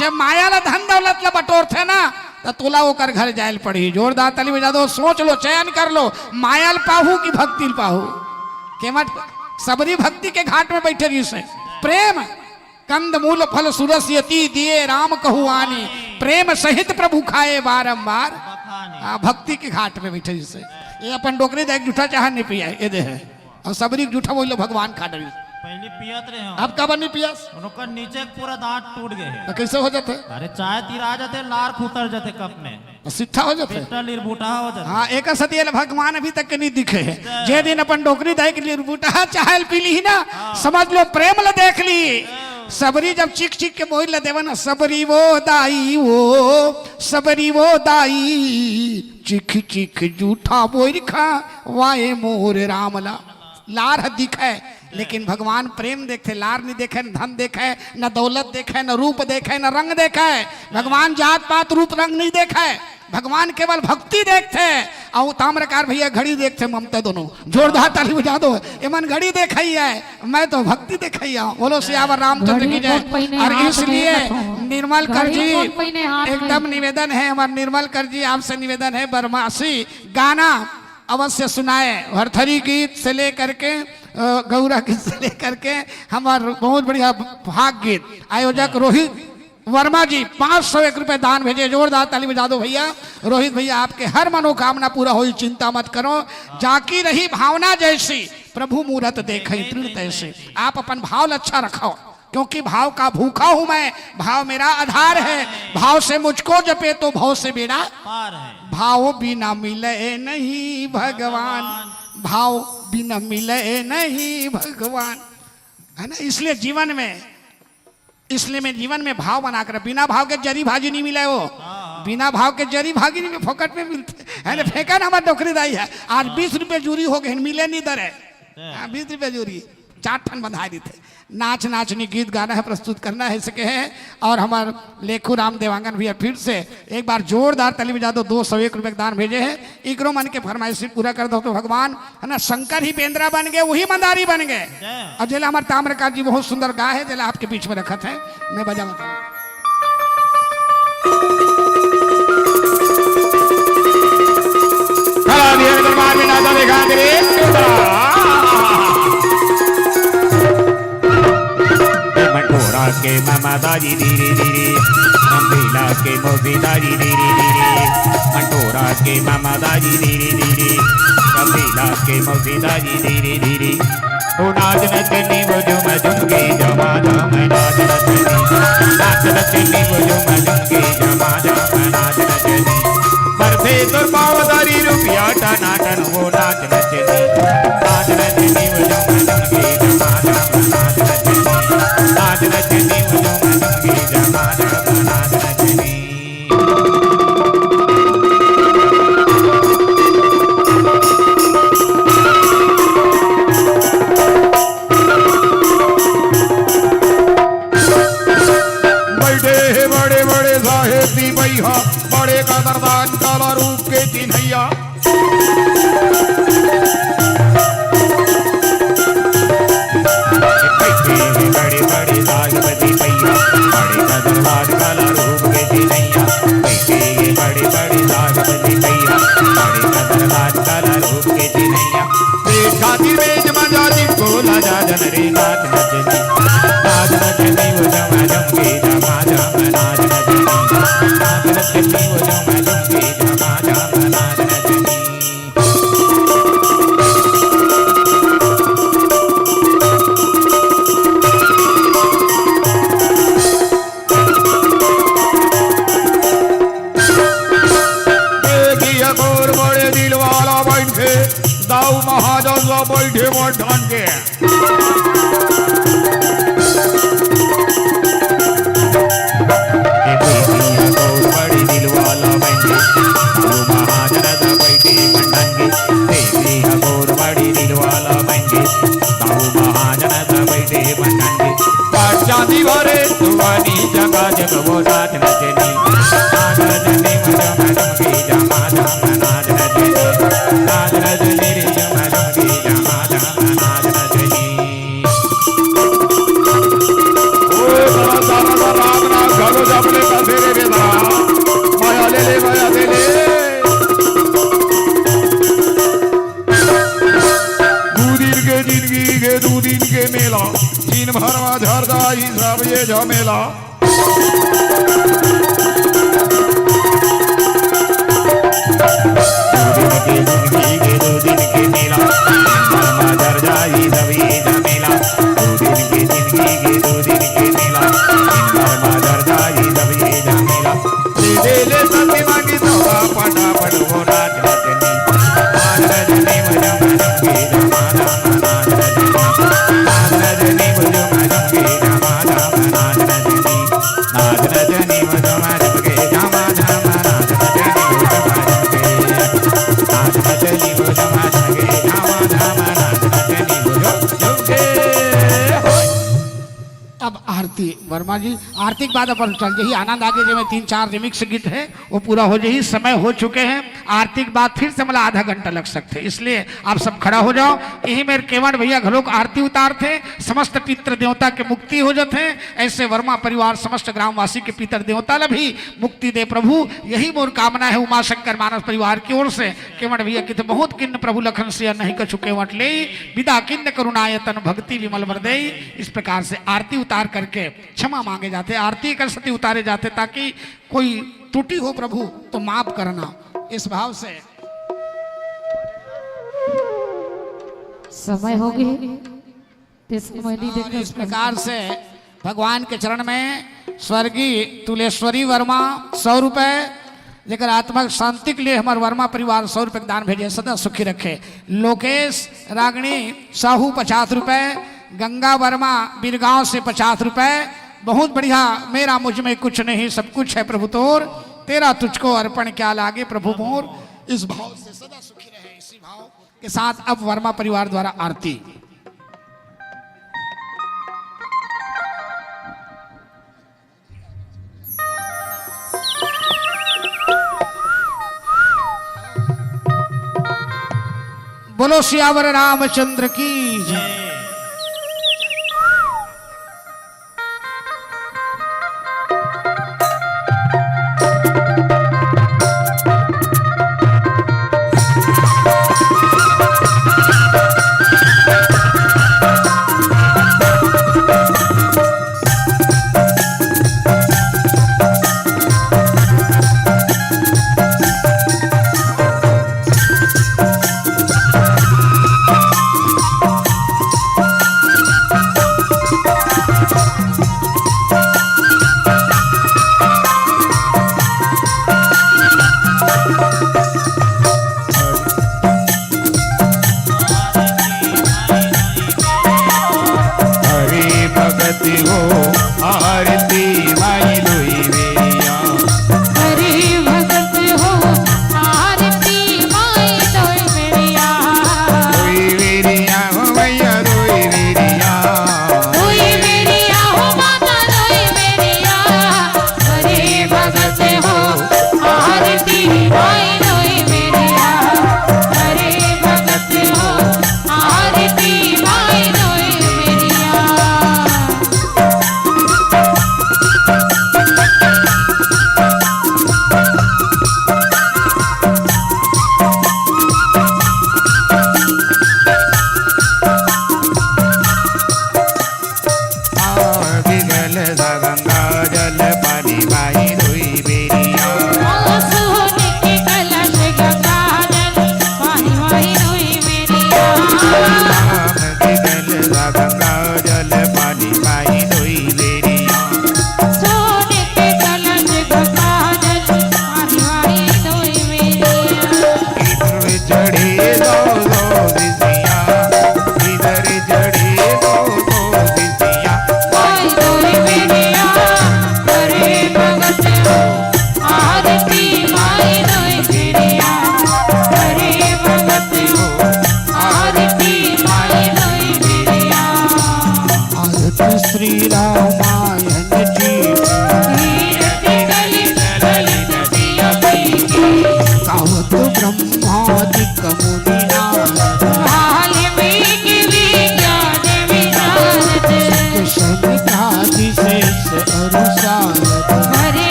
Speaker 1: जब माया ला धन दौलत ला बटोरते ना तो तुला होकर घर जायल पड़ी। जोरदार ताली बजा दो, सोच लो, चयन कर लो, माया पाहू की भक्ति पाहू। केवट सबरी भक्ति के घाट में बैठे रही से प्रेम कंद मूल फल सुरस यति दिए राम कहू आनी, प्रेम सहित प्रभु खाए बारंबार। भक्ति के घाट में बैठे रही से ये अपन डोकरी देख जूठा चाह नहीं पिया ये दे है और सबरी जूठा बोलो भगवान खा डरी।
Speaker 5: पहले पियत रहे हो,
Speaker 1: अब कब नहीं पियास
Speaker 5: उनका नीचे पूरा दांत टूट गए हैं।
Speaker 1: तो कैसे हो जाते?
Speaker 5: अरे चाय तिरा जाते, लार खुतर जाते कप में,
Speaker 1: तो सिट्ठा हो जाते।
Speaker 5: पेटा लिरबूटा हो जाते।
Speaker 1: हाँ एक सतियल भगवान अभी तक के नहीं दिखे है। जे दिन अपन डोकरी दाई के लिए बूटा चाहल पी ली ना, समझ लो प्रेम ल देख ली। सबरी जब चिक चिक के मोहिल देवे ना, सबरी वो दाई वो सबरी वो दाई चिक चिक जूठा बोर खा वाए मोर रामला। लार दिखे लेकिन भगवान प्रेम देखे, लार नहीं देखे, न धन देखे, न दौलत देखे, न रूप देखे, न रंग देखे। भगवान जात पात रूप रंग नहीं देखे, भगवान केवल भक्ति देखते। और ताम्रकार भैया घड़ी देखते, ममता दोनों। जोरदार ताली बजा दो, एमन घड़ी देखई है, मैं तो भक्ति देखई हूँ। बोलो सियावर रामचंद्र की जय। और इसलिए निर्मल कर जी एकदम निवेदन है, हमारे निर्मल कर जी आपसे निवेदन है, बरमासी गाना अवश्य सुनाए। भरथरी गीत से लेकर के गौरा गीत से लेकर के हमारे बहुत बढ़िया भाग गीत आयोजक रोहित वर्मा जी 501 रुपए दान भेजे। जोरदार ताली बजा दो भैया। रोहित भैया आपके हर मनोकामना पूरा हो, चिंता मत करो। जाकी रही भावना जैसी प्रभु मूरत देखे तृण तैसे। आप अपन भाव अच्छा रखो, क्योंकि भाव का भूखा हूं मैं, भाव मेरा आधार है। भाव से मुझको जपे तो भाव से बेड़ा
Speaker 5: पार है।
Speaker 1: भाव बिना मिले नहीं भगवान, भाव बिना मिले नहीं भगवान, है ना। इसलिए जीवन में भाव बनाकर, बिना भाव के जरी भाजी नहीं मिले, वो बिना भाव के जरी भागी नहीं फोकट में मिलते है ना। फेंका ना हमारा नौकरीदारी है, आज 20 रुपए जूरी हो गए, मिले नहीं दर है 20 रुपए जूरी, 4 ठन बंधा दी थे। नाच नाचनी गीत गाना है, प्रस्तुत करना है सके है। और हमारे लेखू राम देवांगन भैया फिर से एक बार जोरदार ताली बजा दो। 201 रुपए दान भेजे हैं, इकरो मन के फरमाइश पूरा कर दो तो भगवान है ना। शंकर ही पेंद्रा बन गए, वही मंदारी बन गए। और जेला हमारे ताम्रकांत जी बहुत सुंदर गा है, जेला आपके बीच में रखत है, मैं बजा बताऊँ।
Speaker 2: दरबार में नाचा देखा
Speaker 4: मंडोरा के मामा दाजी धीरे धीरे, रंगीला के मोती दाजी धीरे धीरे, मंडोरा के मामा दाजी धीरे धीरे, रंगीला के मोती दाजी धीरे धीरे। ओ नाच नचनी वो जो मैं झुमके जमा जम नाच नचनी, नाच नचनी वो जो मैं झुमके जमा जम नाच नचनी। बरफे तो पावदारी रुपया टनाटन वो नाच नचनी, नाच नचनी वो जो मैं झुमके जमा जम नाच नचनी, नाच नचनी वो जो मैं झुमके जमा जम नाच नचनी।
Speaker 2: बड़े बड़े साहेब दी भैया, बड़े कदरदान काला रूप के चिन्हैया।
Speaker 4: बड़े बड़े सागपति भैया, बड़े कदरदान काला रूप के चिन्हैया। बड़े बड़े सागपति भैया, बड़े कदरदान काला रूप के चिन्हैया।
Speaker 2: छाती में जमा
Speaker 4: बोला जा जन रे नाच नचनी, नाच नचनी वो जमा जमके जमा जम नाच नचनी, नाच नचनी वो जमा जमके जमा जम नाच नचनी।
Speaker 2: गोर बड़े दिल वाला बैठे, दाऊ महाजन बैठे मोटन के।
Speaker 4: बड़ी दिल वाला बैठे, दाऊ महाजन बैठे मंडन के। गोर बड़ी दिल वाला बैठे, दाऊ महाजन बैठे मंडन के।
Speaker 2: चांदी भरे
Speaker 4: सुवानी जगा जग वो नाच नचनी, नाच नचनी मुझे मैडम की जमा जम नाच नचनी, नाच नचनी रे मैडम की जमा जम नाच नचनी।
Speaker 2: राम नाम घरो जपले का फेरे बेदा, माया ले ले माया ले ले। दू दिन के मेला, दिन भरवा झरदाई सब ये झमेला।
Speaker 4: दो दिन के मेला, भरवा झरदाई सब ये झमेला। 2 दिन के जिंदगी के 2 दिन के मेला, भरवा झरदाई सब ये झमेला।
Speaker 2: ले ले सती मांगी सवा फटाफट वो नाच नचनी,
Speaker 4: नाच नचनी मुझे मैडम की जमा जम नाच नचनी, नाच नचनी मुझे मैडम की जमा जम नाच नचनी, नाच नचनी मुझे मैडम के जमा जम नाच नचनी मुझे मैडम के, नाच नचनी मुझे मैडम के जमा जम नाच नचनी मुझे के।
Speaker 1: अब आरती वर्मा जी, आरती के बाद अपन चल जही आनंद आगे जो में 3-4 रिमिक्स गीत है वो पूरा हो जही, समय हो चुके हैं। आरती के बाद फिर से मतलब आधा घंटा लग सकते, इसलिए आप सब खड़ा हो जाओ। यही मेरे केवट भैया घरों को आरती उतार थे, समस्त पितृ देवता के मुक्ति हो जाते हैं। ऐसे वर्मा परिवार समस्त ग्रामवासी के पितर देवता ला भी मुक्ति दे प्रभु, यही मोर कामना है उमा शंकर मानस परिवार की ओर से। केवट भैया की तो बहुत किन्न प्रभु लखन से नहीं कछु केवट ले, विदा किन्न करुणायतन भक्ति विमल वरदई। इस प्रकार से आरती उतार करके क्षमा मांगे जाते, आरती कर सती उतारे जाते, ताकि कोई त्रुटि हो प्रभु तो माफ करना, इस भाव से।
Speaker 3: समय हो गए, समय नहीं देखा।
Speaker 1: इस प्रकार से भगवान के चरण में स्वर्गीय तुलेश्वरी वर्मा 100 रुपए, जेकर आत्मा के शांति के लिए हमारे वर्मा परिवार 100 रुपए दान भेजे, सदा सुखी रखे। लोकेश रागणी साहू 50 रुपए, गंगा वर्मा बीरगांव से 50 रुपए। बहुत बढ़िया। मेरा मुझ में कुछ नहीं सब कुछ है प्रभु तोर, तेरा तुझको अर्पण क्या लागे प्रभु मोर। इस भाव से सदा सुखी रहे। इसी भाव के साथ अब वर्मा परिवार द्वारा आरती। बोलो सियावर रामचंद्र की जय।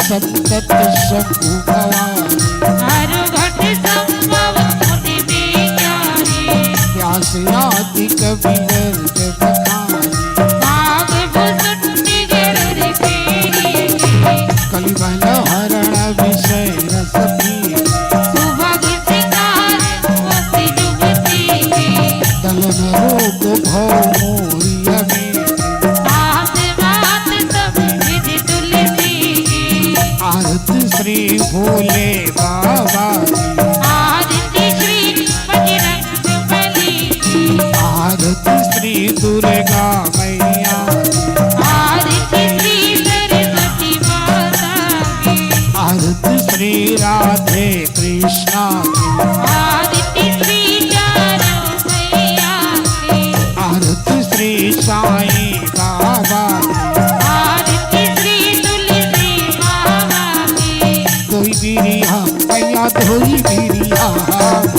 Speaker 1: संतत शंभु भवानी
Speaker 3: हर घट संभव मुनि विज्ञानी
Speaker 1: व्यास आदि कवि वर्ग बखानी
Speaker 3: भाग भुसुंडी गिर पेरी
Speaker 1: कलिबल हरण विषय रस पी
Speaker 3: सुभग सिंगार वसी जुगती
Speaker 1: दलन रोग भव मोरिया में
Speaker 3: बात बात सब विधि तुलसी
Speaker 1: आरती श्री भोले बाबा की
Speaker 3: आरती श्री बजरंग बली की
Speaker 1: आरती श्री दुर्गा मैया
Speaker 3: आरती श्री सरस्वती माता की
Speaker 1: आरती श्री राधे कृष्णा की
Speaker 3: आरती श्री चारों मैया की
Speaker 1: आरती श्री साईं बाबा की
Speaker 3: आरती श्री तुलसी बाबा की
Speaker 1: कोई बिरिया मैया धोई बिरिया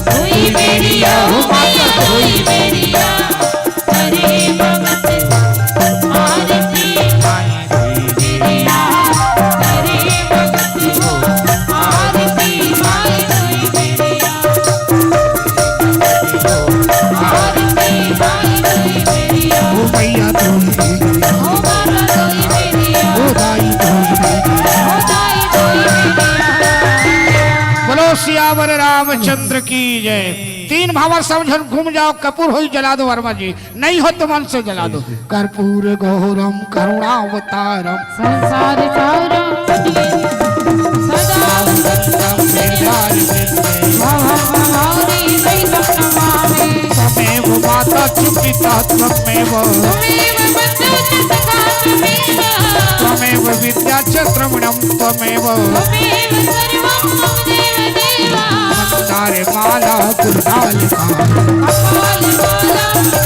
Speaker 3: कोई बेरिया हो माता कोई बेरिया हरे भगत आरती कोई बेरिया हरे भगत हो आरती कोई बेरिया आरती
Speaker 1: तीन भावर समझ घूम जाओ, कपूर हो जला दो वर्मा जी, नहीं हो तो मन से जला दो। कर्पूर गौरम करुणावतारम
Speaker 3: संसार सारम सदा भवभवानी सहितं नमामि।
Speaker 1: त्वमेव माता च पिता त्वमेव,
Speaker 3: त्वमेव बन्धुः च सखा त्वमेव,
Speaker 1: त्वमेव विद्या च द्रविणं त्वमेव,
Speaker 3: त्वमेव सर्वं मम देव।
Speaker 1: मंदारे माला गुरुनालिका
Speaker 3: कपालमाला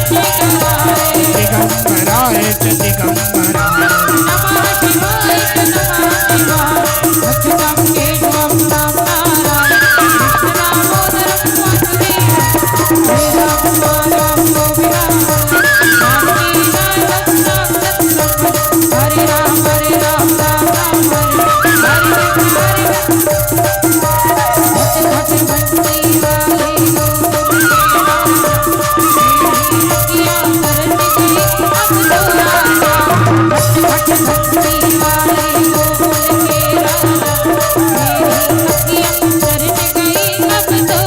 Speaker 3: जयकाराय,
Speaker 1: दिगंबराय च दिगंबराय,
Speaker 3: नमः शिवाय नमः शिवाय। अच्युतं केशवं नारायणं कृष्णदामोदरं वासुदेवं, वेदं माधवं गोविन्दं जानकीनाथं सत्संगं। हरे राम राम राम हरे हरे हरे। घट घट बंसी वाले किया करन गई अब तो राजा। घट घट बंसी वाले गोकुल के राजा, मेरी अखियां करन गई अब तो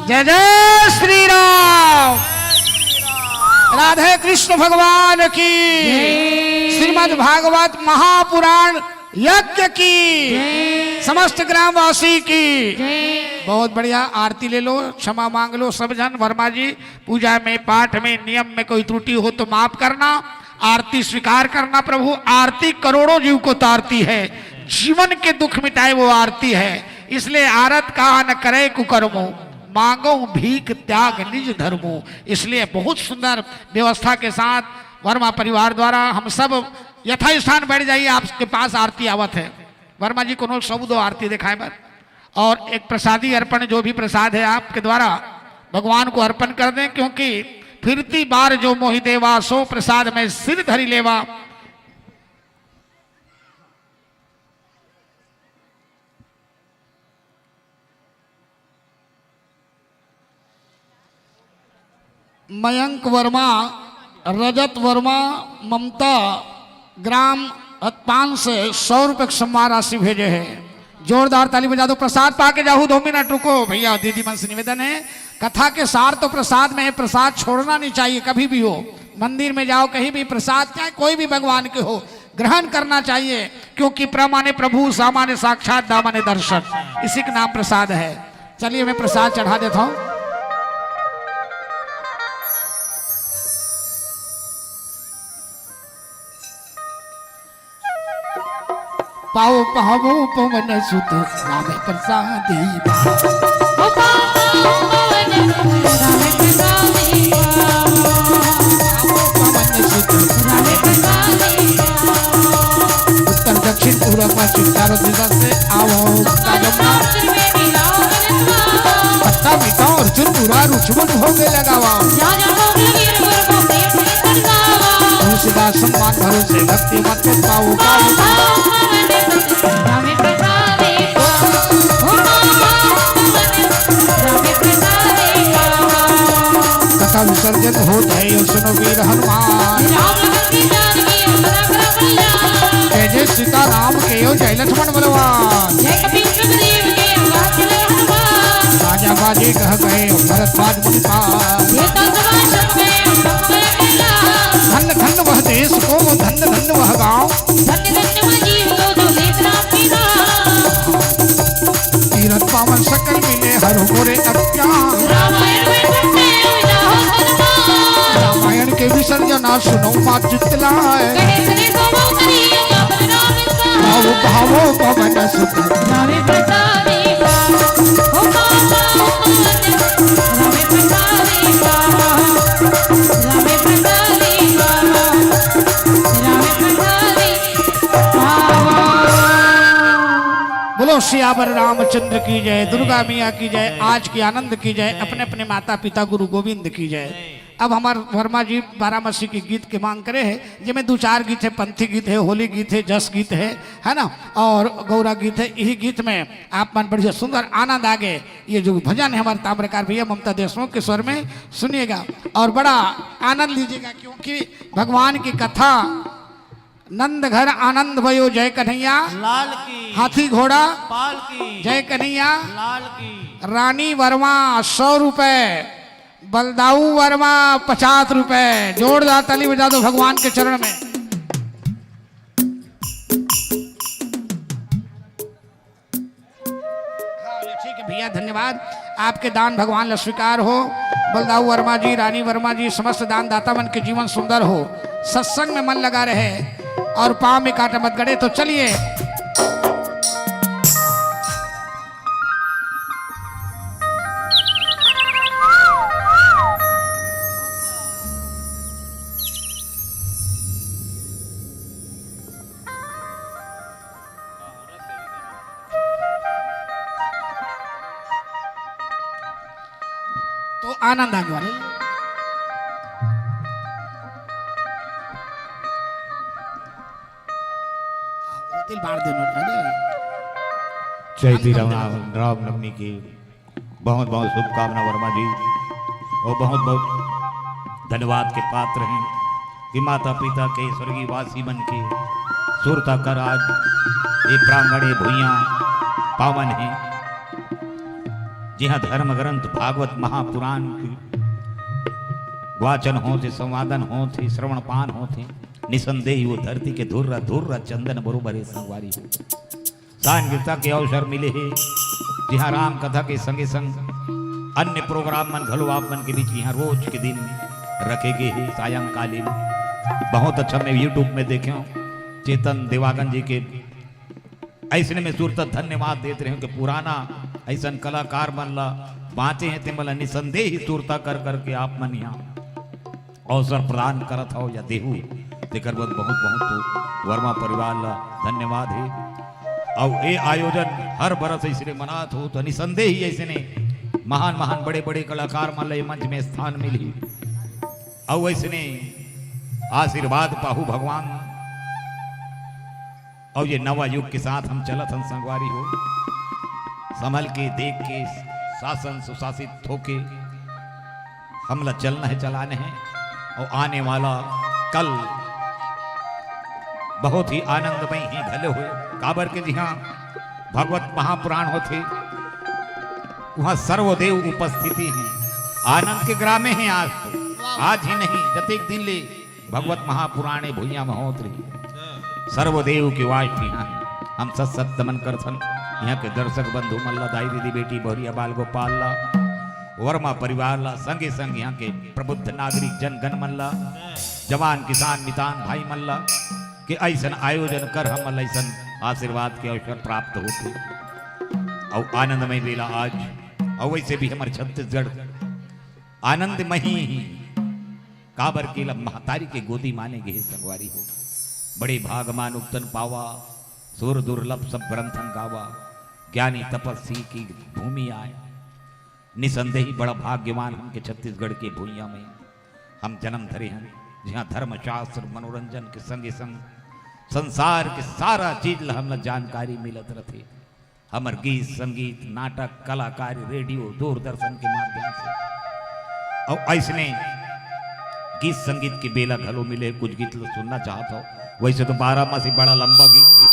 Speaker 1: जय जय श्री राम। राधे कृष्ण भगवान की, श्रीमद् भागवत महापुराण यज्ञ की, समस्त ग्रामवासी की। बहुत बढ़िया, आरती ले लो, क्षमा मांग लो सब जन। वर्मा जी, पूजा में पाठ में नियम में कोई त्रुटि हो तो माफ करना, आरती स्वीकार करना। प्रभु आरती करोड़ों जीव को तारती है, जीवन के दुख मिटाए वो आरती है। इसलिए आरत कहा न करे कुकर्मो, मांगो भीख त्याग निज धर्मो। इसलिए बहुत सुंदर व्यवस्था के साथ वर्मा परिवार द्वारा हम सब यथा स्थान बैठ जाइए, आपके पास आरती आवत है। वर्मा जी को सब दो आरती दिखाए बस, और एक प्रसादी अर्पण, जो भी प्रसाद है आपके द्वारा भगवान को अर्पण कर दें, क्योंकि फिरती बार जो मोहि देवा, सो प्रसाद में सिर धरी लेवा। मयंक वर्मा, रजत वर्मा, ममता ग्राम हतपान से 100 रुपये सम्मान राशि भेजे हैं। जोरदार ताली बजा दो। प्रसाद पाके जाओ, 2 मिनट रुको भैया। दीदी मन से निवेदन है, कथा के सार तो प्रसाद में है, प्रसाद छोड़ना नहीं चाहिए कभी भी हो। मंदिर में जाओ, कहीं भी प्रसाद, चाहे कोई भी भगवान के हो, ग्रहण करना चाहिए, क्योंकि प्रमाने प्रभु सामान्य साक्षात दामाने दर्शन, इसी का नाम प्रसाद है। चलिए मैं प्रसाद चढ़ा देता हूँ। पाओ पावो पवन सुत राम प्रसादी,
Speaker 3: ओ पावन राम प्रसादी,
Speaker 1: पवन सुत
Speaker 3: राम प्रसादी।
Speaker 1: उत्तर दक्षिण पूर्व पश्चिम चारों दिशा से आओ। पत्ता मीठा और चुन पूरा रुचमुन होगे लगावा। तुलसीदास सम्मान भरोसे भक्ति मत पाओ पाओ। कथा विसर्जन हो जाए, सुनो वीर हनुमान। जय जय सीता राम के हो, जय लक्ष्मण बलवान। राजा बाजे कह गए भरद्वाज मुनि पास। धन्य धन्य वह देश को, धन्य धन्य वह गाँव। तीरथ पावन सकल मिले हर गोरे अज्ञान। रामायण के विसर्जना सुनो माँ चितलाए। भावो भावो पवन सुत बोलो सियावर रामचंद्र की जय, दुर्गा मिया की जय, आज की आनंद की जय, अपने अपने माता पिता गुरु गोविंद की जय। अब हमार वर्मा जी बारामसी के गीत के मांग करे है, जिसमें 2-4 गीत है, पंथी गीत है, होली गीत है, जस गीत है ना, और गौरा गीत है। यही गीत में आप मन बढ़िया सुंदर आनंद आगे ये जो भजन है हमारे ताम्रकार भैया ममता देशमुख के स्वर में सुनिएगा और बड़ा आनंद लीजिएगा, क्योंकि भगवान की कथा नंद घर आनंद भयो जय कन्हैया,
Speaker 5: लाल की
Speaker 1: हाथी घोड़ा
Speaker 5: पाल की
Speaker 1: जय कन्हैया,
Speaker 5: लाल की
Speaker 1: रानी वर्मा 100 रुपए, बलदाऊ वर्मा 50 रुपए। जोरदार ताली बजा दो भगवान के चरण में। हाँ ठीक है भैया, धन्यवाद। आपके दान भगवान ल स्वीकार हो। बलदाऊ वर्मा जी, रानी वर्मा जी, समस्त दान दाता मन के जीवन सुंदर हो, सत्संग में मन लगा रहे और पांव में कांटा मत गड़े। तो चलिए तो आनंद आने वाले दिल बांट देना।
Speaker 2: चैती रामनवमी की बहुत बहुत शुभकामना वर्मा जी, और बहुत बहुत धन्यवाद के पात्र हैं कि माता पिता के स्वर्गीय वासी मन के सुरता कर आज ये प्रांगणे भूइयाँ पावन हैं, जहाँ धर्म ग्रंथ भागवत महापुराण की वाचन होते, संवादन होते, श्रवण पान होते, निसंदेह वो धरती के धुर्रा धुर्रा चंदन बरोबर संगवारी हो। सांगीता के अवसर मिले हैं, जहाँ राम कथा के संगे संग अन्य प्रोग्राम मन घलो आप मन के बीच यहाँ रोज के दिन रखे गए हैं सायंकालीन। बहुत अच्छा मैं यूट्यूब में देखे हूँ चेतन देवागन जी के ऐसे में सुरत धन्यवाद देते रहे कि पुराना ऐसा कलाकार मन ला बाँचे हैं, ते मन निसंदेह ही सुरता कर करके आप मन यहाँ अवसर प्रदान करत हो या देहू, तेकर बहुत बहुत तो वर्मा परिवार ला धन्यवाद है। और ये आयोजन हर बरस ऐसे मनात हो तो निसंदेह ही ऐसे ने महान महान बड़े बड़े कलाकार मन ला मंच में स्थान मिली, और ऐसे ने आशीर्वाद पाहू भगवान। और ये नवा युग के साथ हम चलत हम संगवारी हो, संभल के देख के शासन सुशासित होके हमला चलना है, चलाने हैं। और आने वाला कल बहुत ही आनंदमय ही घले हुए काबर के जहाँ भगवत महापुराण होते वहाँ सर्वदेव उपस्थिति है, आनंद के ग्रामे हैं। आज तो आज ही नहीं, जतेक दिन ले भगवत महापुराणे भूइया में होत रही सर्वदेव की वाट यहाँ हम सत नमन करथन। यहाँ के दर्शक बंधु मल्ला, दाई दीदी, बेटी बहुरिया, बाल गोपाल ला, वर्मा परिवार ला, संगे संग यहाँ के प्रबुद्ध नागरिक जन गण मल्ला, जवान किसान मितान भाई मल्ला के ऐसा आयोजन कर हम ऐसा आशीर्वाद के अवसर प्राप्त होते। और आनंदमय बेला आज, और वैसे भी हमारे छत्तीसगढ़ आनंदमय ही काबर के महतारी के गोदी माने गए संगवारी हो। बड़े भागमान उक्तन पावा, सुर दुर्लभ सब ग्रंथन गावा, ज्ञानी तपस्वी की भूमि आए। निसंदेही बड़ा भाग्यवान हम के छत्तीसगढ़ के भूइया में हम जन्म धरे हैं, जहाँ धर्मशास्त्र मनोरंजन के संगे संग संसार के सारा चीज हम जानकारी मिलत रहे। हमर गीत संगीत नाटक कलाकारी रेडियो दूरदर्शन के माध्यम से। और ऐसने गीत संगीत की बेला घलो मिले, कुछ गीत सुनना चाहता हो। वैसे तो 12 माह से बड़ा लंबा गीत है,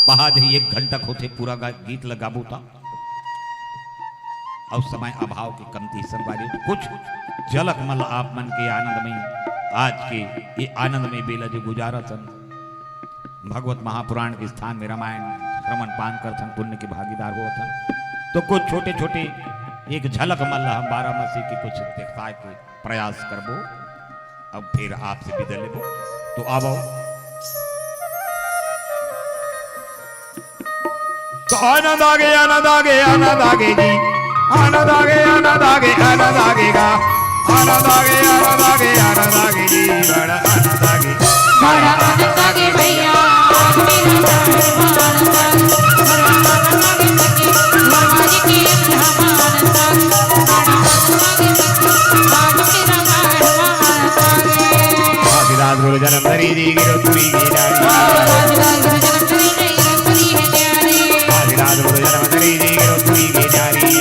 Speaker 2: बहाद ही 1 घंटा होते पूरा गीत लगाबू था। और समय अभाव के कमती संगवारी कुछ झलक मल आप मन के आनंदमय आज के ये आनंदमय बेला जो गुजारा सन भगवत महापुराण के स्थान में रामायण श्रवण पान करथन, पुण्य के भागीदार होथन। तो कुछ छोटे छोटे एक झलक मल हम 12 मासी के कुछ दिखाए के प्रयास करबो। अब फिर आपसे विदा लेबो, तो आवो।
Speaker 4: तो आनंद आगे आनंद आगे आनंद आगे जी, आनंद आगे आनंद आगे आनंद आगेगा, आनंद आगे आनंद आगे आनंद आगे जी, बड़ा आनंद आगे,
Speaker 3: बड़ा आनंद आगे भैया आज मेरा आनंद आगे, बड़ा आनंद आगे सखी वर्मा जी की आनंद आगे, बड़ा आनंद आगे सखी आज
Speaker 4: राज गुरु जन्म धरी दी गिरो तुरी की नारी राज गुरु जन्म धरी दी गिरो तुरी की नारी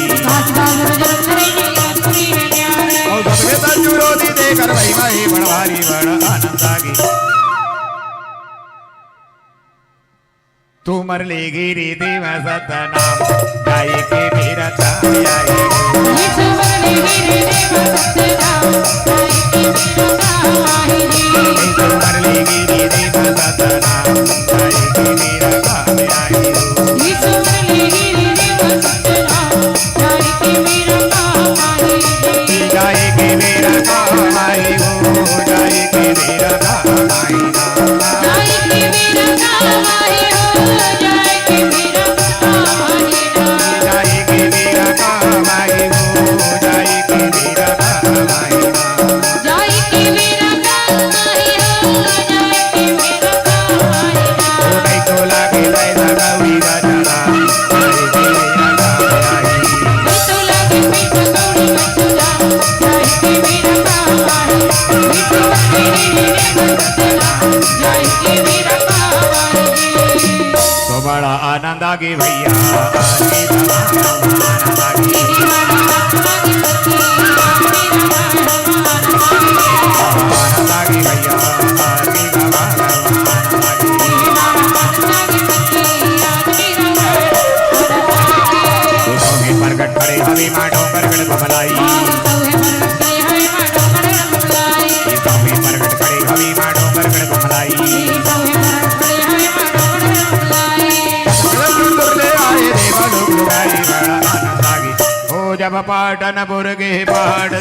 Speaker 4: और सबके तजुरो दी देकर भाई भाई बड़वारी बड़ा आनंद आगी तू मर ले गिरी देव सतनाम गाय के मेरा ताई आई मर ले गिरी देव सतनाम गाय के मेरा काम आई गाय के मेरा काम आई हो गाय के मेरा काम आई गाय के मेरा काम आई हो गाय के मेरा काम आई नहीं तो लागे लाई लगावी गाजरा गाय के मेरा काम आई तो बड़ा आनंद आगे भैया आगे आनंद आगे आनंद आगे भैया आगे आगे प्रगट करे हवी माडो प्रगट बमलाई प्रगट करे हवी माडो प्रगट बमलाई ओ जब पाटन बुर्गे पाट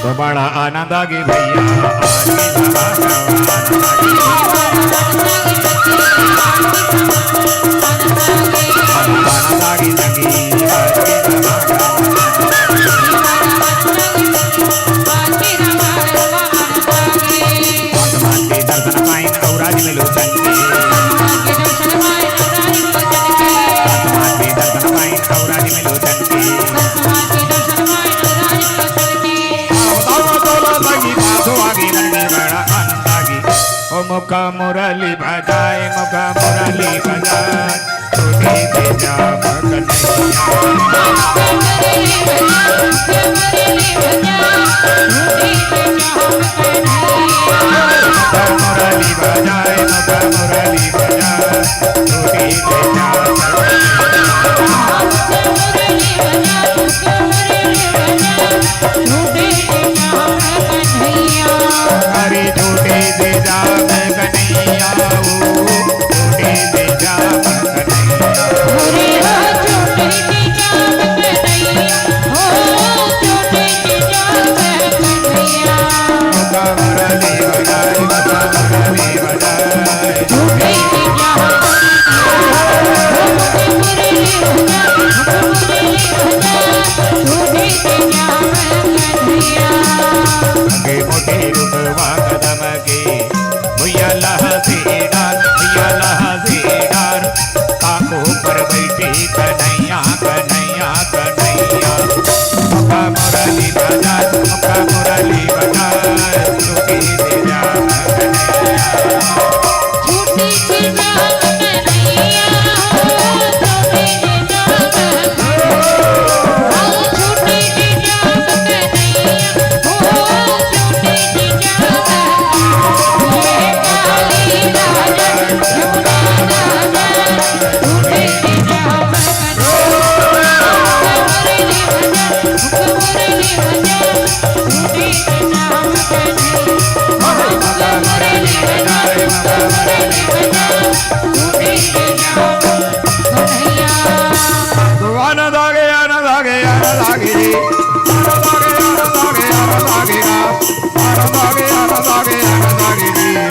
Speaker 4: तो बड़ा आनंद आगे भैया आनंद आगे लगी भगवान के दर्शन पाइन और आज मिलो चंदी भगवान के दर्शन पाइन और आज मिलो चंदी मुखा मुरली बजाए मुखा मुरली बजाए तुझे दे जा मुरली बजाए मुखा मुरली बजाए तुझे दे जा अरे झूठे दे जा मैं कन्हैया झूठे दे जा मैं कन्हैया मुखा मुरली बजाए मुखा मुरली बजाए के मोटे रुकवा कदम के भैया लहसे डार काको पर बैठे कन्हैया कन्हैया कन्हैया मुखा मुरली बजाए मुखा मुरली बजाए झूठी दे जा कन्हैया आगे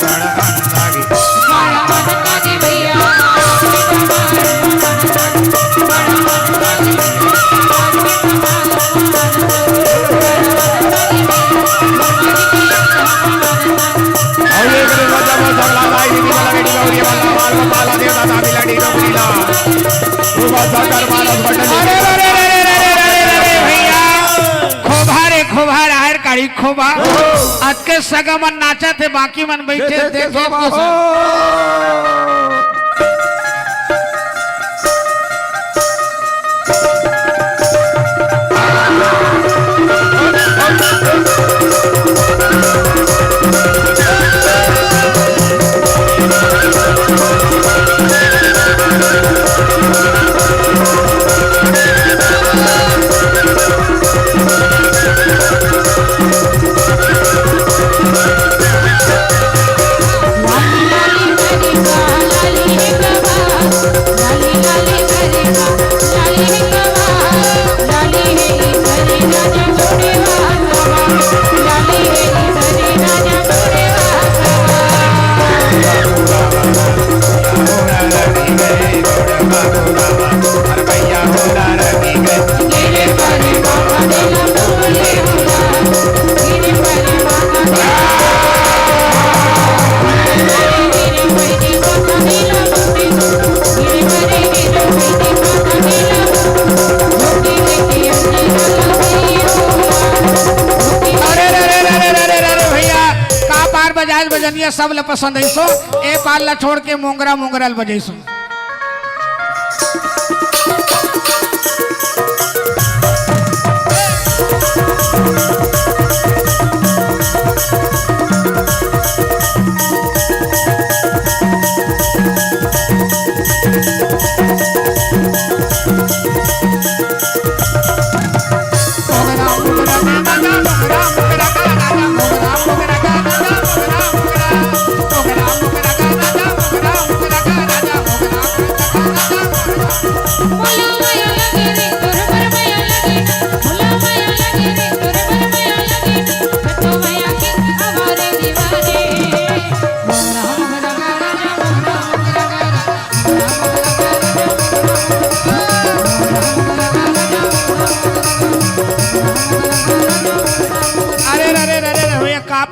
Speaker 1: खोबा आज के सगा मन नाचा थे बाकी मन बैठे देखे बजाज बजनिया सब ल पसंद है सो ए पाल ला छोड़ के मोंगरा मोंगरा ल बजाई सो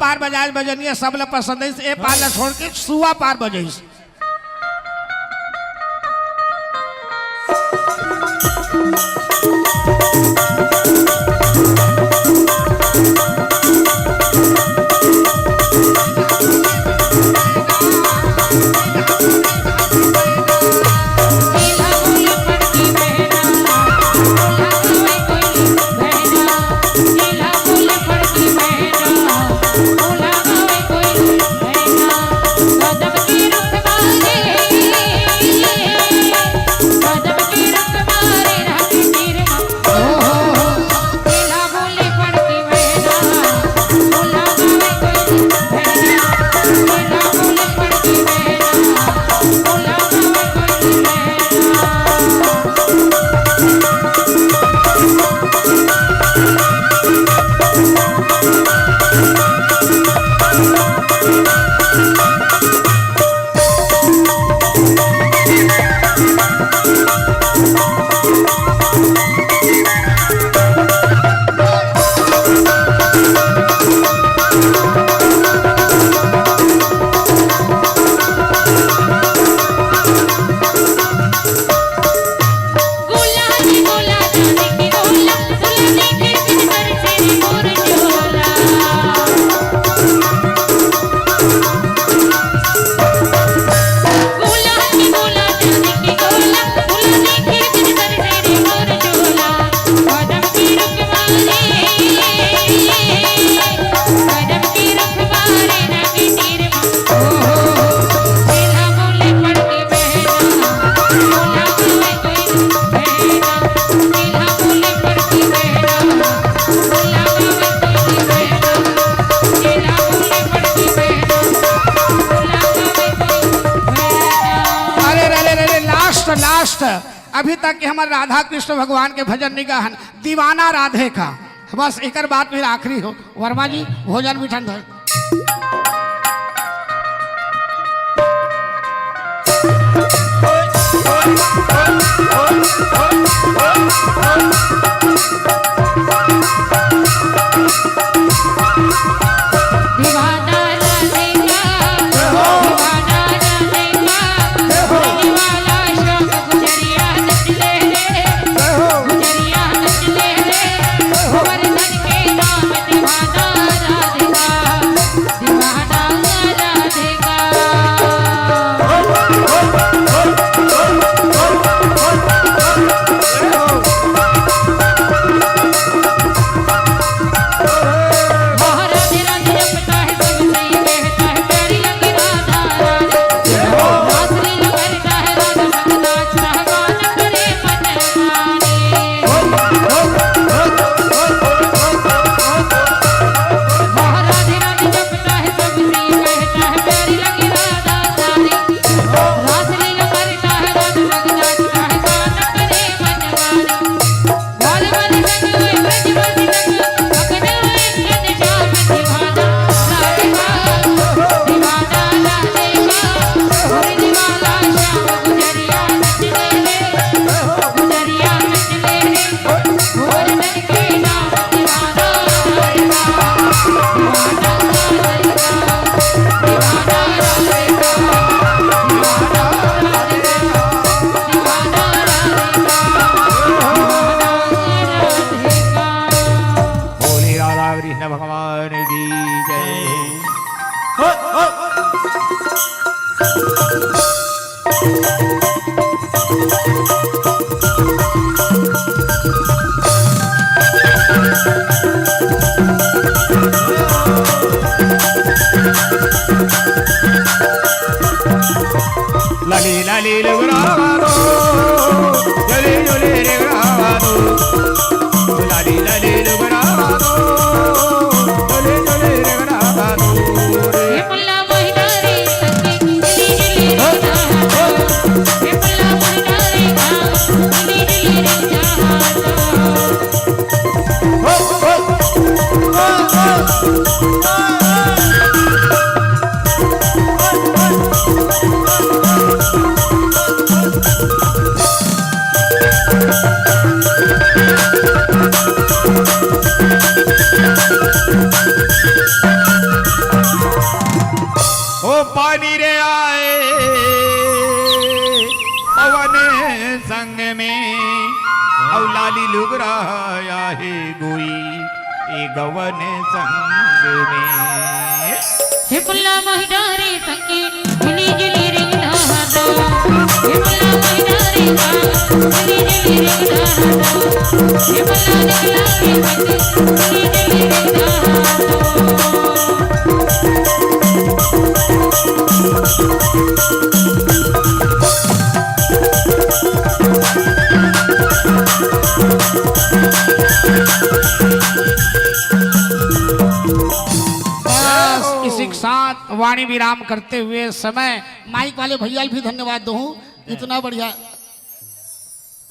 Speaker 1: पार बजाज बजनिया सब ल पसंद है ए पार ला छोड़ के सुआ पार बजाई लास्ट अभी तक कि हमारे राधा कृष्ण भगवान के भजन निगाहन दीवाना राधे का बस एक बात फिर आखिरी हो वर्मा जी भोजन भी ठंड
Speaker 3: गुजरिया नच ले रे, गोवर्धन के नाम दीवाना
Speaker 4: लाली लाली लुगरावादो जले जले रे ग्रावादो लाली लाली लुगरावादो जले जले रे ग्रावादो
Speaker 3: हे पल्ला महिनारे संगे दिली दिली रे जहातो हे पल्ला महिनारे दिली दिली रे
Speaker 4: ओ पानी रे आए पवन संग में औ लाली लुगराया है गोई ए गवन संग में
Speaker 3: हे पल्ला महिनारे संगे दिली दिली रे जहातो हे पल्ला महिनारे दिली दिली रे जहातो हे पल्ला निकला रे संगे दिली दिली रे जहातो
Speaker 1: बस इसी के साथ वाणी विराम करते हुए समय माइक वाले भैया भी धन्यवाद दूं। इतना बढ़िया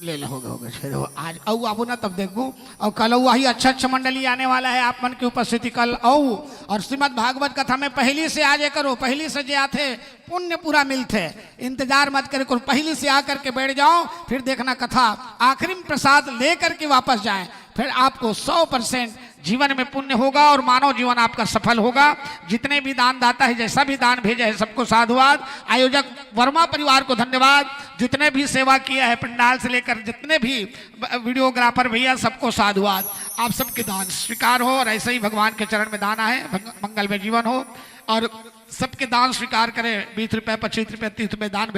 Speaker 1: ले लो होगा फिर आज औ आबू ना तब देखू और कल वही अच्छा मंडली आने वाला है आप मन की उपस्थिति कल औ और श्रीमद् भागवत कथा में पहली से आ जाए करो पहली से जे आते पुण्य पूरा मिलते इंतजार मत करे करो पहली से आकर के बैठ जाओ फिर देखना कथा आखिरी में प्रसाद लेकर के वापस जाएं फिर आपको 100% जीवन में पुण्य होगा और मानव जीवन आपका सफल होगा। जितने भी दान दाता है जैसा भी दान भेजा है सबको साधुवाद। आयोजक वर्मा परिवार को धन्यवाद। जितने भी सेवा किया है पंडाल से लेकर जितने भी वीडियोग्राफर भैया सबको साधुवाद। आप सबके दान स्वीकार हो और ऐसे ही भगवान के चरण में दान आए मंगल में जीवन हो और सबके दान स्वीकार करें। 20 रुपये 25 रुपये 30 रुपये दान